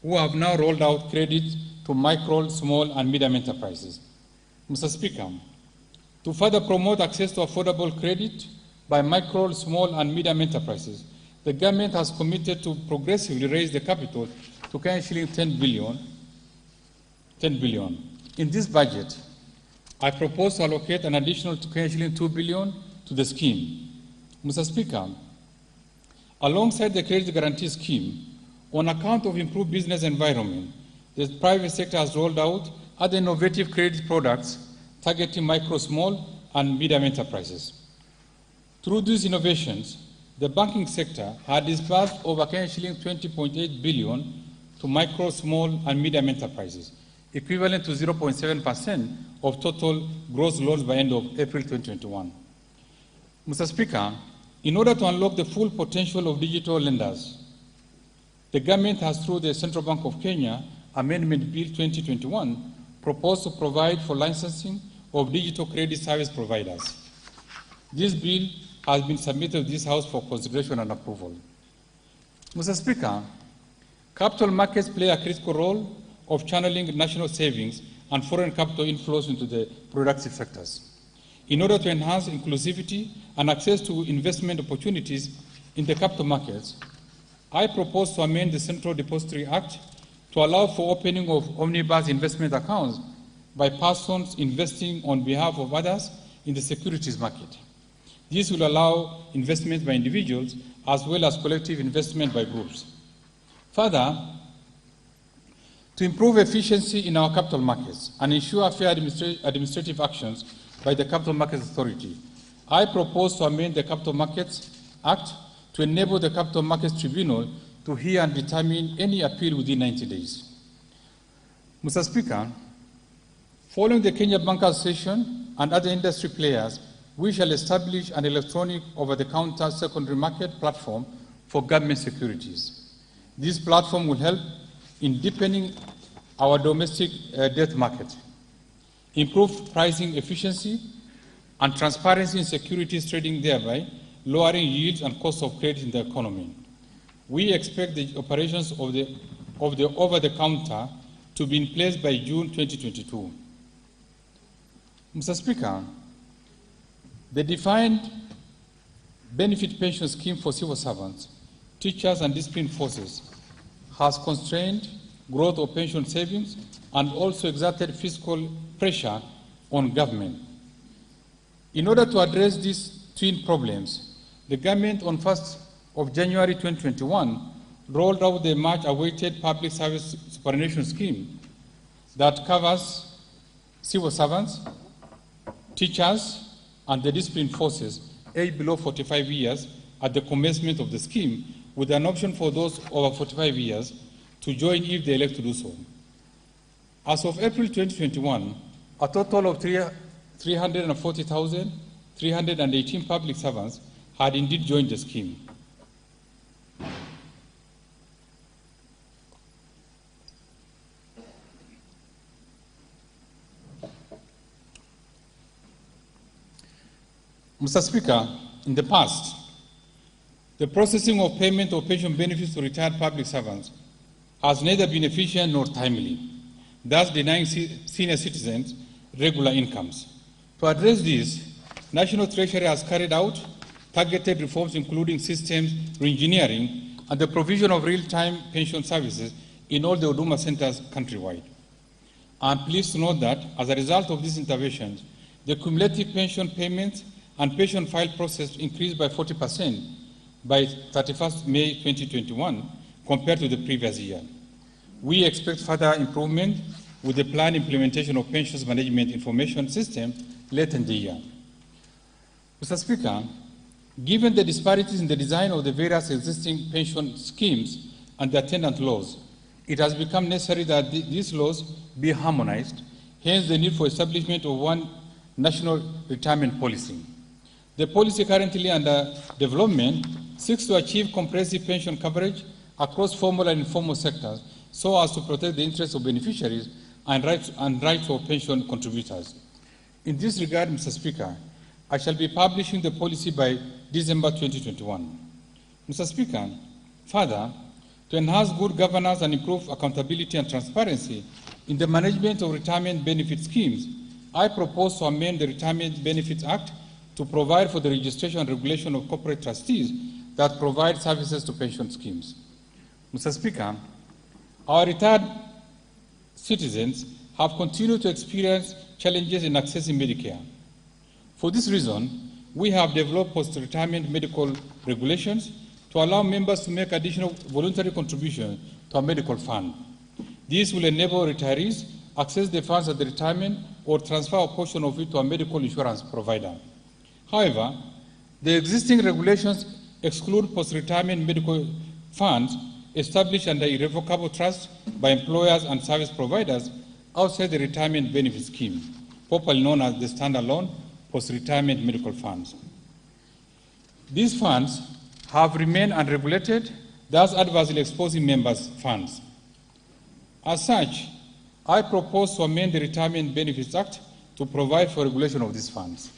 who have now rolled out credit to micro, small, and medium enterprises. Mr. Speaker, to further promote access to affordable credit by micro, small, and medium enterprises, the government has committed to progressively raise the capital to shilling 10 billion. In this budget, I propose to allocate an additional shilling 2 billion to the scheme. Mr. Speaker, alongside the credit guarantee scheme, on account of improved business environment, the private sector has rolled out other innovative credit products targeting micro, small, and medium enterprises. Through these innovations, the banking sector had disbursed over shilling 20.8 billion to micro, small, and medium enterprises, equivalent to 0.7% of total gross loans by end of April 2021. Mr. Speaker, in order to unlock the full potential of digital lenders, the government has, through the Central Bank of Kenya Amendment Bill 2021, proposed to provide for licensing of digital credit service providers. This bill has been submitted to this House for consideration and approval. Mr. Speaker, capital markets play a critical role of channeling national savings and foreign capital inflows into the productive sectors. In order to enhance inclusivity and access to investment opportunities in the capital markets, I propose to amend the Central Depository Act to allow for opening of omnibus investment accounts by persons investing on behalf of others in the securities market. This will allow investment by individuals as well as collective investment by groups. Further, to improve efficiency in our capital markets and ensure fair administrative actions by the Capital Markets Authority, I propose to amend the Capital Markets Act to enable the Capital Markets Tribunal to hear and determine any appeal within 90 days. Mr. Speaker, following the Kenya Bankers Association and other industry players, we shall establish an electronic over-the-counter secondary market platform for government securities. This platform will help in deepening our domestic debt market, improve pricing efficiency and transparency in securities trading, thereby lowering yields and cost of credit in the economy. We expect the operations of the over-the-counter to be in place by June 2022. Mr. Speaker, the defined benefit pension scheme for civil servants, teachers, and disciplined forces has constrained growth of pension savings and also exerted fiscal pressure on government. In order to address these twin problems, the government on 1st of January 2021 rolled out the much-awaited public service superannuation scheme that covers civil servants, teachers, and the disciplined forces aged below 45 years at the commencement of the scheme, with an option for those over 45 years to join if they elect to do so. As of April 2021, a total of 340,318 public servants had indeed joined the scheme. Mr. Speaker, in the past, the processing of payment of pension benefits to retired public servants has neither been efficient nor timely, thus denying senior citizens regular incomes. To address this, National Treasury has carried out targeted reforms including systems reengineering and the provision of real-time pension services in all the Huduma centers countrywide. I am pleased to note that as a result of these interventions, the cumulative pension payments and pension file process increased by 40% by 31st May 2021 compared to the previous year. We expect further improvement with the planned implementation of pensions management information system late in the year. Mr. Speaker, given the disparities in the design of the various existing pension schemes and the attendant laws, it has become necessary that these laws be harmonized, hence the need for establishment of one national retirement policy. The policy currently under development seeks to achieve comprehensive pension coverage across formal and informal sectors so as to protect the interests of beneficiaries and rights of pension contributors. In this regard, Mr. Speaker, I shall be publishing the policy by December 2021. Mr. Speaker, further, to enhance good governance and improve accountability and transparency in the management of retirement benefit schemes, I propose to amend the Retirement Benefits Act to provide for the registration and regulation of corporate trustees that provide services to pension schemes. Mr. Speaker, our retired citizens have continued to experience challenges in accessing Medicare. For this reason, we have developed post-retirement medical regulations to allow members to make additional voluntary contributions to a medical fund. This will enable retirees access the funds at the retirement or transfer a portion of it to a medical insurance provider. However, the existing regulations exclude post-retirement medical funds established under irrevocable trust by employers and service providers outside the retirement benefit scheme, popularly known as the standalone post-retirement medical funds. These funds have remained unregulated, thus adversely exposing members' funds. As such, I propose to amend the Retirement Benefits Act to provide for regulation of these funds.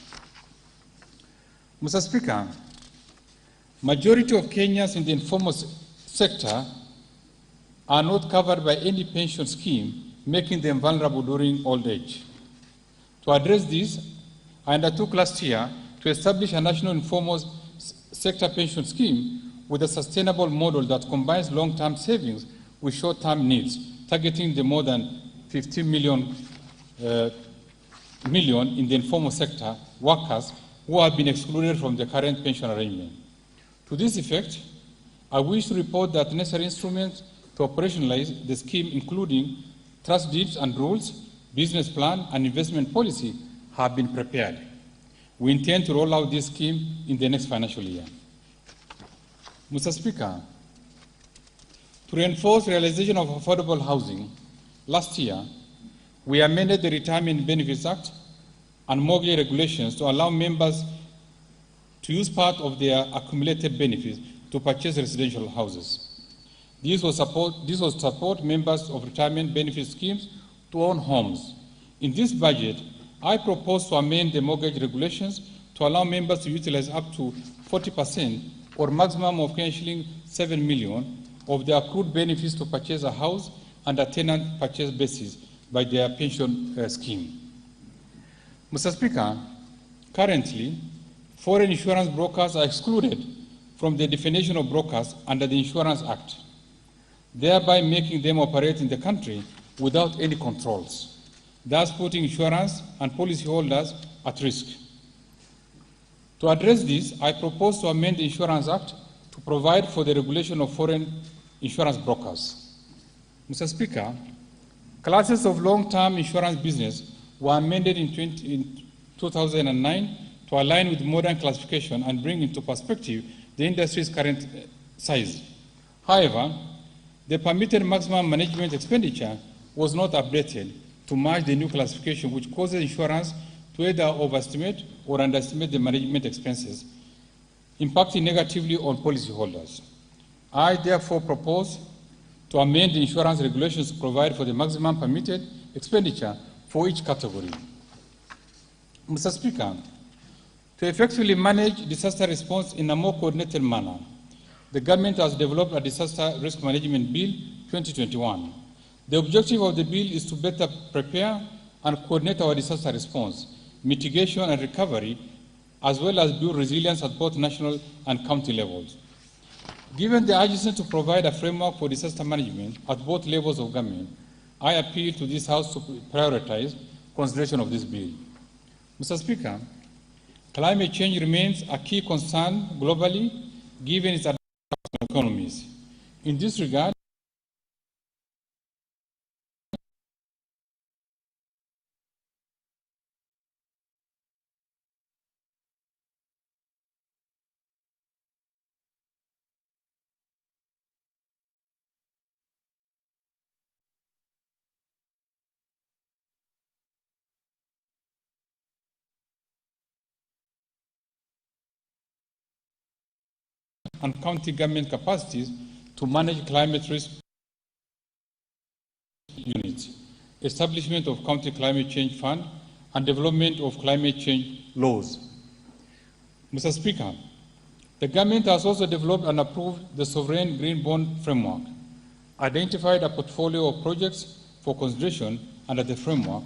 Mr. Speaker, majority of Kenyans in the informal sector are not covered by any pension scheme, making them vulnerable during old age. To address this, I undertook last year to establish a national informal sector pension scheme with a sustainable model that combines long-term savings with short-term needs, targeting the more than 15 million in the informal sector workers who have been excluded from the current pension arrangement. To this effect, I wish to report that necessary instruments to operationalize the scheme, including trust deeds and rules, business plan, and investment policy, have been prepared. We intend to roll out this scheme in the next financial year. Mr. Speaker, to reinforce realization of affordable housing, last year, we amended the Retirement Benefits Act and mortgage regulations to allow members to use part of their accumulated benefits to purchase residential houses. This will support members of retirement benefit schemes to own homes. In this budget, I propose to amend the mortgage regulations to allow members to utilize up to 40% or maximum of $7 million of their accrued benefits to purchase a house and a tenant purchase basis by their pension scheme. Mr. Speaker, currently, foreign insurance brokers are excluded from the definition of brokers under the Insurance Act, thereby making them operate in the country without any controls, thus putting insurance and policyholders at risk. To address this, I propose to amend the Insurance Act to provide for the regulation of foreign insurance brokers. Mr. Speaker, classes of long-term insurance business were amended in 2009 to align with modern classification and bring into perspective the industry's current size. However, the permitted maximum management expenditure was not updated to match the new classification, which causes insurance to either overestimate or underestimate the management expenses, impacting negatively on policyholders. I therefore propose to amend the insurance regulations to provide for the maximum permitted expenditure for each category. Mr. Speaker, To effectively manage disaster response in a more coordinated manner, the government has developed a Disaster Risk Management Bill 2021. The objective of the bill is to better prepare and coordinate our disaster response, mitigation and recovery, as well as build resilience at both national and county levels. Given the urgency to provide a framework for disaster management at both levels of government, I appeal to this House to prioritize consideration of this bill. Mr. Speaker, climate change remains a key concern globally, given its impact on economies. In this regard, and county government capacities to manage climate risk units, establishment of county climate change fund, and development of climate change laws. Mr. Speaker, the government has also developed and approved the Sovereign Green Bond Framework, identified a portfolio of projects for consideration under the framework,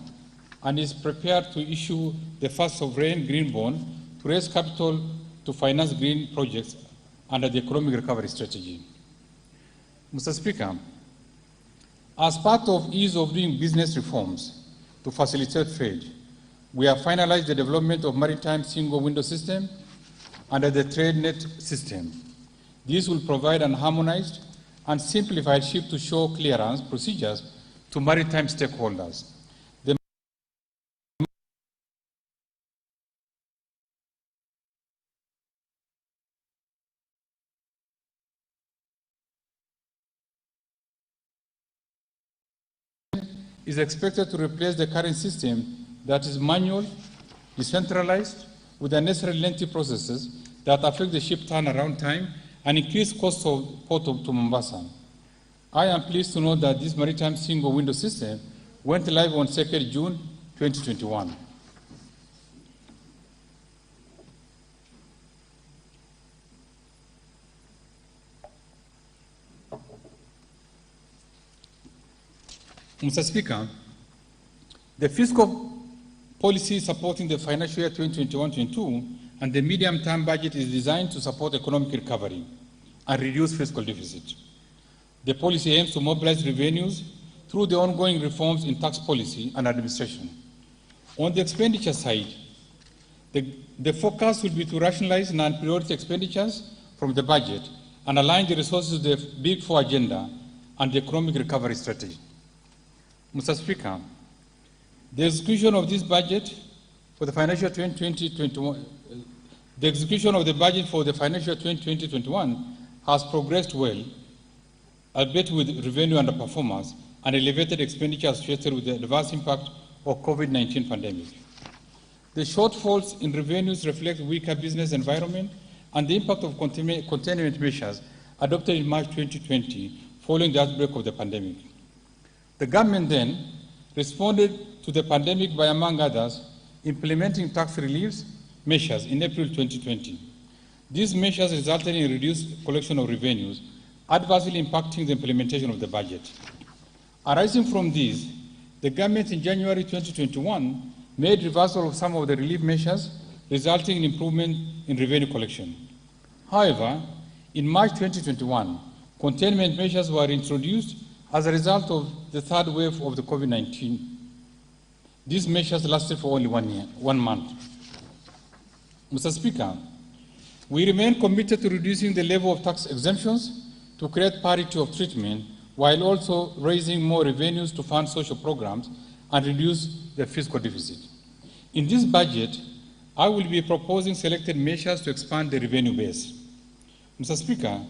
and is prepared to issue the first sovereign green bond to raise capital to finance green projects under the economic recovery strategy. Mr. Speaker, as part of ease of doing business reforms to facilitate trade, we have finalized the development of maritime single window system under the TradeNet system. This will provide an harmonized and simplified ship-to-shore clearance procedures to maritime stakeholders. Is expected to replace the current system that is manual, decentralized, with unnecessary lengthy processes that affect the ship turnaround time and increase costs of port to Mombasa. I am pleased to note that this maritime single window system went live on 2nd June 2021. Mr. Speaker, the fiscal policy supporting the financial year 2021-22 and the medium-term budget is designed to support economic recovery and reduce fiscal deficit. The policy aims to mobilize revenues through the ongoing reforms in tax policy and administration. On the expenditure side, the focus will be to rationalize non-priority expenditures from the budget and align the resources to the Big Four agenda and the economic recovery strategy. Mr. Speaker, the execution of this budget for the financial 2020-21, the execution of the budget for the financial 2020-21 has progressed well, albeit with revenue underperformance and elevated expenditure associated with the adverse impact of COVID-19 pandemic. The shortfalls in revenues reflect weaker business environment and the impact of containment measures adopted in March 2020 following the outbreak of the pandemic. The government then responded to the pandemic by, among others, implementing tax relief measures in April 2020. These measures resulted in reduced collection of revenues, adversely impacting the implementation of the budget. Arising from this, the government in January 2021 made reversal of some of the relief measures, resulting in improvement in revenue collection. However, in March 2021, containment measures were introduced as a result of the third wave of the COVID-19. These measures lasted for only 1 month. Mr. Speaker, we remain committed to reducing the level of tax exemptions to create parity of treatment while also raising more revenues to fund social programs and reduce the fiscal deficit. In this budget, I will be proposing selected measures to expand the revenue base. Mr. Speaker,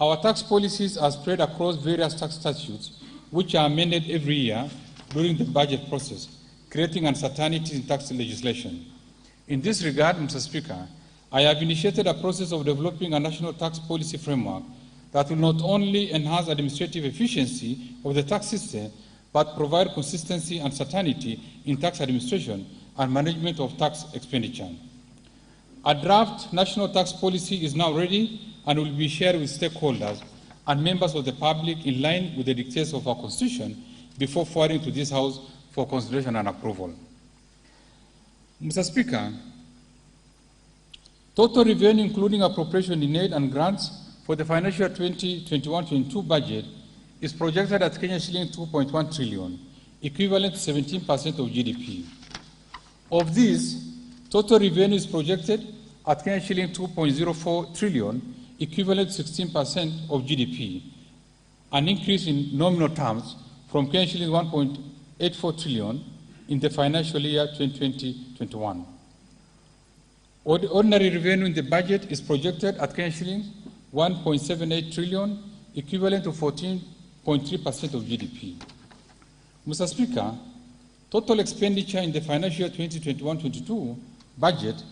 our tax policies are spread across various tax statutes, which are amended every year during the budget process, creating uncertainty in tax legislation. In this regard, Mr. Speaker, I have initiated a process of developing a national tax policy framework that will not only enhance administrative efficiency of the tax system, but provide consistency and certainty in tax administration and management of tax expenditure. A draft national tax policy is now ready and will be shared with stakeholders and members of the public in line with the dictates of our Constitution before forwarding to this House for consideration and approval. Mr. Speaker, total revenue including appropriation in aid and grants for the financial year 2021-22 budget is projected at Kenya shilling 2.1 trillion, equivalent to 17% of GDP. Of this, total revenue is projected at Kenya shilling 2.04 trillion, equivalent to 16% of GDP, an increase in nominal terms from Kenya shilling 1.84 trillion in the financial year 2020-21. Ordinary revenue in the budget is projected at Kenya shilling 1.78 trillion, equivalent to 14.3% of GDP. Mr. Speaker, total expenditure in the financial year 2021-22 budget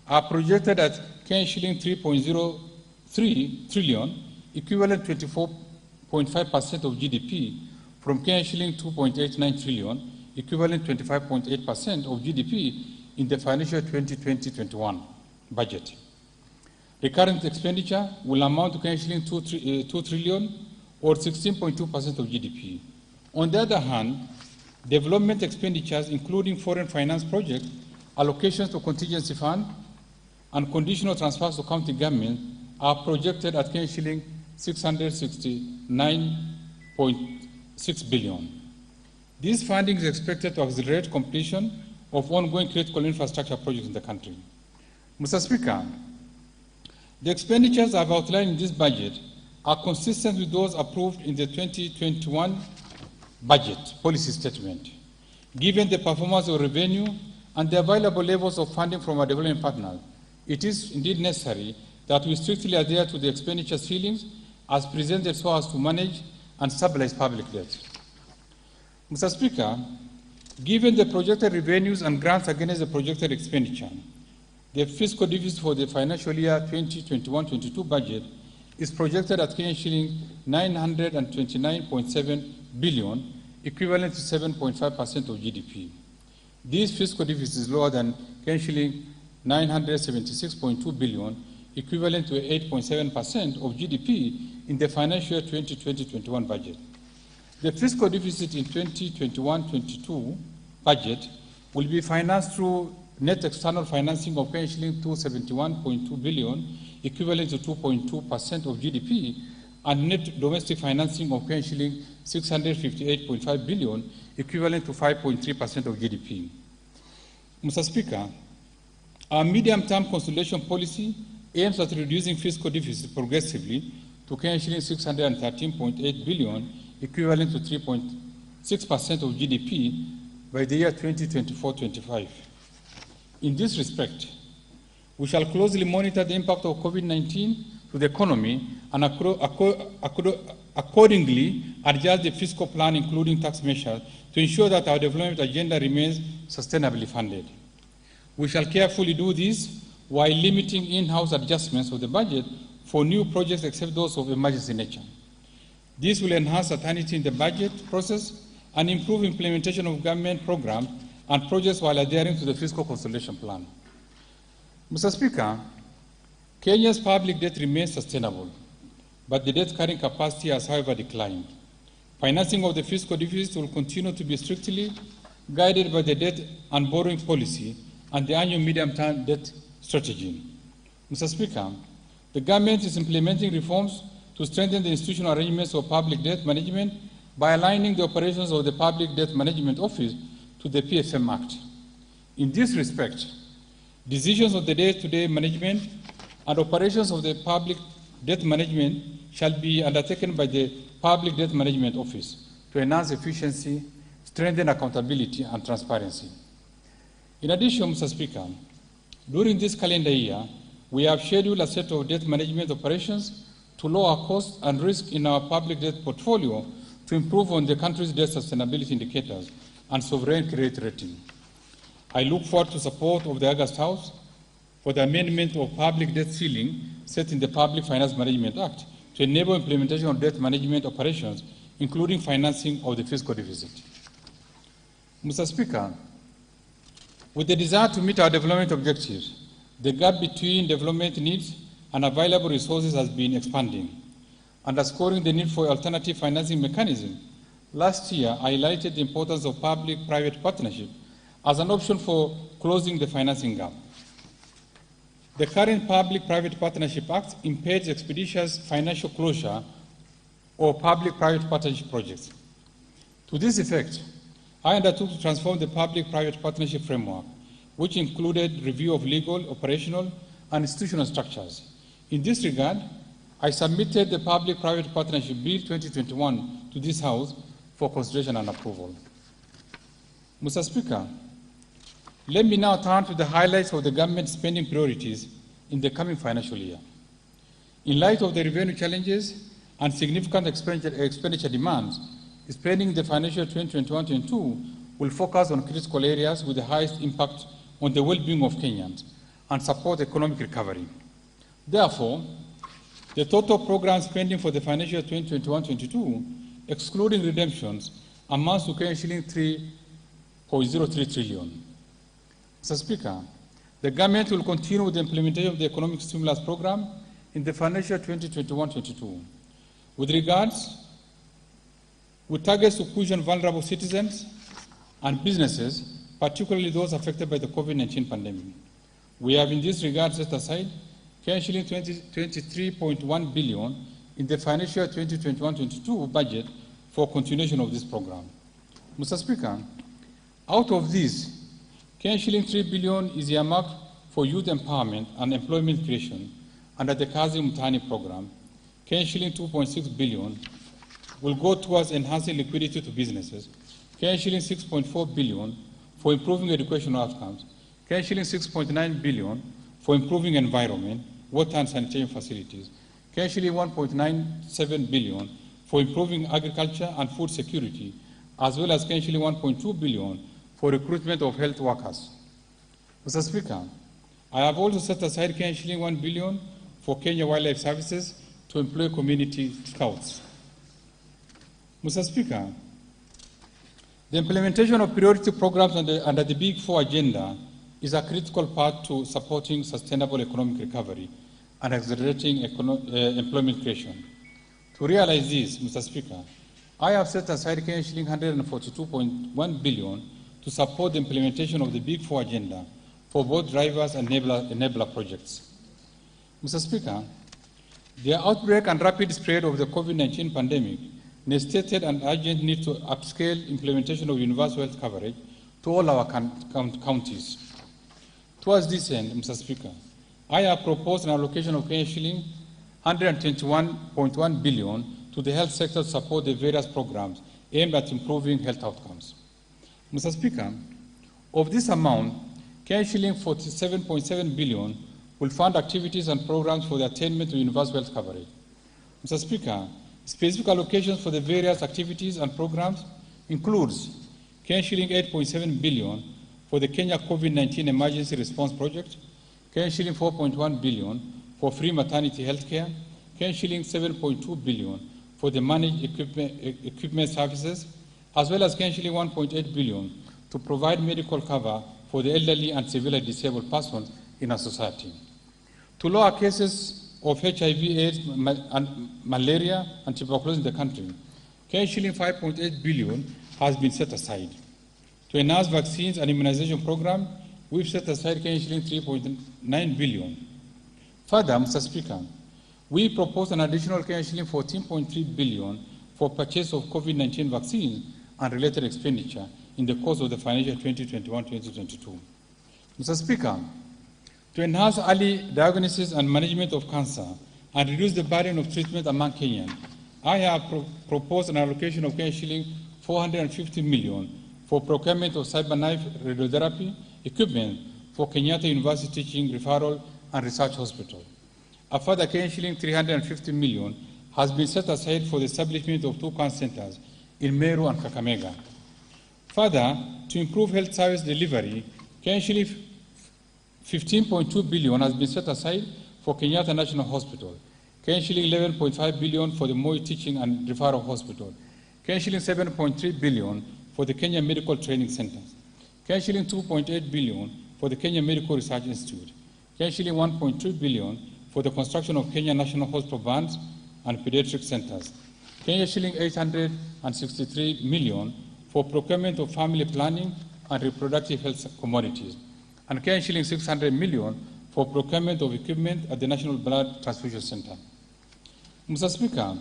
are projected at Kenya shilling 3.03 trillion, equivalent to 24.5% of GDP, from Kenya shilling 2.89 trillion, equivalent to 25.8% of GDP in the financial 2020-21 budget. Recurrent expenditure will amount to Kenya shilling 2 trillion or 16.2% of GDP. On the other hand, development expenditures, including foreign finance projects, allocations to contingency fund, and conditional transfers to county government are projected at Kenya shilling 669.6 billion. This funding is expected to accelerate completion of ongoing critical infrastructure projects in the country. Mr. Speaker, the expenditures I've outlined in this budget are consistent with those approved in the 2021 budget policy statement. Given the performance of revenue and the available levels of funding from our development partners, it is indeed necessary that we strictly adhere to the expenditure ceilings as presented so as to manage and stabilize public debt. Mr. Speaker, given the projected revenues and grants against the projected expenditure, the fiscal deficit for the financial year 2021-22 budget is projected at Kenya shilling 929.7 billion, equivalent to 7.5% of GDP. This fiscal deficit is lower than Kenya shilling 976.2 billion, equivalent to 8.7% of GDP in the financial year 2020-21 budget. The fiscal deficit in 2021-22 budget will be financed through net external financing of Kenya shilling 271.2 billion, equivalent to 2.2% of GDP, and net domestic financing of Kenya shilling 658.5 billion, equivalent to 5.3% of GDP. Mr. Speaker, our medium-term consolidation policy aims at reducing fiscal deficit progressively to Kenya shilling 613.8 billion, equivalent to 3.6% of GDP by the year 2024-25. In this respect, we shall closely monitor the impact of COVID-19 to the economy and accordingly adjust the fiscal plan, including tax measures, to ensure that our development agenda remains sustainably funded. We shall carefully do this while limiting in-house adjustments of the budget for new projects except those of emergency nature. This will enhance certainty in the budget process and improve implementation of government programs and projects while adhering to the fiscal consolidation plan. Mr. Speaker, Kenya's public debt remains sustainable, but the debt carrying capacity has, however, declined. Financing of the fiscal deficit will continue to be strictly guided by the debt and borrowing policy and the annual medium-term debt strategy. Mr. Speaker, the government is implementing reforms to strengthen the institutional arrangements of public debt management by aligning the operations of the Public Debt Management Office to the PFM Act. In this respect, decisions of the day-to-day management and operations of the public debt management shall be undertaken by the Public Debt Management Office to enhance efficiency, strengthen accountability, and transparency. In addition, Mr. Speaker, during this calendar year, we have scheduled a set of debt management operations to lower costs and risk in our public debt portfolio to improve on the country's debt sustainability indicators and sovereign credit rating. I look forward to support of the August House for the amendment of public debt ceiling set in the Public Finance Management Act to enable implementation of debt management operations, including financing of the fiscal deficit. Mr. Speaker, with the desire to meet our development objectives The gap between development needs and available resources has been expanding, underscoring the need for alternative financing mechanism. Last year, I highlighted the importance of public-private partnership as an option for closing the financing gap. The current Public-Private Partnership Act impairs expeditious financial closure of public-private partnership projects. To this effect, I undertook to transform the public-private partnership framework, which included review of legal, operational, and institutional structures. In this regard, I submitted the Public-Private Partnership Bill 2021 to this House for consideration and approval. Mr. Speaker, let me now turn to the highlights of the government spending priorities in the coming financial year. In light of the revenue challenges and significant expenditure demands, spending in the financial year 2021-22 will focus on critical areas with the highest impact on the well-being of Kenyans and support economic recovery. Therefore, the total program spending for the financial year 2021-22, excluding redemptions, amounts to shilling 3.03 trillion. Mr. Speaker, the government will continue with the implementation of the economic stimulus program in the financial year 2021-22. With regards, with targets to cushion vulnerable citizens and businesses, particularly those affected by the COVID-19 pandemic. We have in this regard set aside shilling 23.1 billion in the financial year 2021-22 budget for continuation of this program. Mr. Speaker, out of this, shilling 3 billion is earmarked for youth empowerment and employment creation under the Kazi Mtaani program. Shilling 2.6 billion will go towards enhancing liquidity to businesses. Shilling 6.4 billion for improving educational outcomes. Shilling 6.9 billion for improving environment, water and sanitation facilities. Shilling 1.97 billion for improving agriculture and food security, as well as shilling 1.2 billion for recruitment of health workers. Mr. Speaker, I have also set aside shilling 1 billion for Kenya Wildlife Services to employ community scouts. Mr. Speaker, the implementation of priority programs under the Big Four agenda is a critical part to supporting sustainable economic recovery and accelerating employment creation. To realize this, Mr. Speaker, I have set aside shilling 142.1 billion to support the implementation of the Big Four agenda for both drivers and enabler projects. Mr. Speaker, the outbreak and rapid spread of the COVID-19 pandemic necessitated an urgent need to upscale implementation of universal health coverage to all our counties. Towards this end, Mr. Speaker, I have proposed an allocation of shilling 121.1 billion to the health sector to support the various programs aimed at improving health outcomes. Mr. Speaker, of this amount, shilling 47.7 billion will fund activities and programs for the attainment of universal health coverage. Mr. Speaker, specific allocations for the various activities and programs includes shilling 8.7 billion for the Kenya COVID-19 Emergency Response Project, shilling 4.1 billion for free maternity health care, shilling 7.2 billion for the managed equipment services, as well as shilling 1.8 billion to provide medical cover for the elderly and severely disabled persons in our society. To lower cases of HIV, AIDS, and malaria and tuberculosis in the country, shilling 5.8 billion has been set aside. To enhance vaccines and immunization program, we've set aside shilling 3.9 billion. Further, Mr. Speaker, we propose an additional shilling 14.3 billion for purchase of COVID-19 vaccines and related expenditure in the course of the financial year 2021-2022. Mr. Speaker, to enhance early diagnosis and management of cancer and reduce the burden of treatment among Kenyans, I have proposed an allocation of shilling 450 million for procurement of cyberknife radiotherapy equipment for Kenyatta University Teaching, Referral and Research Hospital. A further shilling 350 million has been set aside for the establishment of 2 cancer centers in Meru and Kakamega. Further, to improve health service delivery, shilling 15.2 billion has been set aside for Kenyatta National Hospital, shilling 11.5 billion for the Moi Teaching and Referral Hospital, shilling 7.3 billion for the Kenya Medical Training Centers, shilling 2.8 billion for the Kenya Medical Research Institute, Kenya shilling 1.2 billion for the construction of Kenya National Hospital vans and pediatric centers. Kenya shilling 863 million for procurement of family planning and reproductive health commodities. And Kenya shilling 600 million for procurement of equipment at the National Blood Transfusion Center. Mr. Speaker,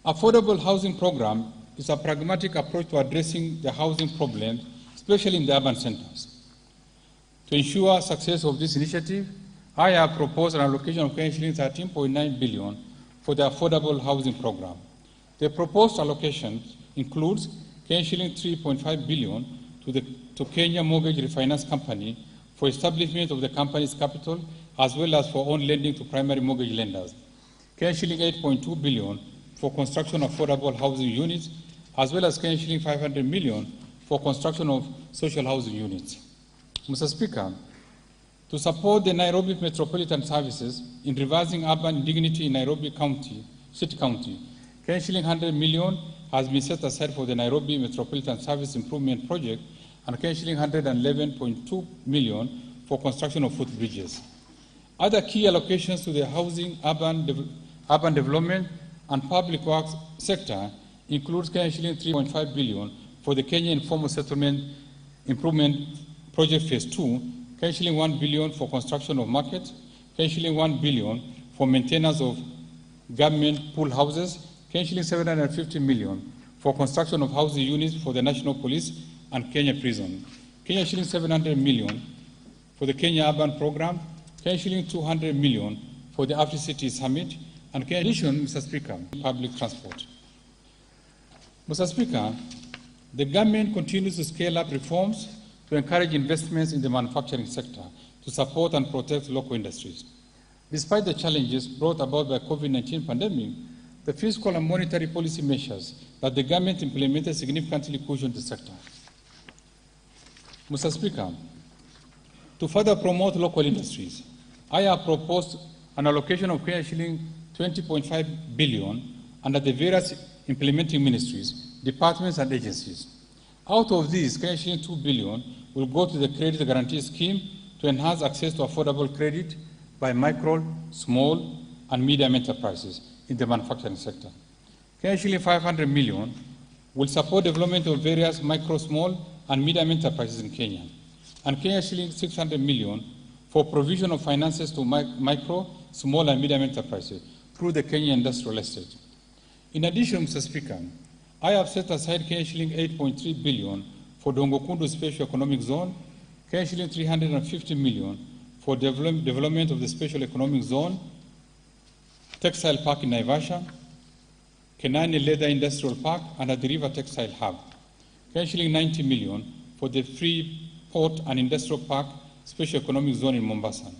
affordable housing program is a pragmatic approach to addressing the housing problem, especially in the urban centers. To ensure success of this initiative, I have proposed an allocation of Kenya shilling 13.9 billion for the affordable housing program. The proposed allocation includes Kenya shilling 3.5 billion to Kenya Mortgage Refinance Company for establishment of the company's capital, as well as for own lending to primary mortgage lenders. Kenya shilling 8.2 billion for construction of affordable housing units, as well as Kenya shilling 500 million for construction of social housing units. Mr. Speaker, to support the Nairobi Metropolitan Services in reversing urban dignity in Nairobi City County, Kenya shilling 100 million has been set aside for the Nairobi Metropolitan Service Improvement Project, and Kenya shilling 111.2 million for construction of footbridges. Other key allocations to the housing, urban development, and public works sector includes Kenya shilling 3.5 billion for the Kenya Informal Settlement Improvement Project Phase 2, Kenya shilling 1 billion for construction of markets, Kenya shilling 1 billion for maintenance of government pool houses, Kenya shilling 750 million for construction of housing units for the National Police and Kenya Prison, Kenya shilling 700 million for the Kenya Urban Program, Kenya shilling 200 million for the Afri-City Summit, and Kenya addition, Mr. Speaker, public transport. Mr. Speaker, the government continues to scale up reforms to encourage investments in the manufacturing sector to support and protect local industries. Despite the challenges brought about by COVID-19 pandemic, the fiscal and monetary policy measures that the government implemented significantly cushioned the sector. Mr. Speaker, to further promote local industries, I have proposed an allocation of Kenya shilling 20.5 billion under the various implementing ministries, departments, and agencies. Out of these, Kenya shilling 2 billion will go to the credit guarantee scheme to enhance access to affordable credit by micro, small, and medium enterprises in the manufacturing sector. Kenya shilling 500 million will support development of various micro, small, and medium enterprises in Kenya. And Kenya shilling 600 million for provision of finances to micro, small, and medium enterprises through the Kenya Industrial Estate. In addition, Mr. Speaker, I have set aside Kenya shilling 8.3 billion for Dongokundu Special Economic Zone, Kenya shilling 350 million for development of the Special Economic Zone, Textile Park in Naivasha, Kenani Leather Industrial Park, and at the River Textile Hub. Kenya shilling 90 million for the Free Port and Industrial Park Special Economic Zone in Mombasa.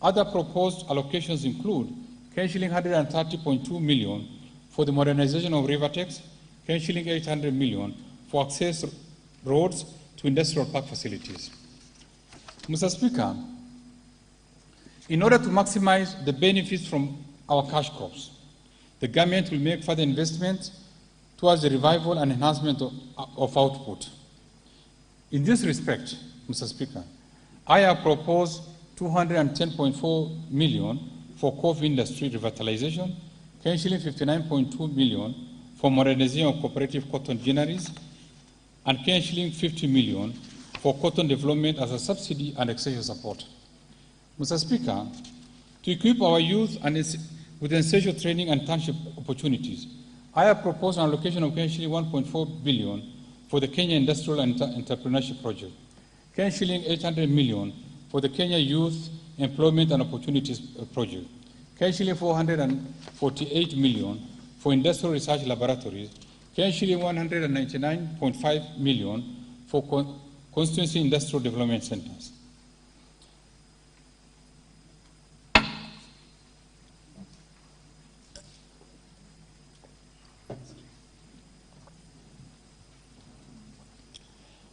Other proposed allocations include Kenya shilling 130.2 million for the modernization of Rivertex, Kenya shilling 800 million for access roads to industrial park facilities. Mr. Speaker, in order to maximize the benefits from our cash crops, the government will make further investments towards the revival and enhancement of output. In this respect, Mr. Speaker, I have proposed 210.4 million for coffee industry revitalization, Kenya shilling 59.2 million for modernization of cooperative cotton ginneries, and Kenya shilling 50 million for cotton development as a subsidy and extension support. Mr. Speaker, to equip our youth with essential training and internship opportunities, I have proposed an allocation of Kenya shilling 1.4 billion for the Kenya Industrial and Entrepreneurship Project, Kenya shilling 800 million for the Kenya Youth Employment and Opportunities Project, Kenya shilling 448 million for industrial research laboratories, Kenya shilling 199.5 million for constituency industrial development centers.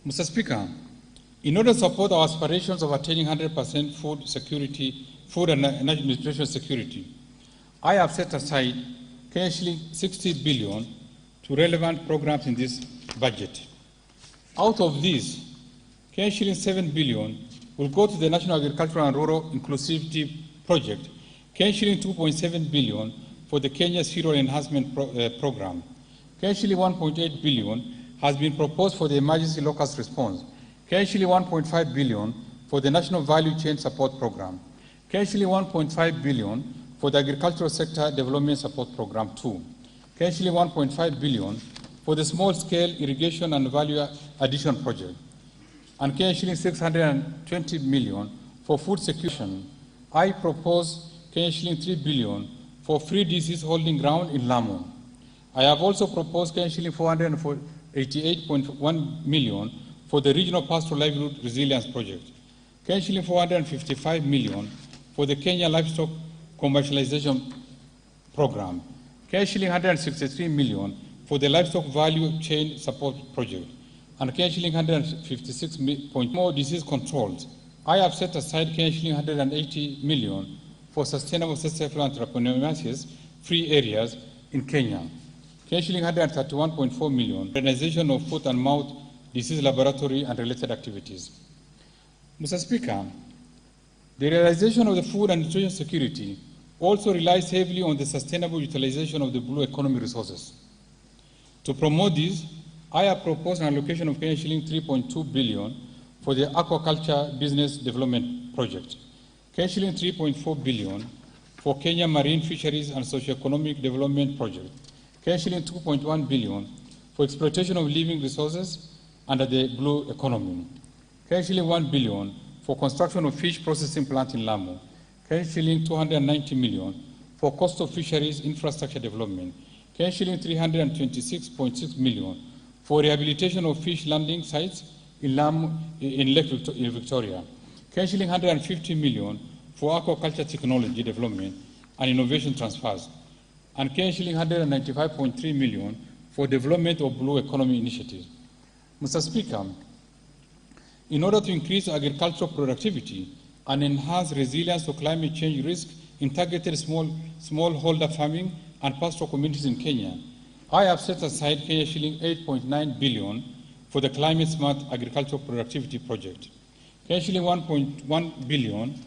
Mr. Speaker, in order to support our aspirations of attaining 100% food and nutrition security, I have set aside Kenya shilling 60 billion to relevant programs in this budget. Out of these, Kenya shilling 7 billion will go to the National Agricultural and Rural Inclusivity Project, shilling 2.7 billion for the Kenya Cereal Enhancement Program. Shilling 1.8 billion has been proposed for the Emergency Locust Response. Shilling 1.5 billion for the National Value Chain Support Program. Shilling 1.5 billion for the Agricultural Sector Development Support Program 2. Shilling 1.5 billion for the Small Scale Irrigation and Value Addition Project. And shilling 620 million for food security. I propose shilling 3 billion for free disease holding ground in Lamu. I have also proposed shilling 488.1 million for the Regional Pastoral Livelihood Resilience Project. Shilling 455 million for the Kenya Livestock Commercialization Program. Shilling 163 million for the Livestock Value Chain Support Project. And shilling 156 more disease controls. I have set aside shilling 180 million for sustainable successful entrepreneurship free areas in Kenya. Shilling 131.4 million, organization of foot and mouth disease laboratory and related activities. Mr. Speaker, the realization of the food and nutrition security also relies heavily on the sustainable utilization of the blue economy resources. To promote this, I have proposed an allocation of shilling 3.2 billion for the aquaculture business development project, shilling 3.4 billion for Kenya Marine Fisheries and Socioeconomic Development Project, shilling 2.1 billion for exploitation of living resources under the blue economy, shilling 1 billion for construction of fish processing plant in Lamu, shilling 290 million for coastal fisheries infrastructure development, shilling 326.6 million for rehabilitation of fish landing sites in Lamu, in Lake Victoria, shilling 150 million for aquaculture technology development and innovation transfers, and shilling 195.3 million for development of blue economy initiatives. Mr. Speaker, in order to increase agricultural productivity and enhance resilience to climate change risk in targeted smallholder farming and pastoral communities in Kenya, I have set aside shilling 8.9 billion for the Climate Smart Agricultural Productivity Project, shilling 1.1 billion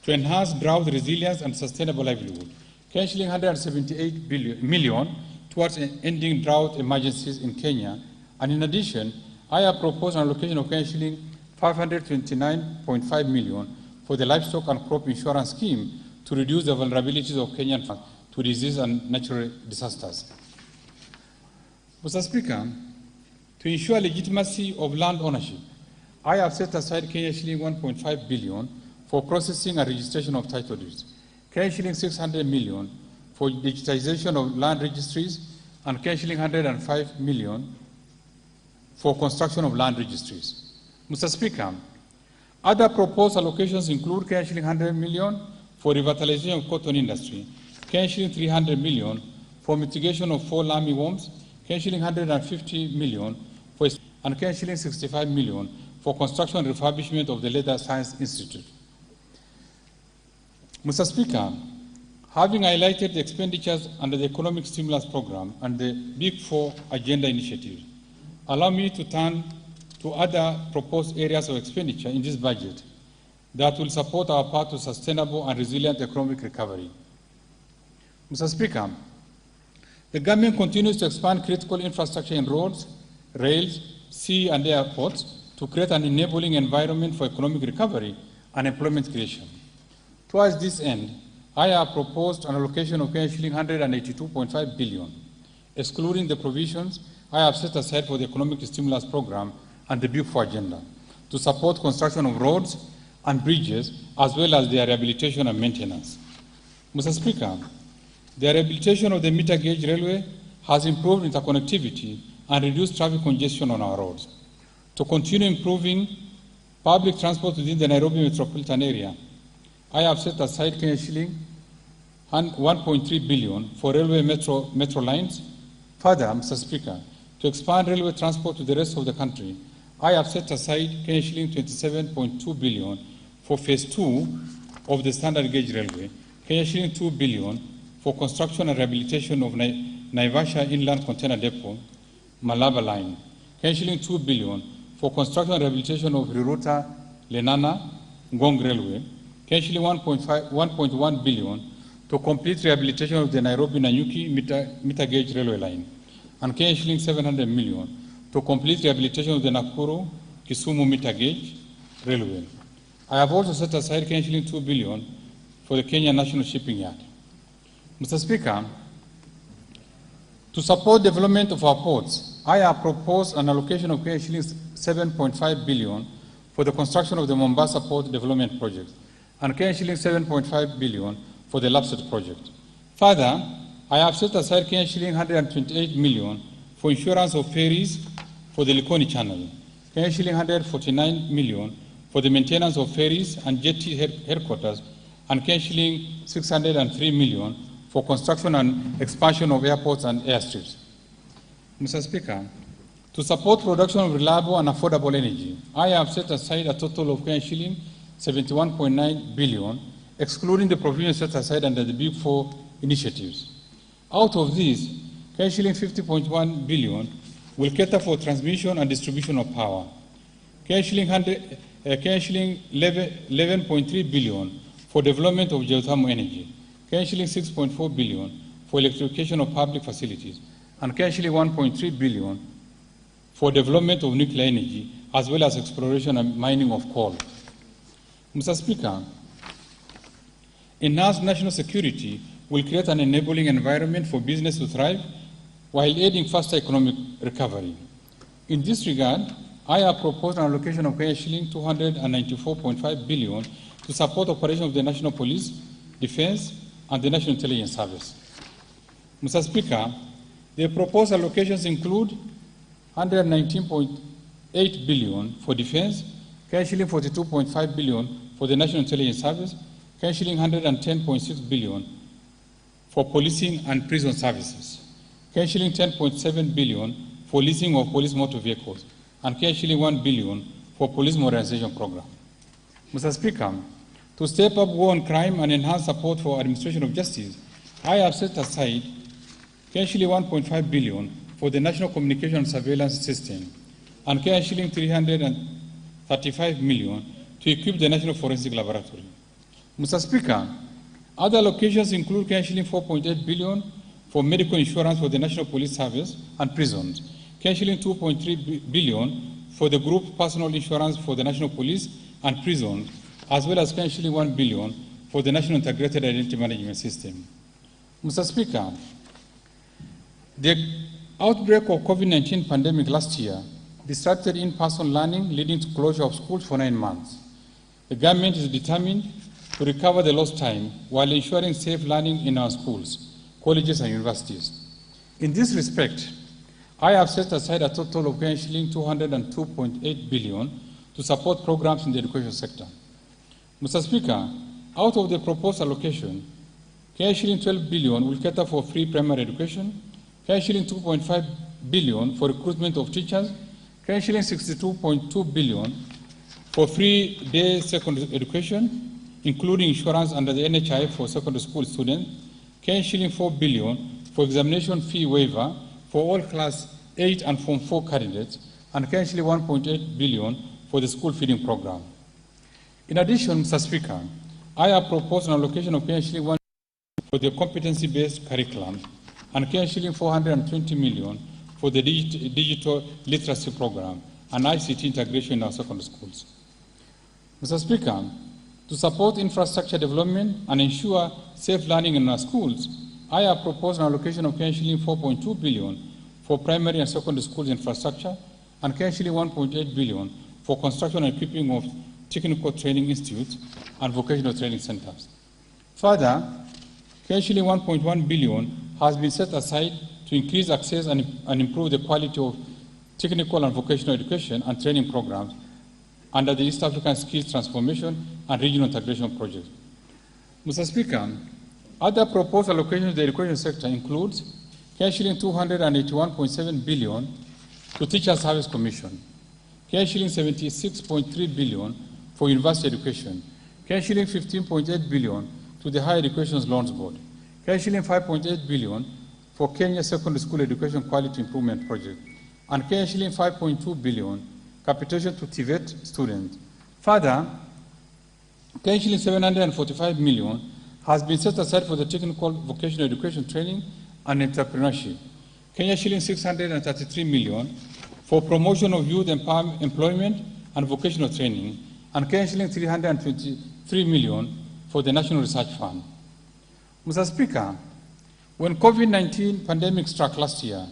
to enhance drought resilience and sustainable livelihood, shilling 178 million towards ending drought emergencies in Kenya, and in addition, I have proposed an allocation of shilling 529.5 million for the livestock and crop insurance scheme to reduce the vulnerabilities of Kenyan farmers to disease and natural disasters. Mr. Speaker, to ensure legitimacy of land ownership, I have set aside shilling 1.5 billion for processing and registration of title deeds, shilling 600 million for digitization of land registries, and shilling 105 million for construction of land registries. Mr. Speaker, other proposed allocations include shilling 100 million for revitalization of cotton industry, shilling 300 million for mitigation of fall armyworms, shilling 150 million for, and shilling 65 million for construction and refurbishment of the Leather Science Institute. Mr. Speaker, having highlighted the expenditures under the Economic Stimulus Program and the Big Four Agenda Initiative, allow me to turn to other proposed areas of expenditure in this budget that will support our path to sustainable and resilient economic recovery. Mr. Speaker, the government continues to expand critical infrastructure in roads, rails, sea and airports to create an enabling environment for economic recovery and employment creation. Towards this end, I have proposed an allocation of shilling 182.5 billion, excluding the provisions I have set aside for the Economic Stimulus Program and the Big Four Agenda, to support construction of roads and bridges, as well as their rehabilitation and maintenance. Mr. Speaker, the rehabilitation of the meter gauge railway has improved interconnectivity and reduced traffic congestion on our roads. To continue improving public transport within the Nairobi metropolitan area, I have set aside shilling 1.3 billion for railway metro lines. Further, Mr. Speaker, to expand railway transport to the rest of the country, I have set aside shilling 27.2 billion for phase 2 of the standard gauge railway, shilling 2 billion for construction and rehabilitation of Naivasha Inland Container Depot, Malaba Line, shilling 2 billion for construction and rehabilitation of Riruta Lenana, Ngong Railway, shilling 1.1 billion to complete rehabilitation of the Nairobi-Nanyuki meter gauge railway line, and shilling 700 million to complete rehabilitation of the Nakuru-Kisumu meter gauge railway. I have also set aside shilling 2 billion for the Kenya National Shipping Yard. Mr. Speaker, to support development of our ports, I have proposed an allocation of shilling 7.5 billion for the construction of the Mombasa Port Development Project, and shilling 7.5 billion for the LAPSET project. Further, I have set aside shilling 128 million for insurance of ferries for the Likoni Channel, shilling 149 million for the maintenance of ferries and jetty headquarters, and shilling 603 million for construction and expansion of airports and airstrips. Mr. Speaker, to support production of reliable and affordable energy, I have set aside a total of shilling 71.9 billion, excluding the provisions set aside under the Big Four initiatives. Out of these, shilling 50.1 billion will cater for transmission and distribution of power. Shilling 11.3 billion for development of geothermal energy. Shilling 6.4 billion for electrification of public facilities, and shilling 1.3 billion for development of nuclear energy, as well as exploration and mining of coal. Mr. Speaker, enhanced national security will create an enabling environment for business to thrive while aiding faster economic recovery. In this regard, I have proposed an allocation of shilling 294.5 billion to support operation of the National Police, Defense, and the National Intelligence Service. Mr. Speaker, the proposed allocations include 119.8 billion for defense, shilling 42.5 billion for the National Intelligence Service, shilling 110.6 billion for policing and prison services, shilling 10.7 billion for leasing of police motor vehicles, and shilling 1 billion for police modernization program. Mr. Speaker, to step up war on crime and enhance support for administration of justice, I have set aside shilling 1.5 billion for the National Communication Surveillance System, and shilling 335 million to equip the National Forensic Laboratory. Mr. Speaker, other allocations include shilling 4.8 billion for medical insurance for the National Police Service and prisons, shilling 2.3 billion for the group personal insurance for the National Police and prisons, as well as shilling 1 billion for the National Integrated Identity Management System. Mr. Speaker, the outbreak of COVID-19 pandemic last year disrupted in-person learning, leading to closure of schools for 9 months. The government is determined to recover the lost time while ensuring safe learning in our schools, colleges, and universities. In this respect, I have set aside a total of shilling 202.8 billion to support programs in the education sector. Mr. Speaker, out of the proposed allocation, shilling 12 billion will cater for free primary education, shilling 2.5 billion for recruitment of teachers, shilling 62.2 billion for free day secondary education, including insurance under the NHI for secondary school students, shilling 4 billion for examination fee waiver for all class 8 and Form 4 candidates, and shilling 1.8 billion for the school feeding program. In addition, Mr. Speaker, I have proposed an allocation of shilling 1 for the competency-based curriculum, and shilling 420 million for the digital literacy program and ICT integration in our secondary schools. Mr. Speaker, to support infrastructure development and ensure safe learning in our schools, I have proposed an allocation of shilling 4.2 billion for primary and secondary schools infrastructure, and shilling 1.8 billion for construction and equipping of technical training institutes and vocational training centers. Further, shilling 1.1 billion has been set aside to increase access and improve the quality of technical and vocational education and training programs under the East African Skills Transformation and Regional Integration Project. Mr. Speaker, other proposed allocations to the education sector includes shilling 281.7 billion to Teacher Service Commission, shilling 76.3 billion for university education, shilling 15.8 billion to the Higher Education Loans Board, shilling 5.8 billion for Kenya Secondary School Education Quality Improvement Project, and shilling 5.2 billion capitation to TVET students Further, Kenya shilling 745 million has been set aside for the technical vocational education training and entrepreneurship. Kenya shilling 633 million for promotion of youth employment and vocational training, and Kenya shilling 323 million for the National Research Fund. Mr. Speaker, when COVID-19 pandemic struck last year,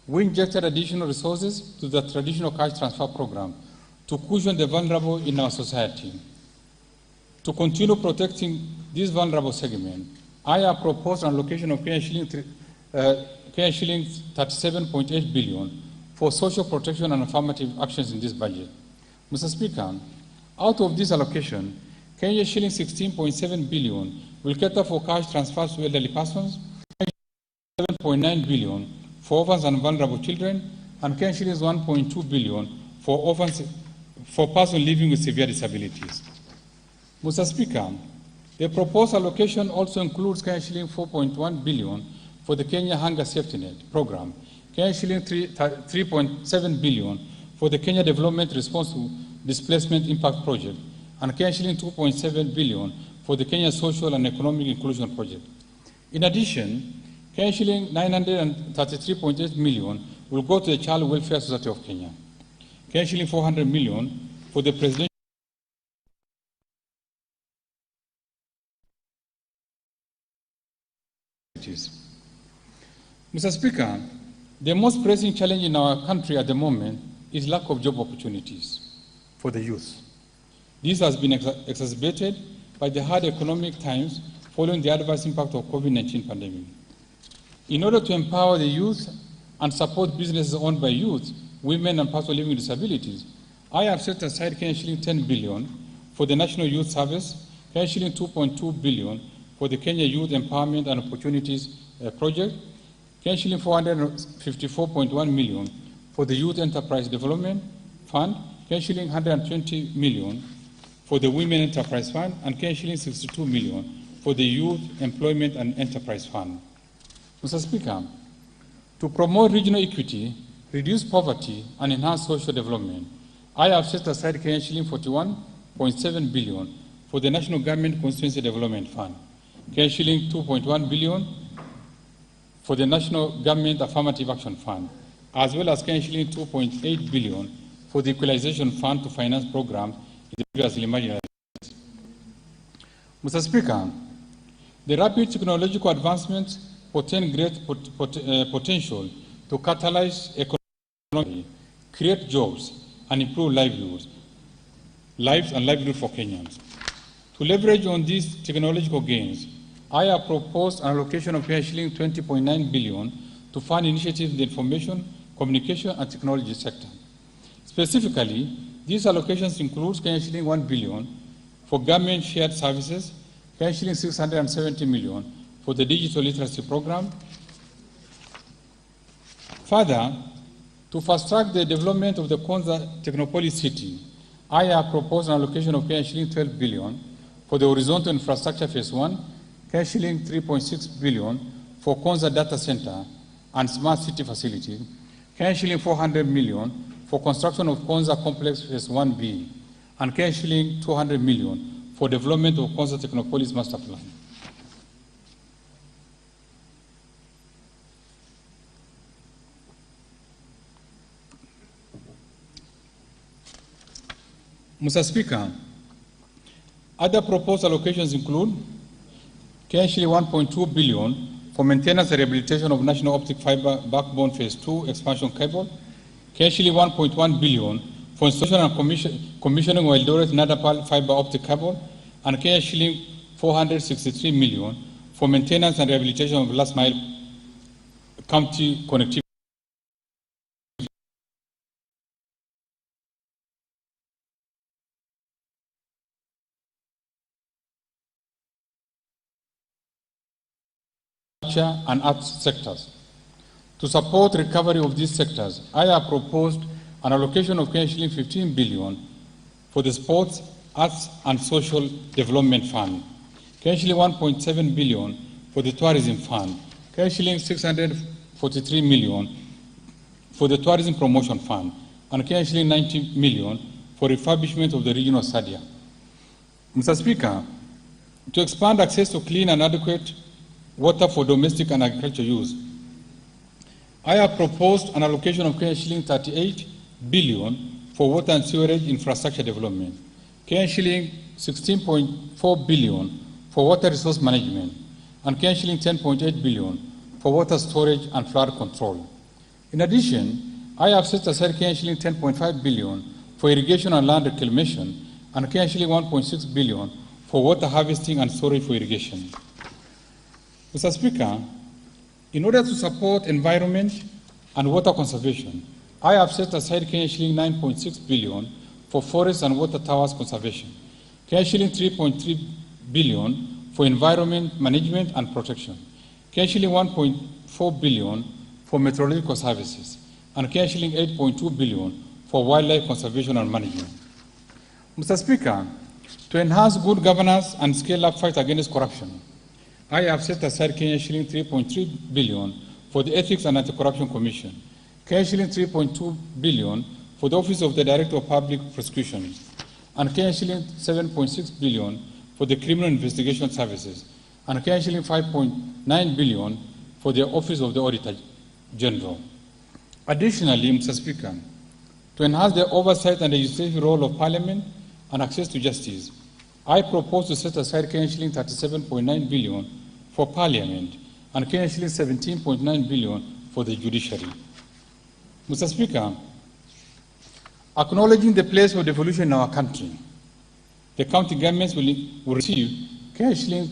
we injected additional resources to the traditional cash transfer program to cushion the vulnerable in our society. To continue protecting this vulnerable segment, I have proposed an allocation of Kenya shilling 37.8 billion for social protection and affirmative actions in this budget. Mr. Speaker, out of this allocation, Kenya shilling 16.7 billion will cater for cash transfers to elderly persons, 7.9 billion for orphans and vulnerable children, and Kenya shillings 1.2 billion for orphans for persons living with severe disabilities. Mr. Speaker, the proposed allocation also includes Kenya shilling 4.1 billion for the Kenya Hunger Safety Net program, Kenya shilling 3.7 billion for the Kenya Development Response to Displacement Impact Project, and Kenya shilling 2.7 billion for the Kenya Social and Economic Inclusion Project. In addition, Kenya shilling 933.8 million will go to the Child Welfare Society of Kenya. Kenya shilling 400 million for the Presidential Mr. Speaker, the most pressing challenge in our country at the moment is lack of job opportunities for the youth. This has been exacerbated by the hard economic times following the adverse impact of COVID-19 pandemic. In order to empower the youth and support businesses owned by youth, women and persons living with disabilities, I have set aside Kenya shilling 10 billion for the National Youth Service, Kenya shilling 2.2 billion for the Kenya Youth Empowerment and Opportunities Project, Kenya shilling 454.1 million for the Youth Enterprise Development Fund, Kenya shilling 120 million for the Women Enterprise Fund, and Kenya shilling 62 million for the Youth Employment and Enterprise Fund. Mr. Speaker, to promote regional equity, reduce poverty, and enhance social development, I have set aside Kenya shilling 41.7 billion for the National Government Constituency Development Fund, Kenya shilling 2.1 billion for the National Government Affirmative Action Fund, as well as Kenya shilling 2.8 billion for the Equalization Fund to finance programs in the previously imagined. Mr. Speaker, the rapid technological advancements portend great potential to catalyze economy, create jobs, and improve lives and livelihood for Kenyans. To leverage on these technological gains, I have proposed an allocation of Kenya shilling 20.9 billion to fund initiatives in the information, communication, and technology sector. Specifically, these allocations include Kenya shilling 1 billion for government shared services, Kenya shilling 670 million for the digital literacy program. Further, to fast-track the development of the Konza Technopolis City, I have proposed an allocation of Kenya shilling 12 billion for the horizontal infrastructure phase 1, Kenya shilling 3.6 billion for Konza Data Center and Smart City Facility, Kenya shilling 400 million for construction of Konza Complex phase 1B, and Kenya shilling 200 million for development of Konza Technopolis Master Plan. Mr. Speaker, other proposed allocations include Kenya shilling 1.2 billion for maintenance and rehabilitation of National Optic Fiber Backbone Phase 2 expansion cable, Kenya shilling 1.1 billion for installation and commissioning of Eldoret Nadapal Fiber Optic Cable, and Kenya shilling 463 million for maintenance and rehabilitation of last mile county connectivity. And arts sectors. To support recovery of these sectors, I have proposed an allocation of Kenya shilling 15 billion for the Sports, Arts and Social Development Fund, Kenya shilling 1.7 billion for the Tourism Fund, Kenya shilling 643 million for the Tourism Promotion Fund, and Kenya shilling 90 million for refurbishment of the regional stadia. Mr. Speaker, to expand access to clean and adequate water for domestic and agricultural use, I have proposed an allocation of shilling 38 billion for water and sewerage infrastructure development, shilling 16.4 billion for water resource management, and shilling 10.8 billion for water storage and flood control. In addition, I have set aside shilling 10.5 billion for irrigation and land reclamation, and shilling 1.6 billion for water harvesting and storage for irrigation. Mr. Speaker, in order to support environment and water conservation, I have set aside shilling 9.6 billion for forest and water towers conservation, shilling 3.3 billion for environment management and protection, shilling 1.4 billion for meteorological services, and shilling 8.2 billion for wildlife conservation and management. Mr. Speaker, to enhance good governance and scale up fight against corruption, I have set aside shilling 3.3 billion for the Ethics and Anti-Corruption Commission, shilling 3.2 billion for the Office of the Director of Public Prosecutions, and shilling 7.6 billion for the Criminal Investigation Services, and shilling 5.9 billion for the Office of the Auditor General. Additionally, Mr. Speaker, to enhance the oversight and legislative role of Parliament and access to justice, I propose to set aside shilling 37.9 billion for Parliament and shilling 17.9 billion for the judiciary. Mr. Speaker, acknowledging the place of devolution in our country, the county governments will receive shilling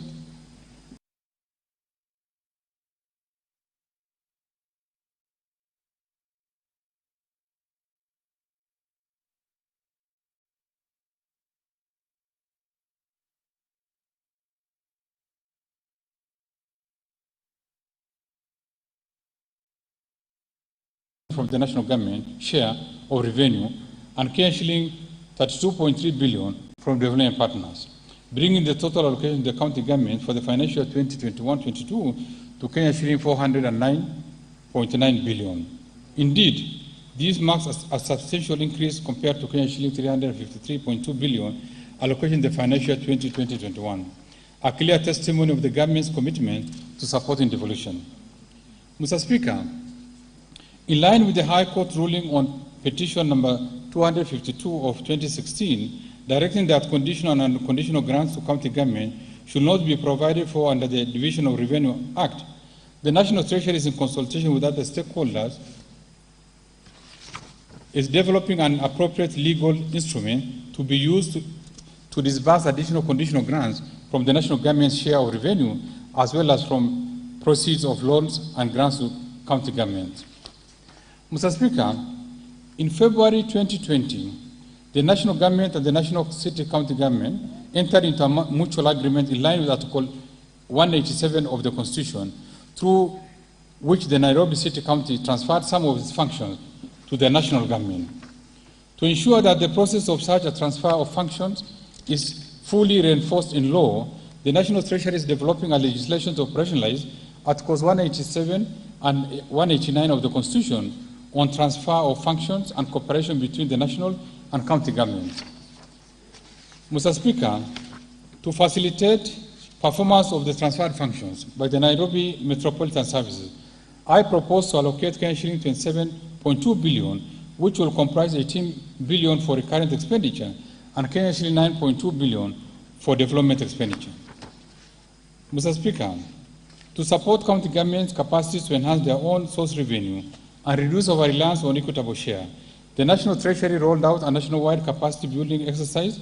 from the national government share of revenue and shilling 32.3 billion from development partners, bringing the total allocation to the county government for the financial year 2021-22 to shilling 409.9 billion. Indeed, this marks a substantial increase compared to shilling 353.2 billion allocation in the financial year 2020-21, a clear testimony of the government's commitment to supporting devolution. Mr. Speaker, in line with the High Court ruling on petition number 252 of 2016, directing that conditional and unconditional grants to county government should not be provided for under the Division of Revenue Act, the National Treasury is in consultation with other stakeholders is developing an appropriate legal instrument to be used to disburse additional conditional grants from the national government's share of revenue as well as from proceeds of loans and grants to county governments. Mr. Speaker, in February 2020, the national government and the national city-county government entered into a mutual agreement in line with Article 187 of the Constitution, through which the Nairobi City County transferred some of its functions to the national government. To ensure that the process of such a transfer of functions is fully reinforced in law, the National Treasury is developing a legislation to operationalize Articles 187 and 189 of the Constitution on transfer of functions and cooperation between the national and county governments. Mr. Speaker, to facilitate performance of the transferred functions by the Nairobi Metropolitan Services, I propose to allocate shilling 27.2 billion, which will comprise 18 billion for recurrent expenditure and shilling 9.2 billion for development expenditure. Mr. Speaker, to support county governments' capacities to enhance their own source revenue and reduce our reliance on equitable share, the National Treasury rolled out a nationwide capacity building exercise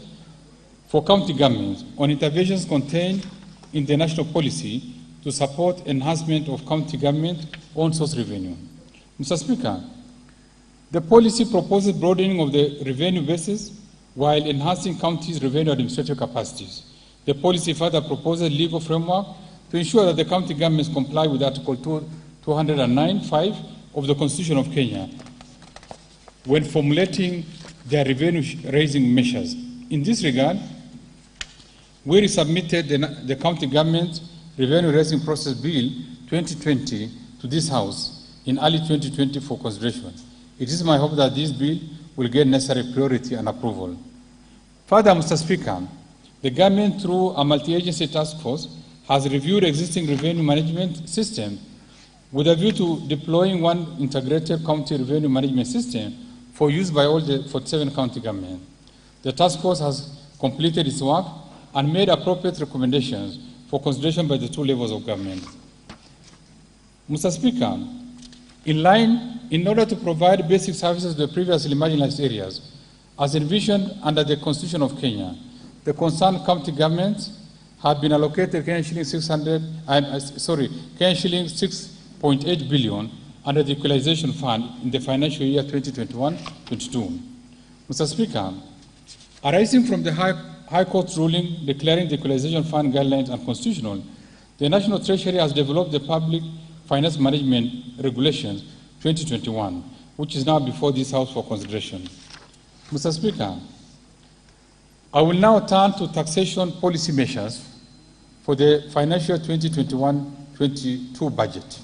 for county governments on interventions contained in the national policy to support enhancement of county government own source revenue. Mr. Speaker, the policy proposes broadening of the revenue basis while enhancing counties' revenue administrative capacities. The policy further proposes legal framework to ensure that the county governments comply with Article 209(5) of the Constitution of Kenya when formulating their revenue-raising measures. In this regard, we resubmitted the County Government Revenue-Raising Process Bill 2020 to this House in early 2020 for consideration. It is my hope that this bill will get necessary priority and approval. Further, Mr. Speaker, the government, through a multi-agency task force, has reviewed existing revenue management system with a view to deploying one integrated county revenue management system for use by all the 47 county governments. The task force has completed its work and made appropriate recommendations for consideration by the two levels of government. Mr. Speaker, in order to provide basic services to the previously marginalized areas, as envisioned under the Constitution of Kenya, the concerned county governments have been allocated Kenyan shilling 6.8 billion under the Equalization Fund in the financial year 2021-22. Mr. Speaker, arising from the High Court's ruling declaring the Equalization Fund guidelines unconstitutional, the National Treasury has developed the Public Finance Management Regulations 2021, which is now before this House for consideration. Mr. Speaker, I will now turn to taxation policy measures for the financial 2021-22 budget.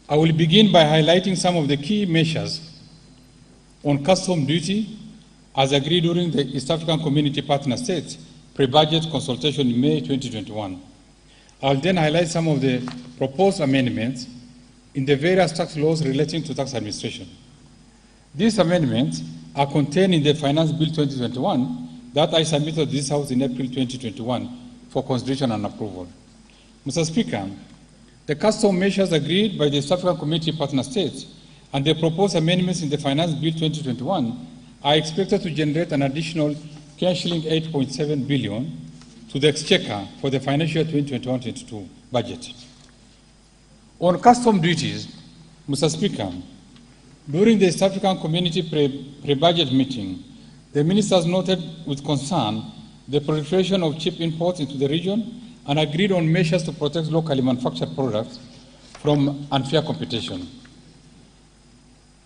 I will begin by highlighting some of the key measures on custom duty as agreed during the East African Community Partner States pre-budget consultation in May 2021. I'll then highlight some of the proposed amendments in the various tax laws relating to tax administration. These amendments are contained in the Finance Bill 2021 that I submitted to this House in April 2021 for consideration and approval. Mr. Speaker, the custom measures agreed by the East African Community Partner States and the proposed amendments in the Finance Bill 2021 are expected to generate an additional shilling 8.7 billion to the Exchequer for the financial year 2021-22 budget. On custom duties, Mr. Speaker, during the East African Community pre-budget meeting, the ministers noted with concern the proliferation of cheap imports into the region and agreed on measures to protect locally manufactured products from unfair competition.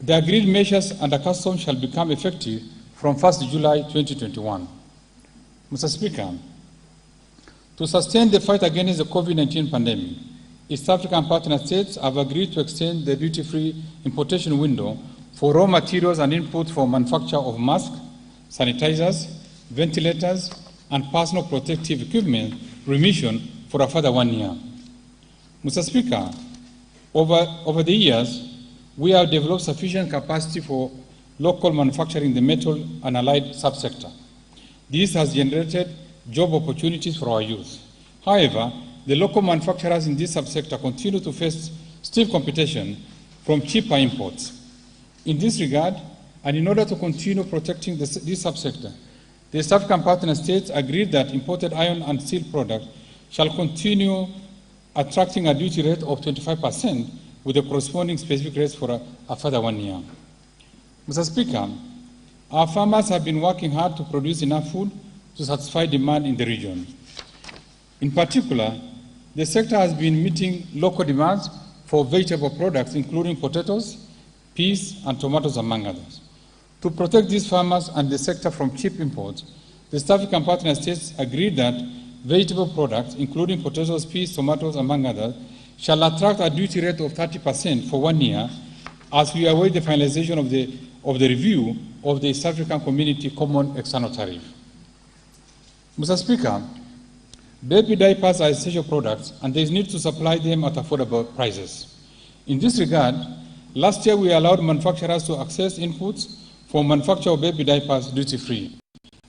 The agreed measures under customs shall become effective from 1st July 2021. Mr. Speaker, to sustain the fight against the COVID-19 pandemic, East African partner states have agreed to extend the duty-free importation window for raw materials and inputs for manufacture of masks, sanitizers, ventilators, and personal protective equipment remission for a further 1 year. Mr. Speaker, over the years, we have developed sufficient capacity for local manufacturing in the metal and allied subsector. This has generated job opportunities for our youth. However, the local manufacturers in this subsector continue to face stiff competition from cheaper imports. In this regard, and in order to continue protecting this subsector, the East African partner states agreed that imported iron and steel products shall continue attracting a duty rate of 25% with the corresponding specific rates for a further 1 year. Mr. Speaker, our farmers have been working hard to produce enough food to satisfy demand in the region. In particular, the sector has been meeting local demands for vegetable products, including potatoes, peas, and tomatoes, among others. To protect these farmers and the sector from cheap imports, the East African partner states agreed that vegetable products, including potatoes, peas, tomatoes, among others, shall attract a duty rate of 30% for 1 year as we await the finalization of the review of the East African Community Common External Tariff. Mr. Speaker, baby diapers are essential products and there is need to supply them at affordable prices. In this regard, last year we allowed manufacturers to access inputs for manufacture of baby diapers duty-free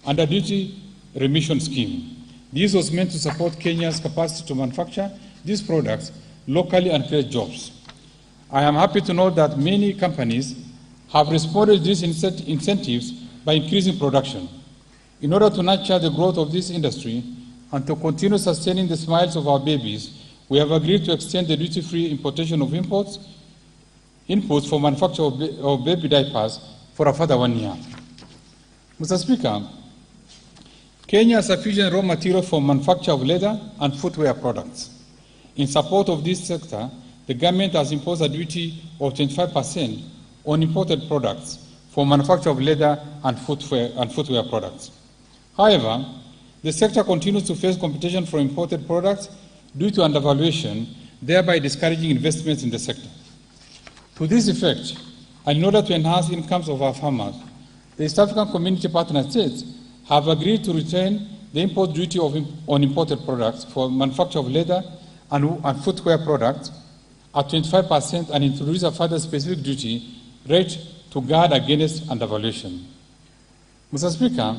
under duty remission scheme. This was meant to support Kenya's capacity to manufacture these products locally and create jobs. I am happy to note that many companies have responded to these incentives by increasing production. In order to nurture the growth of this industry and to continue sustaining the smiles of our babies, we have agreed to extend the duty-free importation of inputs for manufacture of baby diapers for a further 1 year. Mr. Speaker, Kenya has sufficient raw material for manufacture of leather and footwear products. In support of this sector, the government has imposed a duty of 25% on imported products for manufacture of leather and footwear products. However, the sector continues to face competition from imported products due to undervaluation, thereby discouraging investments in the sector. To this effect, and in order to enhance incomes of our farmers, the East African Community Partner States have agreed to retain the import duty on imported products for manufacture of leather and footwear products at 25% and introduce a further specific duty rate to guard against undervaluation. Mr. Speaker,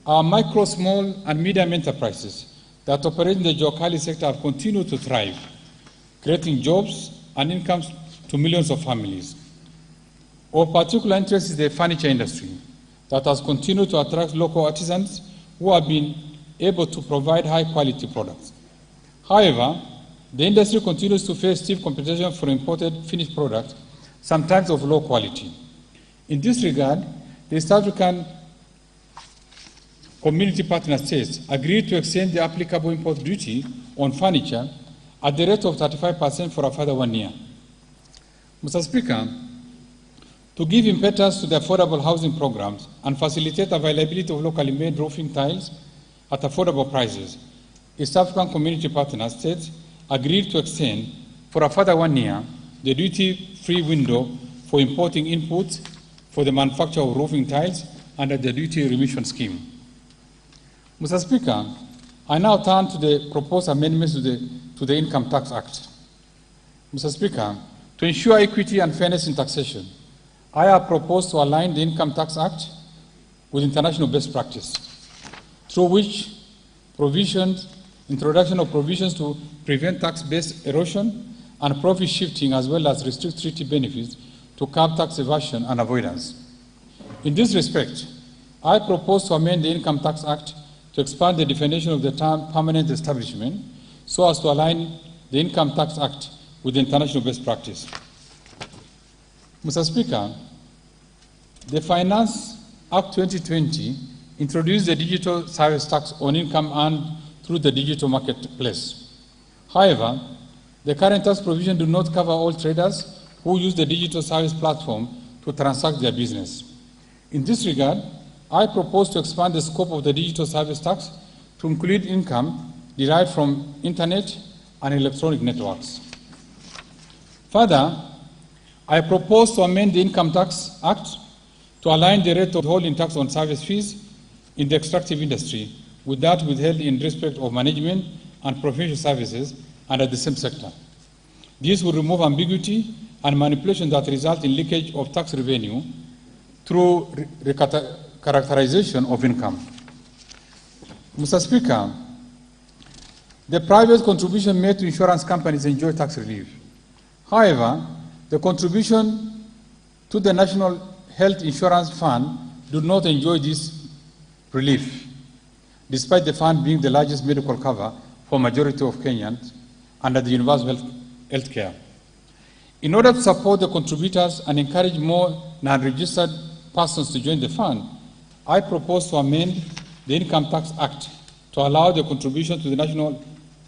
our micro, small, and medium enterprises that operate in the Jokali sector have continued to thrive, creating jobs and incomes to millions of families. Of particular interest is the furniture industry that has continued to attract local artisans who have been able to provide high-quality products. However, the industry continues to face stiff competition for imported finished products, sometimes of low quality. In this regard, the East African Community Partner States agreed to extend the applicable import duty on furniture at the rate of 35% for a further 1 year. Mr. Speaker, to give impetus to the affordable housing programs and facilitate availability of locally made roofing tiles at affordable prices, East African Community Partner States agreed to extend for a further 1 year the duty-free window for importing inputs for the manufacture of roofing tiles under the duty remission scheme. Mr. Speaker, I now turn to the proposed amendments to the Income Tax Act. Mr. Speaker, to ensure equity and fairness in taxation, I have proposed to align the Income Tax Act with international best practice, through which introduction of provisions to prevent tax-based erosion and profit shifting, as well as restrict treaty benefits to curb tax evasion and avoidance. In this respect, I propose to amend the Income Tax Act to expand the definition of the term permanent establishment so as to align the Income Tax Act with the international best practice. Mr. Speaker, the Finance Act 2020 introduced the digital service tax on income earned through the digital marketplace. However, the current tax provision do not cover all traders who use the digital service platform to transact their business. In this regard, I propose to expand the scope of the digital service tax to include income derived from internet and electronic networks. Further, I propose to amend the Income Tax Act to align the rate of withholding tax on service fees in the extractive industry with that withheld in respect of management and professional services under the same sector. This will remove ambiguity and manipulation that result in leakage of tax revenue through characterization of income. Mr. Speaker, the private contribution made to insurance companies enjoy tax relief. However, the contribution to the National Health Insurance Fund do not enjoy this relief, despite the fund being the largest medical cover for majority of Kenyans under the universal health care. In order to support the contributors and encourage more non-registered persons to join the fund, I propose to amend the Income Tax Act to allow the contribution to the National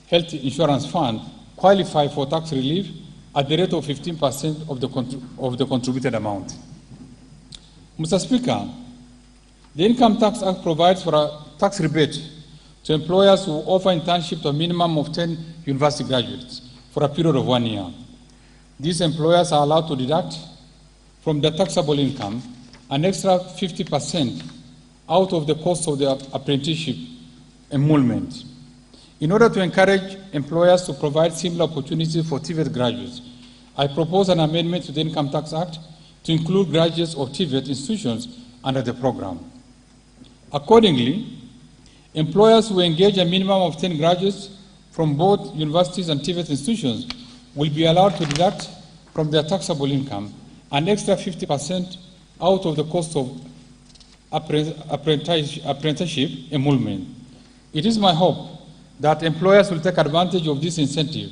Health Insurance Fund qualify for tax relief at the rate of 15% of the contributed amount. Mr. Speaker, the Income Tax Act provides for a tax rebate to employers who offer internship to a minimum of 10 university graduates for a period of 1 year. These employers are allowed to deduct from their taxable income an extra 50% out of the cost of their apprenticeship emolument. In order to encourage employers to provide similar opportunities for TVET graduates, I propose an amendment to the Income Tax Act to include graduates of TVET institutions under the program. Accordingly, employers who engage a minimum of 10 graduates from both universities and TVET institutions will be allowed to deduct from their taxable income an extra 50% out of the cost of apprenticeship emolument. It is my hope that employers will take advantage of this incentive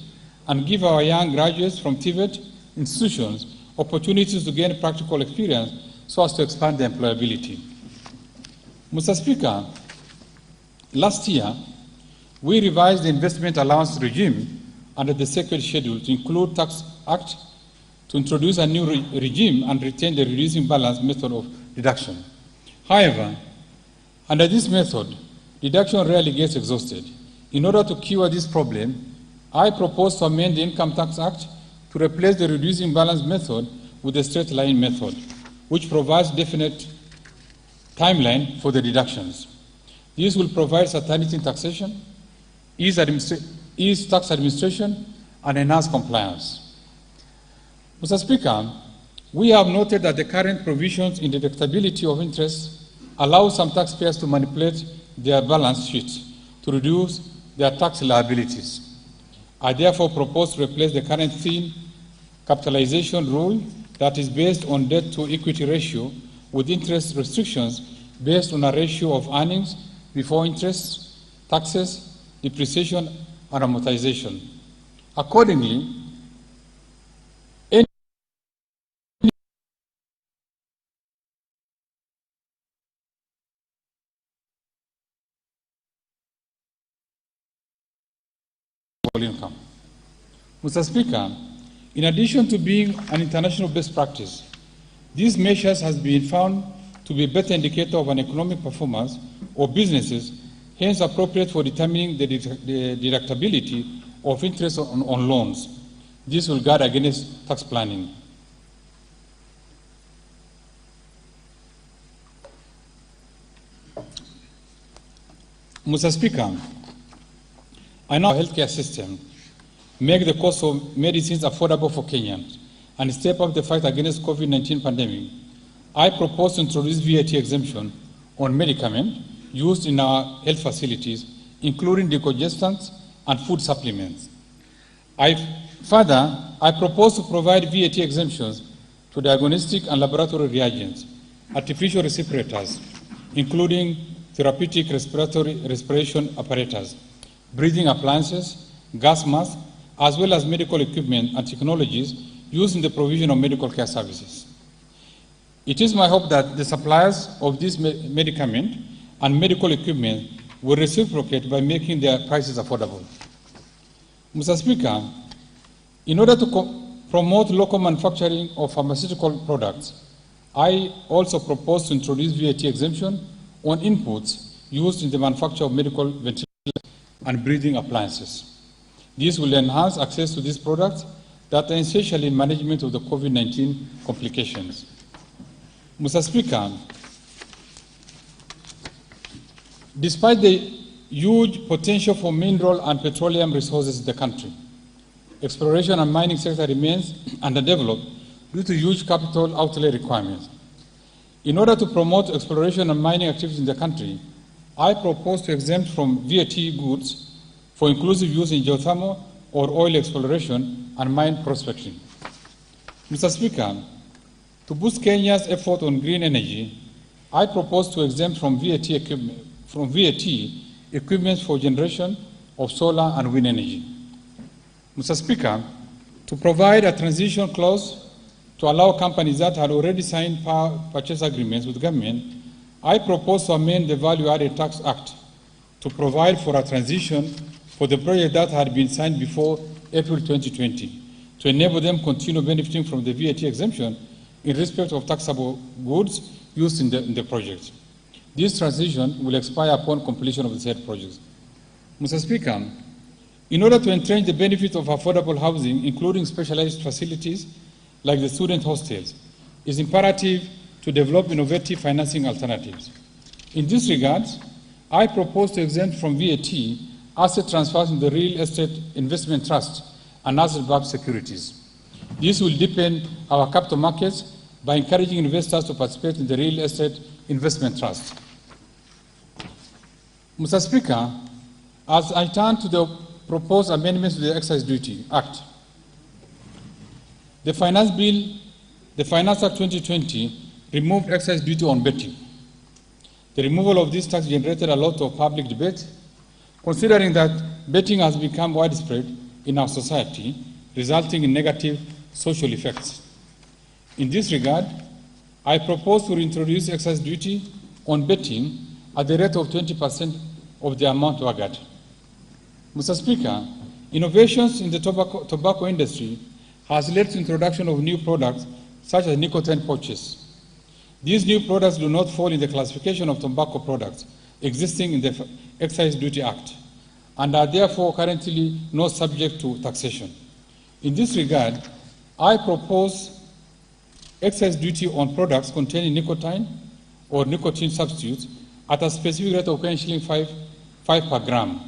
and give our young graduates from TVET institutions opportunities to gain practical experience so as to expand their employability. Mr. Speaker, last year, we revised the investment allowance regime under the second schedule to include Tax Act to introduce a new regime and retain the reducing balance method of deduction. However, under this method, deduction rarely gets exhausted. In order to cure this problem, I propose to amend the Income Tax Act to replace the reducing balance method with the straight line method, which provides definite timeline for the deductions. This will provide certainty in taxation, ease tax administration, and enhance compliance. Mr. Speaker, we have noted that the current provisions in deductibility of interest allow some taxpayers to manipulate their balance sheets to reduce their tax liabilities. I therefore propose to replace the current thin capitalization rule that is based on debt to equity ratio with interest restrictions based on a ratio of earnings before interest, taxes, depreciation, and amortization. Accordingly, any income. Mr. Speaker, in addition to being an international best practice, these measures has been found to be a better indicator of an economic performance of businesses, hence appropriate for determining the deductibility of interest on loans. This will guard against tax planning. Mr. Speaker, I know our healthcare system make the cost of medicines affordable for Kenyans and step up the fight against COVID-19 pandemic. I propose to introduce VAT exemption on medicaments used in our health facilities, including decongestants and food supplements. Further, I propose to provide VAT exemptions to diagnostic and laboratory reagents, artificial respirators, including therapeutic respiration apparatus, breathing appliances, gas masks, as well as medical equipment and technologies used in the provision of medical care services. It is my hope that the suppliers of this medicament and medical equipment will reciprocate by making their prices affordable. Mr. Speaker, in order to promote local manufacturing of pharmaceutical products, I also propose to introduce VAT exemption on inputs used in the manufacture of medical ventilators and breathing appliances. This will enhance access to these products that are essential in management of the COVID-19 complications. Mr. Speaker, despite the huge potential for mineral and petroleum resources in the country, exploration and mining sector remains underdeveloped due to huge capital outlay requirements. In order to promote exploration and mining activities in the country, I propose to exempt from VAT goods for inclusive use in geothermal or oil exploration and mine prospecting. Mr. Speaker, to boost Kenya's effort on green energy, I propose to exempt from VAT equipment for generation of solar and wind energy. Mr. Speaker, to provide a transition clause to allow companies that had already signed power purchase agreements with government, I propose to amend the Value-Added Tax Act to provide for a transition for the project that had been signed before April 2020, to enable them to continue benefiting from the VAT exemption in respect of taxable goods used in the project. This transition will expire upon completion of the said project. Mr. Speaker, in order to entrench the benefit of affordable housing, including specialized facilities like the student hostels, it is imperative to develop innovative financing alternatives. In this regard, I propose to exempt from VAT asset transfers in the real estate investment trust and asset-backed securities. This will deepen our capital markets by encouraging investors to participate in the real estate investment trust. Mr. Speaker, as I turn to the proposed amendments to the Excise Duty Act, the Finance Act 2020 removed excise duty on betting. The removal of this tax generated a lot of public debate, considering that betting has become widespread in our society, resulting in negative social effects. In this regard, I propose to reintroduce excise duty on betting at the rate of 20% of the amount wagered. Mr. Speaker, innovations in the tobacco industry has led to introduction of new products such as nicotine pouches. These new products do not fall in the classification of tobacco products, existing in the Excise Duty Act and are therefore currently not subject to taxation. In this regard, I propose excise duty on products containing nicotine or nicotine substitutes at a specific rate of shilling 5 per gram.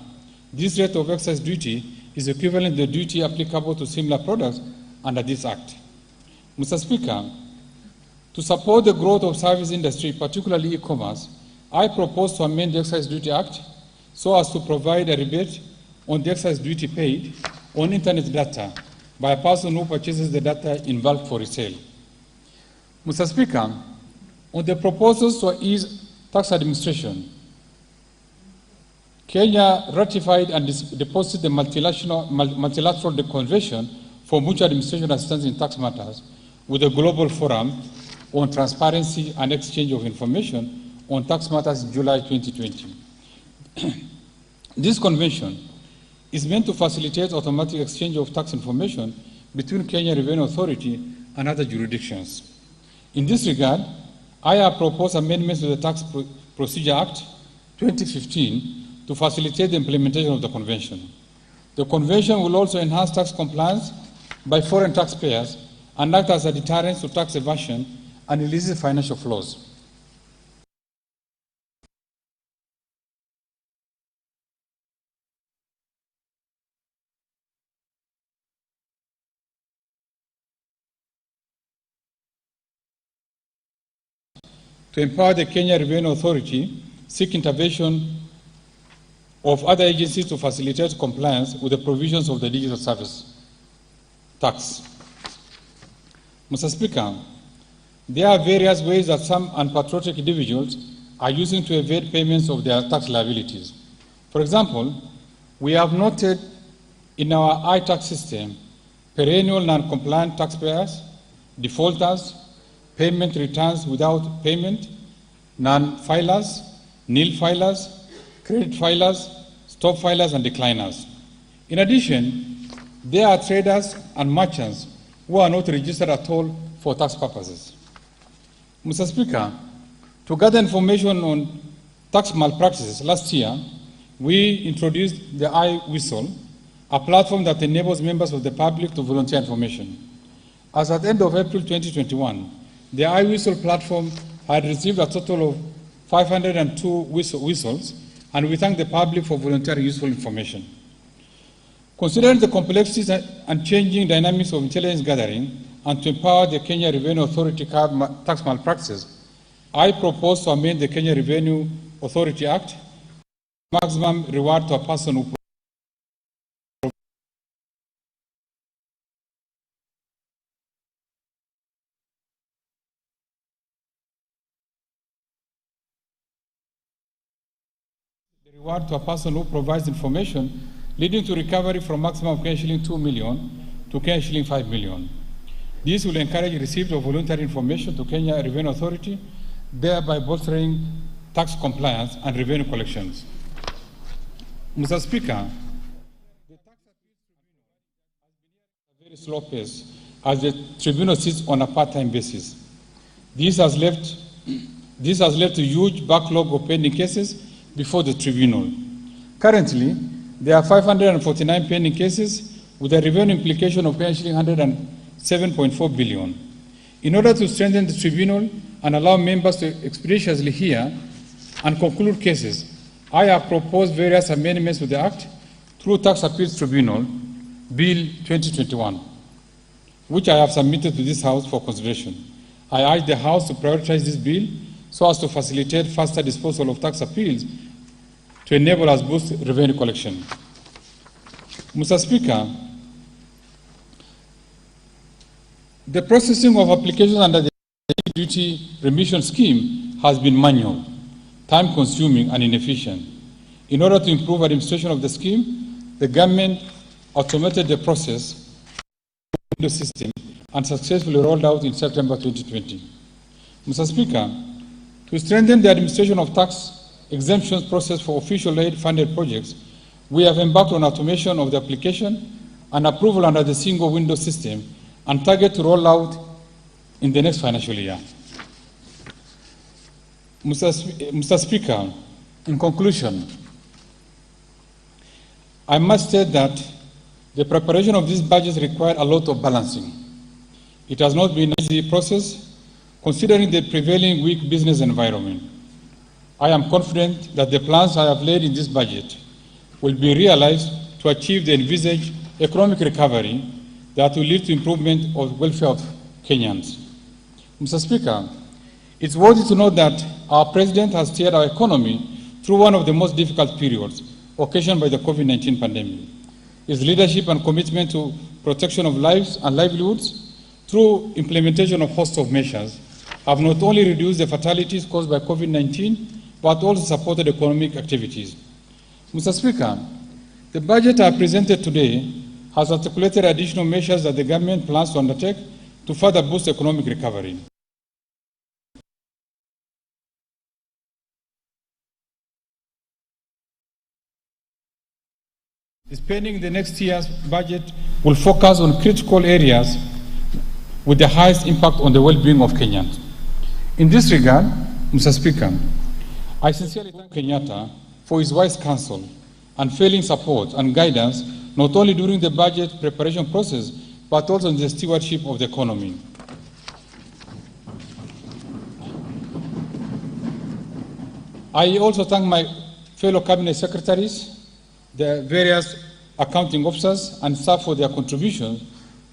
This rate of excise duty is equivalent to the duty applicable to similar products under this Act. Mr. Speaker, to support the growth of service industry, particularly e-commerce, I propose to amend the Excise Duty Act so as to provide a rebate on the excise duty paid on internet data by a person who purchases the data in bulk for resale. Mr. Speaker, on the proposals to ease tax administration, Kenya ratified and deposited the multilateral convention for mutual administration assistance in tax matters with the Global Forum on Transparency and Exchange of Information on Tax Matters in July 2020. This convention is meant to facilitate automatic exchange of tax information between Kenya Revenue Authority and other jurisdictions. In this regard, I have proposed amendments to the Tax Procedure Act 2015 to facilitate the implementation of the convention. The convention will also enhance tax compliance by foreign taxpayers and act as a deterrent to tax evasion and illicit financial flows. To empower the Kenya Revenue Authority, seek intervention of other agencies to facilitate compliance with the provisions of the Digital Service Tax. Mr. Speaker, there are various ways that some unpatriotic individuals are using to evade payments of their tax liabilities. For example, we have noted in our iTax system perennial non-compliant taxpayers, defaulters, payment returns without payment, non-filers, nil filers, credit filers, stop filers, and decliners. In addition, there are traders and merchants who are not registered at all for tax purposes. Mr. Speaker, to gather information on tax malpractices, last year, we introduced the iWhistle, a platform that enables members of the public to volunteer information. As at the end of April 2021, the iWhistle platform had received a total of 502 whistles, and we thank the public for volunteering useful information. Considering the complexities and changing dynamics of intelligence gathering, and to empower the Kenya Revenue Authority tax malpractices, I propose to amend the Kenya Revenue Authority Act, maximum reward to a person who provides information leading to recovery from maximum of shilling 2 million to shilling 5 million. This will encourage receipt of voluntary information to Kenya Revenue Authority, thereby bolstering tax compliance and revenue collections. Mr. Speaker, the tax appeals tribunal has been at a very slow pace as the tribunal sits on a part-time basis. This has led to huge backlog of pending cases before the tribunal. Currently, there are 549 pending cases with a revenue implication of 107.4 billion. In order to strengthen the tribunal and allow members to expeditiously hear and conclude cases, I have proposed various amendments to the Act through Tax Appeals Tribunal, Bill 2021, which I have submitted to this House for consideration. I urge the House to prioritize this bill so as to facilitate faster disposal of tax appeals to enable us boost revenue collection. Mr. Speaker, the processing of applications under the duty remission scheme has been manual, time-consuming, and inefficient. In order to improve administration of the scheme, the government automated the process in the system and successfully rolled out in September 2020. Mr. Speaker, to strengthen the administration of tax exemptions process for official aid-funded projects, we have embarked on automation of the application and approval under the single window system and target to roll out in the next financial year. Mr. Speaker, In conclusion, I must state that the preparation of this budget required a lot of balancing. It has not been an easy process, considering the prevailing weak business environment. I am confident that the plans I have laid in this budget will be realized to achieve the envisaged economic recovery that will lead to improvement of the welfare of Kenyans. Mr. Speaker, it's worthy to note that our President has steered our economy through one of the most difficult periods occasioned by the COVID-19 pandemic. His leadership and commitment to protection of lives and livelihoods through implementation of a host of measures have not only reduced the fatalities caused by COVID-19, but also supported economic activities. Mr. Speaker, the budget I presented today has articulated additional measures that the government plans to undertake to further boost economic recovery. Spending in the next year's budget will focus on critical areas with the highest impact on the well-being of Kenyans. In this regard, Mr. Speaker, I sincerely thank Kenyatta for his wise counsel, unfailing support and guidance, not only during the budget preparation process, but also in the stewardship of the economy. I also thank my fellow cabinet secretaries, the various accounting officers and staff for their contributions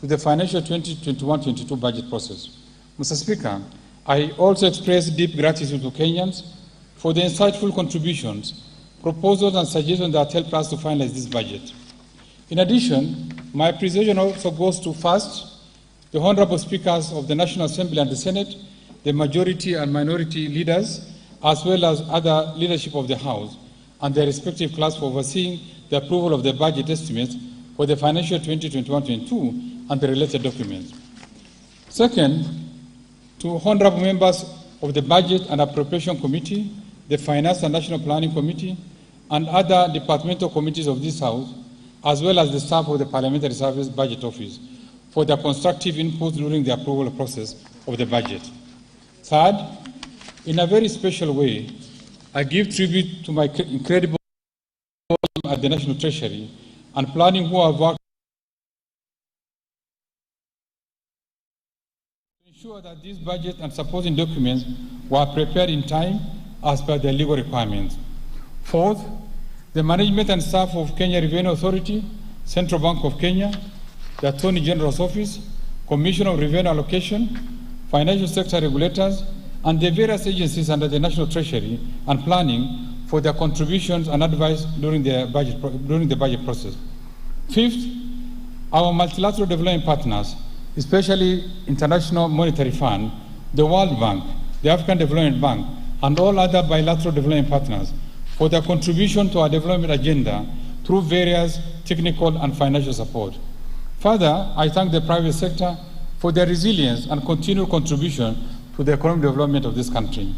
to the financial 2021-22 budget process. Mr. Speaker, I also express deep gratitude to Kenyans for the insightful contributions, proposals and suggestions that helped us to finalize this budget. In addition, my appreciation also goes to first, the Honorable Speakers of the National Assembly and the Senate, the majority and minority leaders, as well as other leadership of the House and their respective class for overseeing the approval of the budget estimates for the financial 2021-22 and the related documents. Second, to honorable members of the Budget and Appropriation Committee, the Finance and National Planning Committee, and other departmental committees of this House, as well as the staff of the Parliamentary Service Budget Office, for their constructive input during the approval process of the budget. Third, in a very special way, I give tribute to my incredible team at the National Treasury and Planning who have worked to ensure that this budget and supporting documents were prepared in time as per their legal requirements. Fourth, the management and staff of Kenya Revenue Authority, Central Bank of Kenya, the Attorney General's Office, Commission of Revenue Allocation, financial sector regulators, and the various agencies under the National Treasury and Planning for their contributions and advice during the budget process. Fifth, our multilateral development partners, especially International Monetary Fund, the World Bank, the African Development Bank, and all other bilateral development partners for their contribution to our development agenda through various technical and financial support. Further, I thank the private sector for their resilience and continued contribution to the economic development of this country.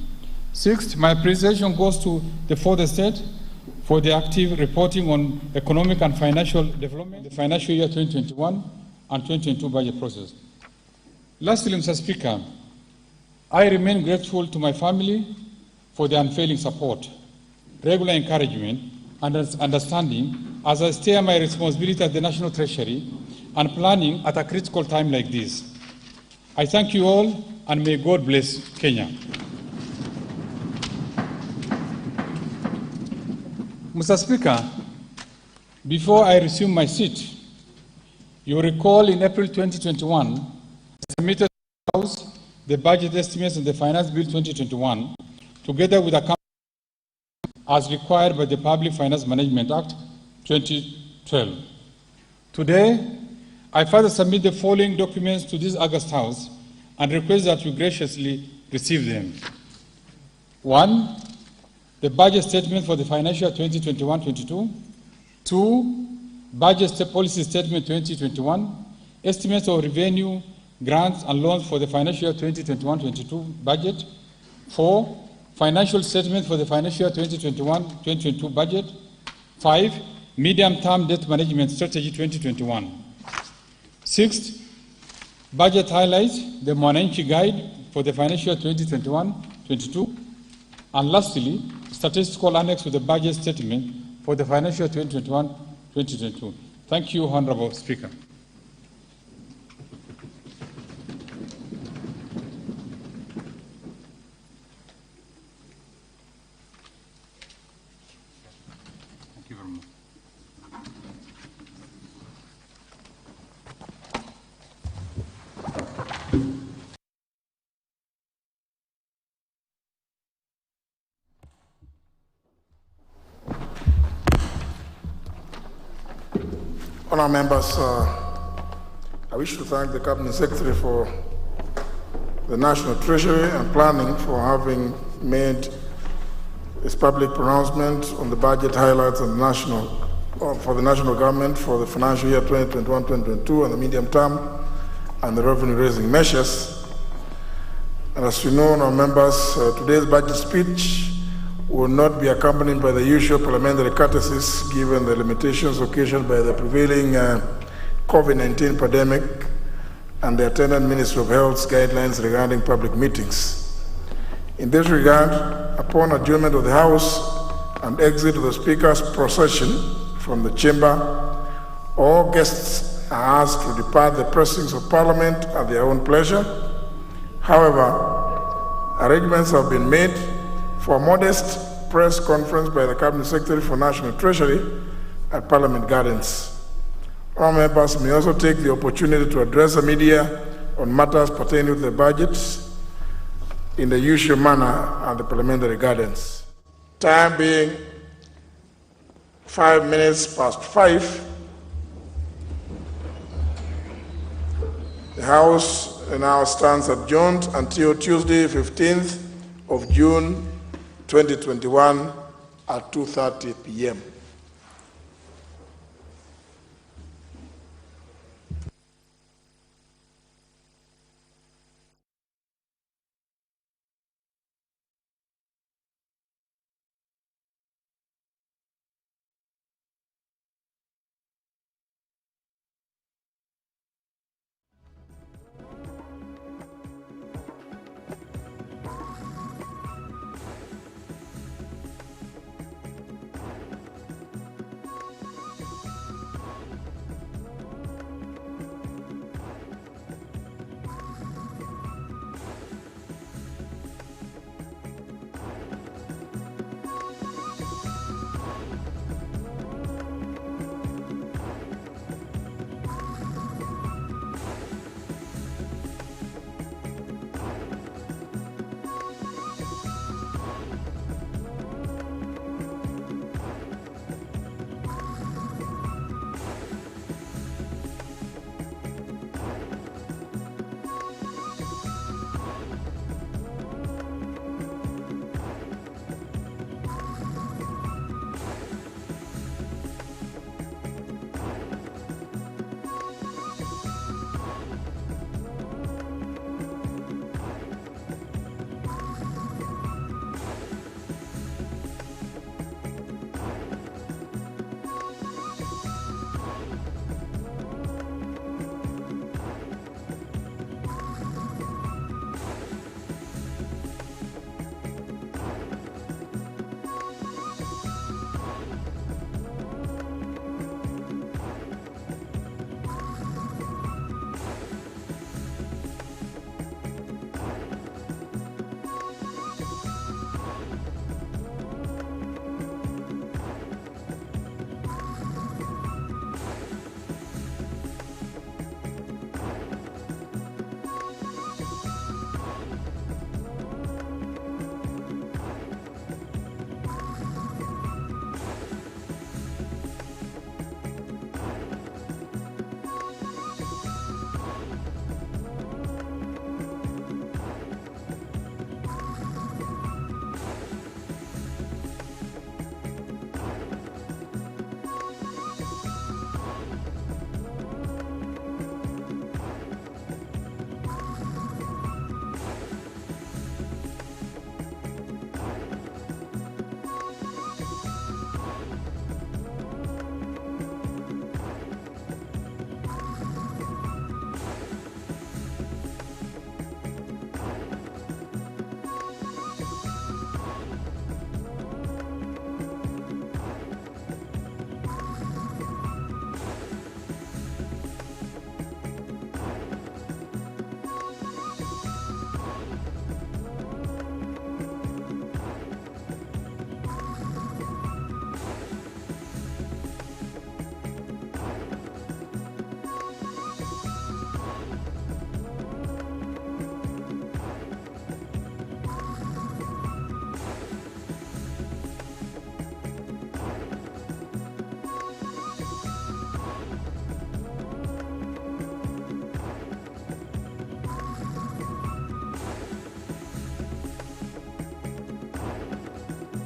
Sixth, my appreciation goes to the fourth estate for the active reporting on economic and financial development, the financial year 2021 and 2022 budget process. Lastly, Mr. Speaker, I remain grateful to my family for their unfailing support, regular encouragement, and understanding as I steer my responsibility at the National Treasury and Planning at a critical time like this. I thank you all, and may God bless Kenya. Mr. Speaker, before I resume my seat, you recall in April 2021, I submitted to the House the budget estimates of the Finance Bill 2021, together with accounts as required by the Public Finance Management Act 2012. Today, I further submit the following documents to this August House and request that you graciously receive them. 1. The budget statement for the financial 2021-22. 2. Budget policy statement 2021. Estimates of revenue, grants and loans for the financial 2021-22 budget. 4. Financial statement for the financial 2021-2022 budget. 5. Medium-term debt management strategy 2021. 6th, budget highlights, the Mwananchi guide for the financial 2021-22. And lastly, statistical annex to the budget statement for the financial year 2021-2022. Thank you, Honorable Speaker. Thank you very much. Honourable members, I wish to thank the Cabinet Secretary for the National Treasury and Planning for having made its public pronouncement on the budget highlights of for the national government for the financial year 2021-2022 and the medium term and the revenue-raising measures. And as you know, honourable members, today's budget speech will not be accompanied by the usual parliamentary courtesies given the limitations occasioned by the prevailing COVID-19 pandemic and the attendant Ministry of Health's guidelines regarding public meetings. In this regard, upon adjournment of the House and exit of the Speaker's procession from the chamber, all guests are asked to depart the precincts of Parliament at their own pleasure. However, arrangements have been made for a modest press conference by the Cabinet Secretary for National Treasury at Parliament Gardens. All members may also take the opportunity to address the media on matters pertaining to the budget in the usual manner at the Parliamentary Gardens. Time being 5 minutes past 5, the House now stands adjourned until Tuesday, 15th of June 2021 at 2:30 p.m.